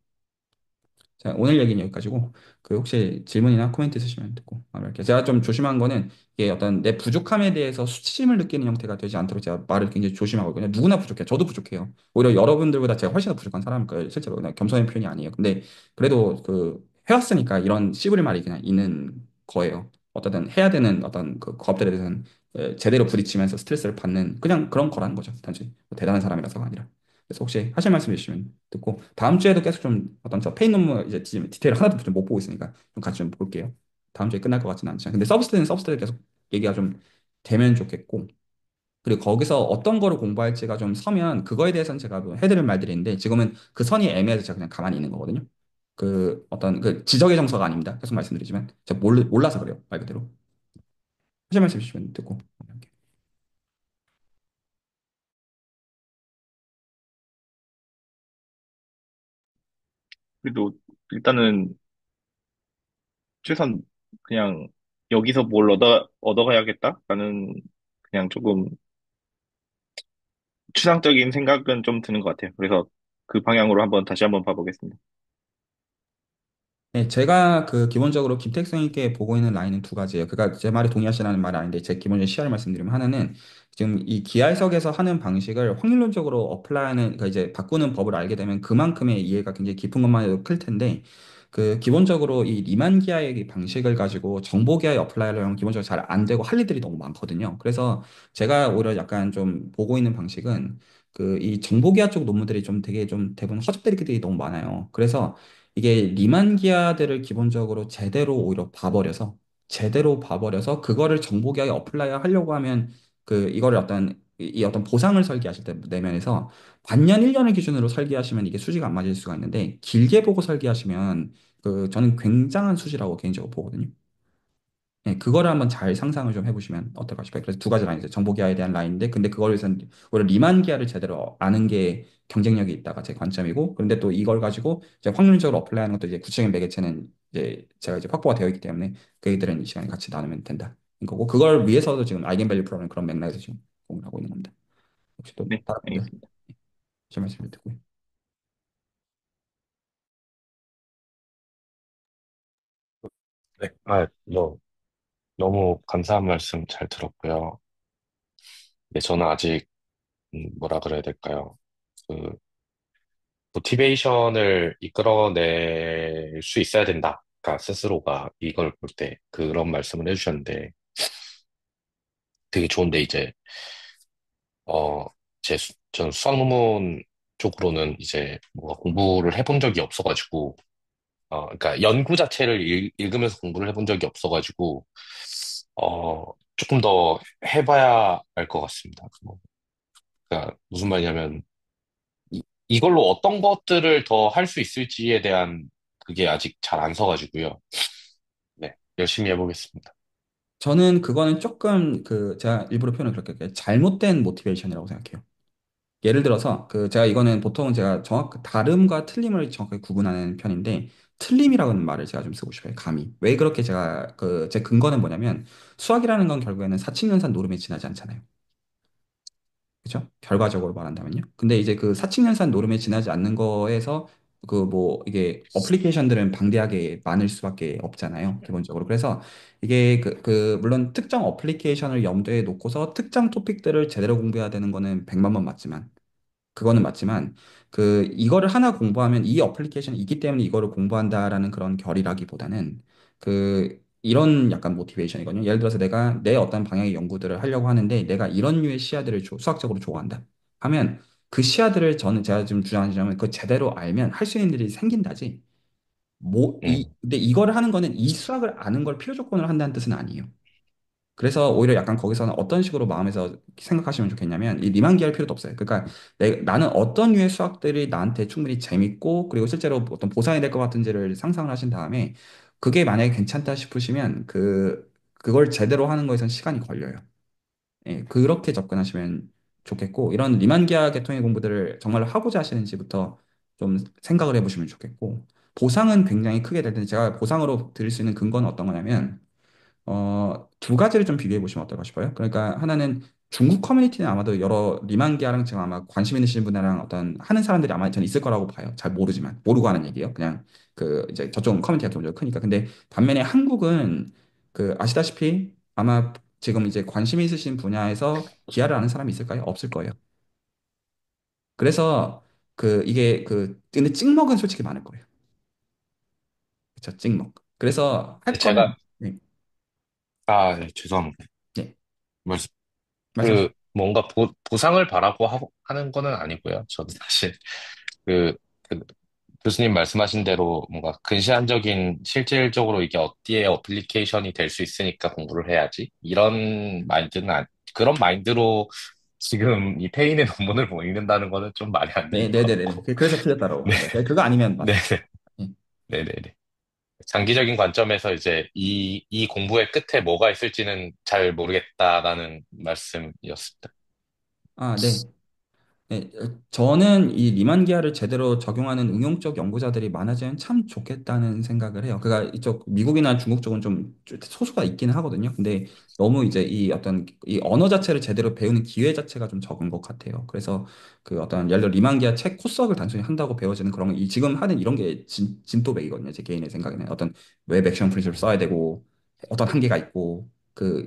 자, 오늘 얘기는 여기까지고 그 혹시 질문이나 코멘트 있으시면 듣고 말할게요. 제가 좀 조심한 거는 이게 어떤 내 부족함에 대해서 수치심을 느끼는 형태가 되지 않도록 제가 말을 굉장히 조심하고 있거든요. 누구나 부족해요. 저도 부족해요. 오히려 여러분들보다 제가 훨씬 더 부족한 사람일 거예요. 실제로 그냥 겸손의 표현이 아니에요. 근데 그래도 그 해왔으니까 이런 씨부릴 말이 그냥 있는 거예요. 어떤 해야 되는 어떤 그 과업들에 대해서는 제대로 부딪히면서 스트레스를 받는 그냥 그런 거라는 거죠. 단지 뭐 대단한 사람이라서가 아니라. 그래서 혹시 하실 말씀 있으시면 듣고 다음 주에도 계속 좀 어떤 저 페인 논문 이제 디테일을 하나도 좀 못 보고 있으니까 좀 같이 좀 볼게요. 다음 주에 끝날 것 같지는 않지만 근데 서브스테는 계속 얘기가 좀 되면 좋겠고 그리고 거기서 어떤 거를 공부할지가 좀 서면 그거에 대해서는 제가 뭐 해드릴 말들이 있는데 지금은 그 선이 애매해서 제가 그냥 가만히 있는 거거든요. 그 어떤 그 지적의 정서가 아닙니다. 계속 말씀드리지만 제가 몰라서 그래요. 말 그대로. 하실 말씀 있으시면 듣고. 그래도 일단은 최선 그냥 여기서 뭘 얻어가야겠다라는 그냥 조금 추상적인 생각은 좀 드는 것 같아요. 그래서 그 방향으로 다시 한번 봐보겠습니다. 네, 제가 그 기본적으로 김택성님께 보고 있는 라인은 두 가지예요. 그러니까 제 말에 동의하시라는 말이 아닌데 제 기본적인 시야를 말씀드리면 하나는 지금 이 기하해석에서 하는 방식을 확률론적으로 어플라이하는 그러니까 이제 바꾸는 법을 알게 되면 그만큼의 이해가 굉장히 깊은 것만 해도 클 텐데 그 기본적으로 이 리만 기하의 방식을 가지고 정보 기하에 어플라이하려면 기본적으로 잘 안 되고 할 일들이 너무 많거든요. 그래서 제가 오히려 약간 좀 보고 있는 방식은 그 이 정보 기하 쪽 논문들이 좀 되게 좀 대부분 허접들이들이 너무 많아요. 그래서 이게 리만 기하들을 기본적으로 제대로 봐버려서 그거를 정보기하에 어플라이 하려고 하면 그 이거를 이 어떤 보상을 설계하실 때 내면에서 반년 1년을 기준으로 설계하시면 이게 수지가 안 맞을 수가 있는데 길게 보고 설계하시면 그 저는 굉장한 수지라고 개인적으로 보거든요. 예, 그거를 한번 잘 상상을 좀 해보시면 어떨까 싶어요. 그래서 두 가지 라인이죠. 정보 기하에 대한 라인인데, 근데 그걸 위해서는 오히려 리만 기하를 제대로 아는 게 경쟁력이 있다가 제 관점이고, 그런데 또 이걸 가지고 이제 확률적으로 어플라이하는 것도 이제 구체적인 매개체는 이제 제가 이제 확보가 되어 있기 때문에 그 얘기들은 이 시간에 같이 나누면 된다. 인 거고, 그걸 위해서도 지금 아이겐밸류 프로그램 그런 맥락에서 지금 공부를 하고 있는 겁니다. 혹시 또 네, 다른 분들 알겠습니다. 제 말씀을 듣고요. 네. 너무 감사한 말씀 잘 들었고요. 네, 저는 아직, 뭐라 그래야 될까요? 그, 모티베이션을 이끌어낼 수 있어야 된다. 그러니까 스스로가 이걸 볼 때 그런 말씀을 해주셨는데 되게 좋은데 이제, 어, 전 수학논문 쪽으로는 이제 뭔가 공부를 해본 적이 없어가지고, 그러니까 연구 자체를 읽으면서 공부를 해본 적이 없어가지고, 조금 더 해봐야 알 것 같습니다. 그러니까 무슨 말이냐면, 이걸로 어떤 것들을 더 할 수 있을지에 대한 그게 아직 잘 안 서가지고요. 네, 열심히 해보겠습니다. 저는 그거는 조금 그 제가 일부러 표현을 그렇게 할게요. 잘못된 모티베이션이라고 생각해요. 예를 들어서 그 제가 이거는 보통 제가 정확 다름과 틀림을 정확하게 구분하는 편인데 틀림이라는 말을 제가 좀 쓰고 싶어요. 감히. 왜 그렇게 제가 그 제 근거는 뭐냐면 수학이라는 건 결국에는 사칙연산 노름에 지나지 않잖아요. 그렇죠? 결과적으로 말한다면요. 근데 이제 그 사칙연산 노름에 지나지 않는 거에서 그 뭐 이게 어플리케이션들은 방대하게 많을 수밖에 없잖아요. 기본적으로. 그래서 이게 물론 특정 어플리케이션을 염두에 놓고서 특정 토픽들을 제대로 공부해야 되는 거는 100만 번 맞지만 그거는 맞지만 그 이거를 하나 공부하면 이 어플리케이션이 있기 때문에 이거를 공부한다라는 그런 결이라기보다는 그 이런 약간 모티베이션이거든요. 예를 들어서 내가 내 어떤 방향의 연구들을 하려고 하는데 내가 이런 류의 시야들을 수학적으로 좋아한다 하면 그 시야들을 저는 제가 지금 주장하는 점은 그 제대로 알면 할 수 있는 일이 생긴다지. 음, 근데 이거를 하는 거는 이 수학을 아는 걸 필요 조건으로 한다는 뜻은 아니에요. 그래서 오히려 약간 거기서는 어떤 식으로 마음에서 생각하시면 좋겠냐면 이 리만기할 필요도 없어요. 그러니까 나는 어떤 류의 수학들이 나한테 충분히 재밌고 그리고 실제로 어떤 보상이 될 것 같은지를 상상을 하신 다음에 그게 만약에 괜찮다 싶으시면 그걸 제대로 하는 거에선 시간이 걸려요. 예, 그렇게 접근하시면 좋겠고 이런 리만기하 계통의 공부들을 정말 하고자 하시는지부터 좀 생각을 해보시면 좋겠고 보상은 굉장히 크게 될 텐데 제가 보상으로 드릴 수 있는 근거는 어떤 거냐면 두 가지를 좀 비교해 보시면 어떨까 싶어요. 그러니까 하나는 중국 커뮤니티는 아마도 여러 리만기아랑 지금 아마 관심 있으신 분이랑 어떤 하는 사람들이 아마 저는 있을 거라고 봐요. 잘 모르지만 모르고 하는 얘기예요. 그냥 그 이제 저쪽 커뮤니티가 좀 크니까. 근데 반면에 한국은 그 아시다시피 아마 지금 이제 관심 있으신 분야에서 기아를 아는 사람이 있을까요? 없을 거예요. 그래서 이게 근데 찍먹은 솔직히 많을 거예요. 그쵸? 찍먹. 그래서 할 거는 제가, 네, 네, 죄송합니다. 네. 말씀, 말씀하세요. 뭔가 보상을 바라고 하는 거는 아니고요. 저는 사실, 그, 그 교수님 말씀하신 대로 뭔가 근시안적인 실질적으로 이게 어디에 어플리케이션이 될 수 있으니까 공부를 해야지. 이런 그런 마인드로 지금 이 페인의 논문을 뭐 읽는다는 거는 좀 말이 안 네, 되는 네, 것 네, 네. 같고. 그래서 틀렸다고 네, 본 거예요. 그거 아니면 네, 맞습니다. 네, 예. 네, 네, 네. 장기적인 관점에서 이제 이 공부의 끝에 뭐가 있을지는 잘 모르겠다라는 말씀이었습니다. 아, 네. 네, 저는 이 리만 기하를 제대로 적용하는 응용적 연구자들이 많아지면 참 좋겠다는 생각을 해요. 그러니까 이쪽 미국이나 중국 쪽은 좀 소수가 있기는 하거든요. 근데 너무 이제 이 어떤 이 언어 자체를 제대로 배우는 기회 자체가 좀 적은 것 같아요. 그래서 그 어떤 예를 들어 리만 기하 책 코스학을 단순히 한다고 배워지는 그런 이 지금 하는 이런 게 진또백이거든요. 제 개인의 생각에는 어떤 웹 액션 프린시플 써야 되고 어떤 한계가 있고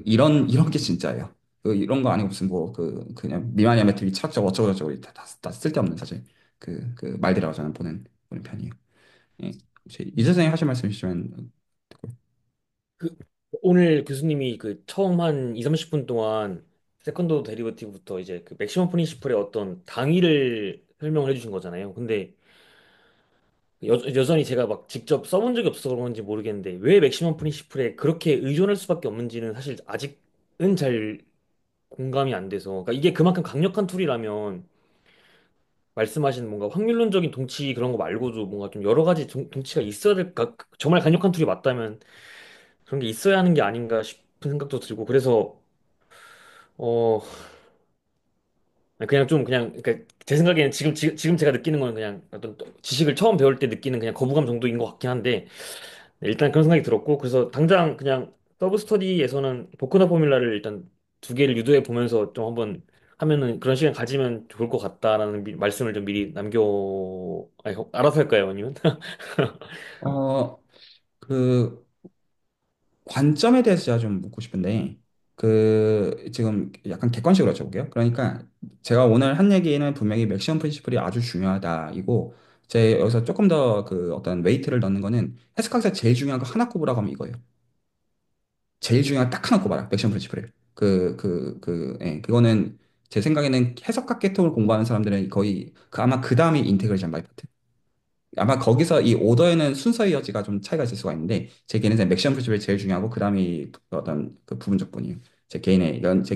이런 게 진짜예요. 이런 거 아니고 무슨 뭐 그냥 미마니아 매트리 철학적 어쩌고 저쩌고 다 쓸데없는 사실 말들이라고 저는 보는 편이에요. 예. 혹시 이 선생님 하실 말씀 있으시면 듣고요. 그 오늘 교수님이 그 처음 한 2, 30분 동안 세컨드 데리버티브부터 이제 그 맥시멈 프린시플의 어떤 당위를 설명을 해주신 거잖아요. 근데 여전히 제가 막 직접 써본 적이 없어서 그런 건지 모르겠는데 왜 맥시멈 프린시플에 그렇게 의존할 수밖에 없는지는 사실 아직은 잘 공감이 안 돼서 그러니까 이게 그만큼 강력한 툴이라면 말씀하신 뭔가 확률론적인 동치 그런 거 말고도 뭔가 좀 여러 가지 동치가 있어야 될까 정말 강력한 툴이 맞다면 그런 게 있어야 하는 게 아닌가 싶은 생각도 들고 그래서 어 그냥 좀 그냥 그러니까 제 생각에는 지금 제가 느끼는 건 그냥 어떤 지식을 처음 배울 때 느끼는 그냥 거부감 정도인 것 같긴 한데 네, 일단 그런 생각이 들었고 그래서 당장 그냥 서브 스터디에서는 보크너 포뮬라를 일단 두 개를 유도해 보면서 좀 한번 하면은 그런 시간 가지면 좋을 것 같다라는 말씀을 좀 미리 아니, 알아서 할까요, 아니면? 어, 그 관점에 대해서 제가 좀 묻고 싶은데, 그 지금 약간 객관식으로 여쭤볼게요. 그러니까 제가 오늘 한 얘기는 분명히 맥시멈 프린시플이 아주 중요하다 이고, 제 여기서 조금 더 그 어떤 웨이트를 넣는 거는 해석학에서 제일 중요한 거 하나 꼽으라고 하면 이거예요. 제일 중요한 거 딱 하나 꼽아라. 맥시멈 프린시플을. 예, 그거는 제 생각에는 해석학 계통을 공부하는 사람들은 거의 아마 그 다음이 인테그레이션 바이 파트. 아마 거기서 이 오더에는 순서의 여지가 좀 차이가 있을 수가 있는데 제 개인은 맥시멈 프린시플이 제일 중요하고 그다음이 어떤 그 부분적분이에요. 제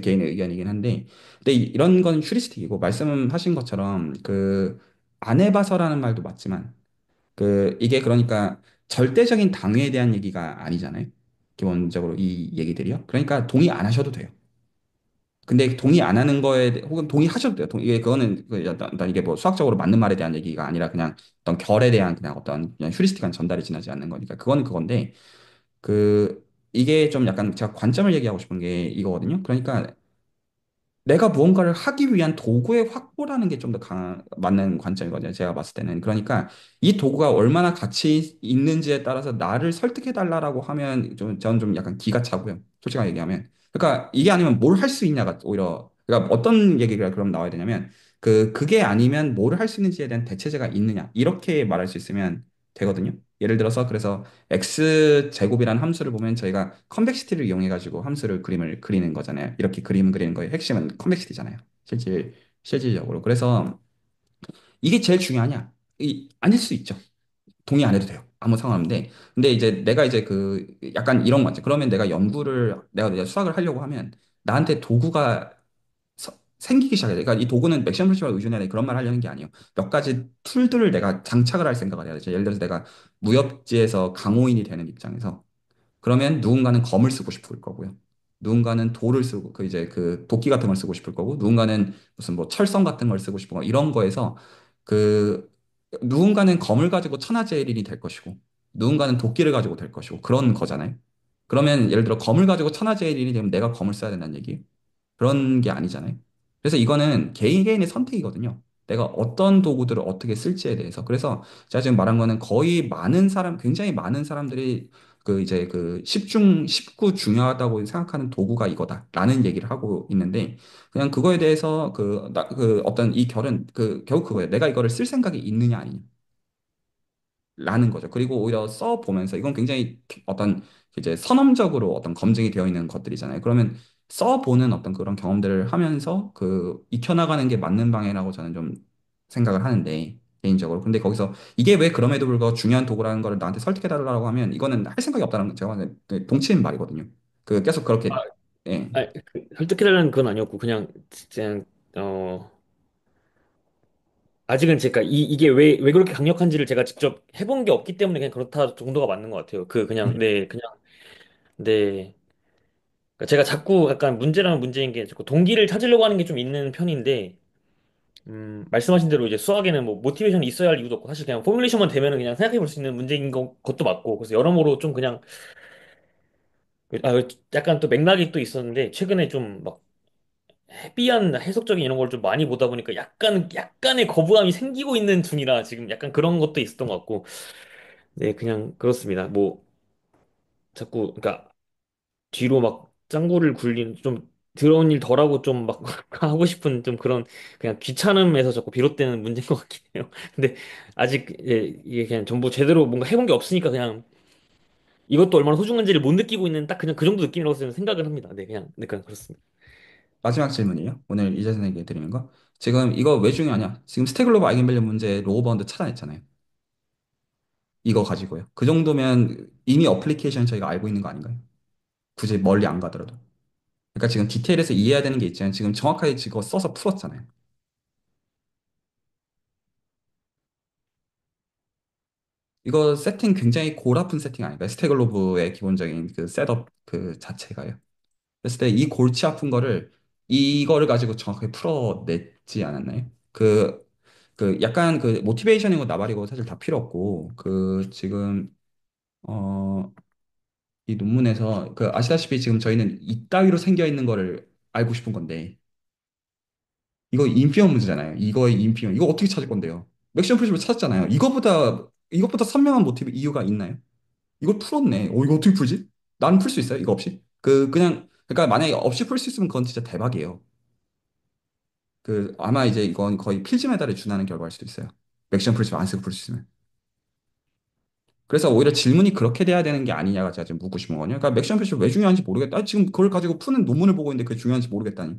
개인의 의견이긴 한데 근데 이런 건 휴리스틱이고 말씀하신 것처럼 그 안 해봐서라는 말도 맞지만 그 이게 그러니까 절대적인 당위에 대한 얘기가 아니잖아요. 기본적으로 이 얘기들이요. 그러니까 동의 안 하셔도 돼요. 근데 동의 안 하는 혹은 동의하셔도 돼요. 이게 그거는 어떤 이게 뭐 수학적으로 맞는 말에 대한 얘기가 아니라 그냥 어떤 결에 대한 그냥 어떤 그냥 휴리스틱한 전달이 지나지 않는 거니까 그거는 그건데 그 이게 좀 약간 제가 관점을 얘기하고 싶은 게 이거거든요. 그러니까 내가 무언가를 하기 위한 도구의 확보라는 게 좀 더 맞는 관점이거든요. 제가 봤을 때는. 그러니까 이 도구가 얼마나 가치 있는지에 따라서 나를 설득해 달라라고 하면 저는 좀 약간 기가 차고요. 솔직하게 얘기하면. 그러니까 이게 아니면 뭘 할 수 있냐가 오히려 그러니까 어떤 얘기가 그럼 나와야 되냐면 그게 아니면 뭘 할 수 있는지에 대한 대체제가 있느냐. 이렇게 말할 수 있으면 되거든요. 예를 들어서 그래서 x 제곱이라는 함수를 보면 저희가 컨벡시티를 이용해 가지고 함수를 그림을 그리는 거잖아요. 이렇게 그림을 그리는 거의 핵심은 컨벡시티잖아요. 실질적으로. 그래서 이게 제일 중요하냐? 아닐 수 있죠. 동의 안 해도 돼요. 아무 상관없는데. 근데 이제 내가 이제 그 약간 이런 거지. 그러면 내가 이제 수학을 하려고 하면 나한테 도구가 생기기 시작해야 돼. 그러니까 이 도구는 맥시멈 프린시플에 의존해야 돼. 그런 말 하려는 게 아니에요. 몇 가지 툴들을 내가 장착을 할 생각을 해야 되죠. 예를 들어서 내가 무협지에서 강호인이 되는 입장에서 그러면 누군가는 검을 쓰고 싶을 거고요. 누군가는 돌을 쓰고 그 이제 그 도끼 같은 걸 쓰고 싶을 거고 누군가는 무슨 뭐 철성 같은 걸 쓰고 싶은 거 이런 거에서 그 누군가는 검을 가지고 천하제일인이 될 것이고 누군가는 도끼를 가지고 될 것이고 그런 거잖아요. 그러면 예를 들어 검을 가지고 천하제일인이 되면 내가 검을 써야 된다는 얘기예요. 그런 게 아니잖아요. 그래서 이거는 개인 개인의 선택이거든요. 내가 어떤 도구들을 어떻게 쓸지에 대해서. 그래서 제가 지금 말한 거는 굉장히 많은 사람들이 그 이제 그 10중, 19 중요하다고 생각하는 도구가 이거다라는 얘기를 하고 있는데 그냥 그거에 대해서 그 어떤 이 결은 결국 그거예요. 내가 이거를 쓸 생각이 있느냐 아니냐. 라는 거죠. 그리고 오히려 써보면서 이건 굉장히 어떤 이제 선험적으로 어떤 검증이 되어 있는 것들이잖아요. 그러면 써보는 어떤 그런 경험들을 하면서 그 익혀나가는 게 맞는 방향이라고 저는 좀 생각을 하는데 개인적으로. 근데 거기서 이게 왜 그럼에도 불구하고 중요한 도구라는 거를 나한테 설득해달라고 하면 이거는 할 생각이 없다는 건 제가 봤을 때 동치는 말이거든요. 그 계속 아, 그렇게 예. 설득해달라는 건 아니었고 그냥 아직은 제가 이게 왜 그렇게 강력한지를 제가 직접 해본 게 없기 때문에 그냥 그렇다 정도가 맞는 것 같아요. 네. 그러니까 제가 자꾸 약간 문제라면 문제인 게 자꾸 동기를 찾으려고 하는 게 좀 있는 편인데, 말씀하신 대로 이제 수학에는 뭐 모티베이션이 있어야 할 이유도 없고, 사실 그냥 포뮬레이션만 되면은 그냥 생각해 볼 수 있는 문제인 것도 맞고, 그래서 여러모로 좀 그냥, 아, 약간 또 맥락이 또 있었는데, 최근에 좀 막 헤비한 해석적인 이런 걸 좀 많이 보다 보니까 약간의 거부감이 생기고 있는 중이라 지금 약간 그런 것도 있었던 것 같고, 네, 그냥 그렇습니다. 뭐, 자꾸, 그러니까 뒤로 막 짱구를 굴린 좀 더러운 일 덜하고 좀 막 하고 싶은 좀 그런 그냥 귀찮음에서 자꾸 비롯되는 문제인 것 같긴 해요. 근데 아직 이게 그냥 전부 제대로 뭔가 해본 게 없으니까 그냥 이것도 얼마나 소중한지를 못 느끼고 있는 딱 그냥 그 정도 느낌이라고 저는 생각을 합니다. 그냥 그렇습니다. 마지막 질문이에요. 오늘 이재선에게 드리는 거. 지금 이거 왜 중요하냐? 지금 스태글로바 아이겐밸류 문제 로우 바운드 찾아냈잖아요. 이거 가지고요. 그 정도면 이미 어플리케이션 저희가 알고 있는 거 아닌가요? 굳이 멀리 안 가더라도. 그러니까 지금 디테일에서 이해해야 되는 게 있지만 지금 정확하게 지금 써서 풀었잖아요. 이거 세팅 굉장히 골아픈 세팅 아닌가요? 스테글로브의 기본적인 그 셋업 그 자체가요. 그랬을 때 이 골치 아픈 거를 이거를 가지고 정확하게 풀어냈지 않았나요? 그 약간 그 모티베이션이고 나발이고 사실 다 필요 없고 그 지금 어 이 논문에서 그 아시다시피 지금 저희는 이따위로 생겨 있는 거를 알고 싶은 건데 이거 인피니언 문제잖아요. 이거의 인피니언 이거 어떻게 찾을 건데요? 맥시멈 프리즘을 찾았잖아요. 이것보다 선명한 모티브 이유가 있나요? 이걸 풀었네. 이거 어떻게 풀지? 난 풀 수 있어요? 이거 없이? 그냥 그러니까 만약에 없이 풀 수 있으면 그건 진짜 대박이에요. 아마 이제 이건 거의 필지 메달에 준하는 결과일 수도 있어요. 맥시멈 프리즘 안 쓰고 풀 수 있으면. 그래서 오히려 질문이 그렇게 돼야 되는 게 아니냐가 제가 지금 묻고 싶은 거거든요. 그러니까 맥시멈 프리즘 왜 중요한지 모르겠다. 지금 그걸 가지고 푸는 논문을 보고 있는데 그게 중요한지 모르겠다니.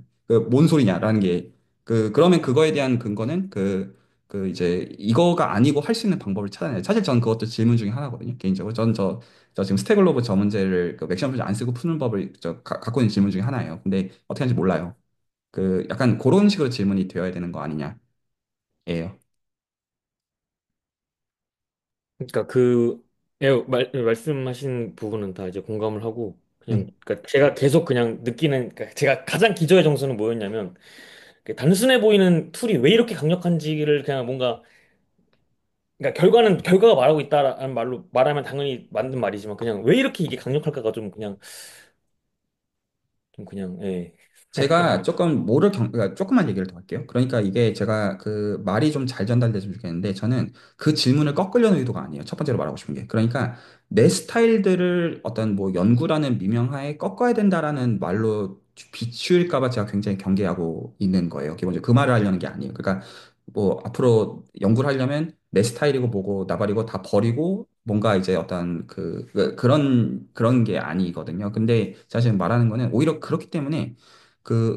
뭔 소리냐라는 게 그러면 그거에 대한 근거는 이제 이거가 아니고 할 수 있는 방법을 찾아내요. 사실 저는 그것도 질문 중에 하나거든요. 개인적으로 저는 저 지금 스택글로브 저 문제를 맥시멈 프리즘 안 쓰고 푸는 법을 갖고 있는 질문 중에 하나예요. 근데 어떻게 하는지 몰라요. 약간 그런 식으로 질문이 되어야 되는 거 아니냐예요. 그러니까 말씀하신 부분은 다 이제 공감을 하고 그냥 네. 그러니까 제가 계속 그냥 느끼는 그러니까 제가 가장 기저의 정수는 뭐였냐면 단순해 보이는 툴이 왜 이렇게 강력한지를 그냥 뭔가 그러니까 결과가 말하고 있다라는 말로 말하면 당연히 맞는 말이지만 그냥 왜 이렇게 이게 강력할까가 좀 그냥 예. 제가 조금 그러니까 조금만 얘기를 더 할게요. 그러니까 이게 제가 그 말이 좀 잘 전달됐으면 좋겠는데 저는 그 질문을 꺾으려는 의도가 아니에요. 첫 번째로 말하고 싶은 게. 그러니까 내 스타일들을 어떤 뭐 연구라는 미명하에 꺾어야 된다라는 말로 비추일까 봐 제가 굉장히 경계하고 있는 거예요. 기본적으로 그 말을 하려는 게 아니에요. 그러니까 뭐 앞으로 연구를 하려면 내 스타일이고 뭐고 나발이고 다 버리고 뭔가 이제 어떤 그런 게 아니거든요. 근데 제가 지금 말하는 거는 오히려 그렇기 때문에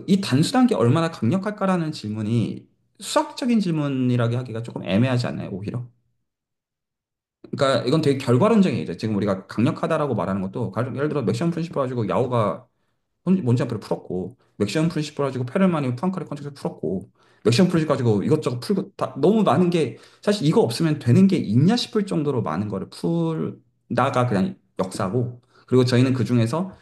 이 단순한 게 얼마나 강력할까라는 질문이 수학적인 질문이라고 하기가 조금 애매하지 않나요, 오히려? 그러니까 이건 되게 결과론적인 얘기죠. 지금 우리가 강력하다라고 말하는 것도 예를 들어 맥시멈 프린시플 가지고 야오가 몬지암프를 풀었고 맥시멈 프린시플 가지고 페르만이 푸앙카레 컨텍스를 풀었고 맥시멈 프린시플 가지고 이것저것 풀고 다 너무 많은 게 사실 이거 없으면 되는 게 있냐 싶을 정도로 많은 거를 풀다가 그냥 역사고 그리고 저희는 그중에서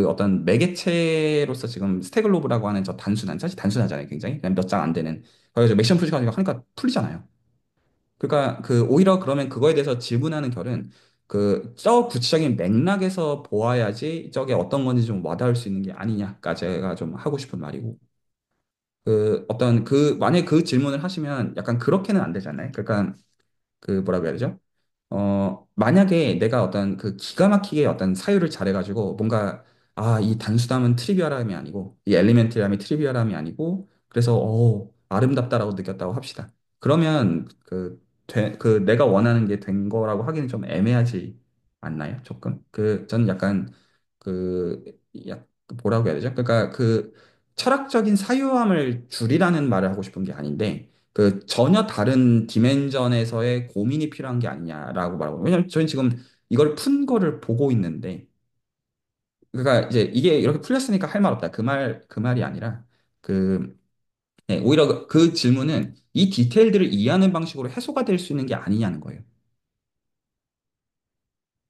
어떤 매개체로서 지금 스태글로브라고 하는 저 단순한 사실 단순하잖아요 굉장히 그냥 몇 장 안 되는 그래서 맥시멈 프린시플 가지고 하니까 풀리잖아요. 그러니까 오히려 그러면 그거에 대해서 질문하는 결은 저 구체적인 맥락에서 보아야지 저게 어떤 건지 좀 와닿을 수 있는 게 아니냐가 제가 좀 하고 싶은 말이고 만약에 그 질문을 하시면 약간 그렇게는 안 되잖아요. 그러니까 뭐라고 해야 되죠? 만약에 내가 어떤 기가 막히게 어떤 사유를 잘해가지고 뭔가, 이 단수담은 트리비얼함이 아니고, 이 엘리멘트함이 트리비얼함이 아니고, 그래서, 아름답다라고 느꼈다고 합시다. 그러면 내가 원하는 게 된 거라고 하기는 좀 애매하지 않나요? 조금? 저는 약간, 그, 뭐라고 해야 되죠? 그러니까 철학적인 사유함을 줄이라는 말을 하고 싶은 게 아닌데, 전혀 다른 디멘전에서의 고민이 필요한 게 아니냐라고 말하고 왜냐면 저는 지금 이걸 푼 거를 보고 있는데 그러니까 이제 이게 이렇게 풀렸으니까 할 말 없다 그 말이 아니라 그 오히려 그 질문은 이 디테일들을 이해하는 방식으로 해소가 될 수 있는 게 아니냐는 거예요.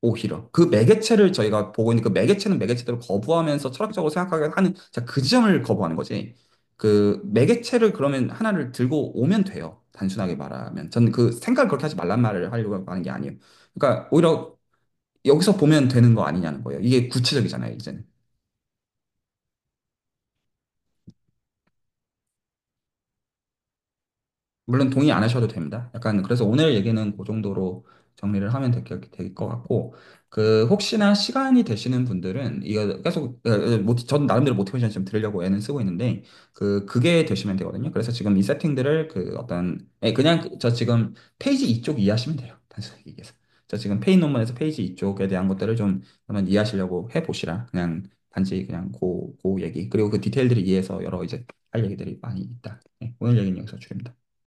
오히려 그 매개체를 저희가 보고 있는 그 매개체는 매개체대로 거부하면서 철학적으로 생각하게 하는 자, 그 지점을 거부하는 거지. 매개체를 그러면 하나를 들고 오면 돼요. 단순하게 말하면 저는 그 생각을 그렇게 하지 말란 말을 하려고 하는 게 아니에요. 그러니까 오히려 여기서 보면 되는 거 아니냐는 거예요. 이게 구체적이잖아요, 이제는. 물론 동의 안 하셔도 됩니다. 약간 그래서 오늘 얘기는 그 정도로 정리를 하면 될 것 같고 혹시나 시간이 되시는 분들은 이거 계속 전 나름대로 모티베이션 좀 들으려고 애는 쓰고 있는데 그게 되시면 되거든요. 그래서 지금 이 세팅들을 그냥 저 지금 페이지 2쪽 이해하시면 돼요. 단순하게 얘기해서. 저 지금 페인 논문에서 페이지 2쪽에 대한 것들을 좀 한번 이해하시려고 해보시라. 그냥 단지 그냥 그 얘기. 그리고 그 디테일들을 이해해서 여러 이제 할 얘기들이 많이 있다. 네, 오늘 얘기는 여기서 줄입니다.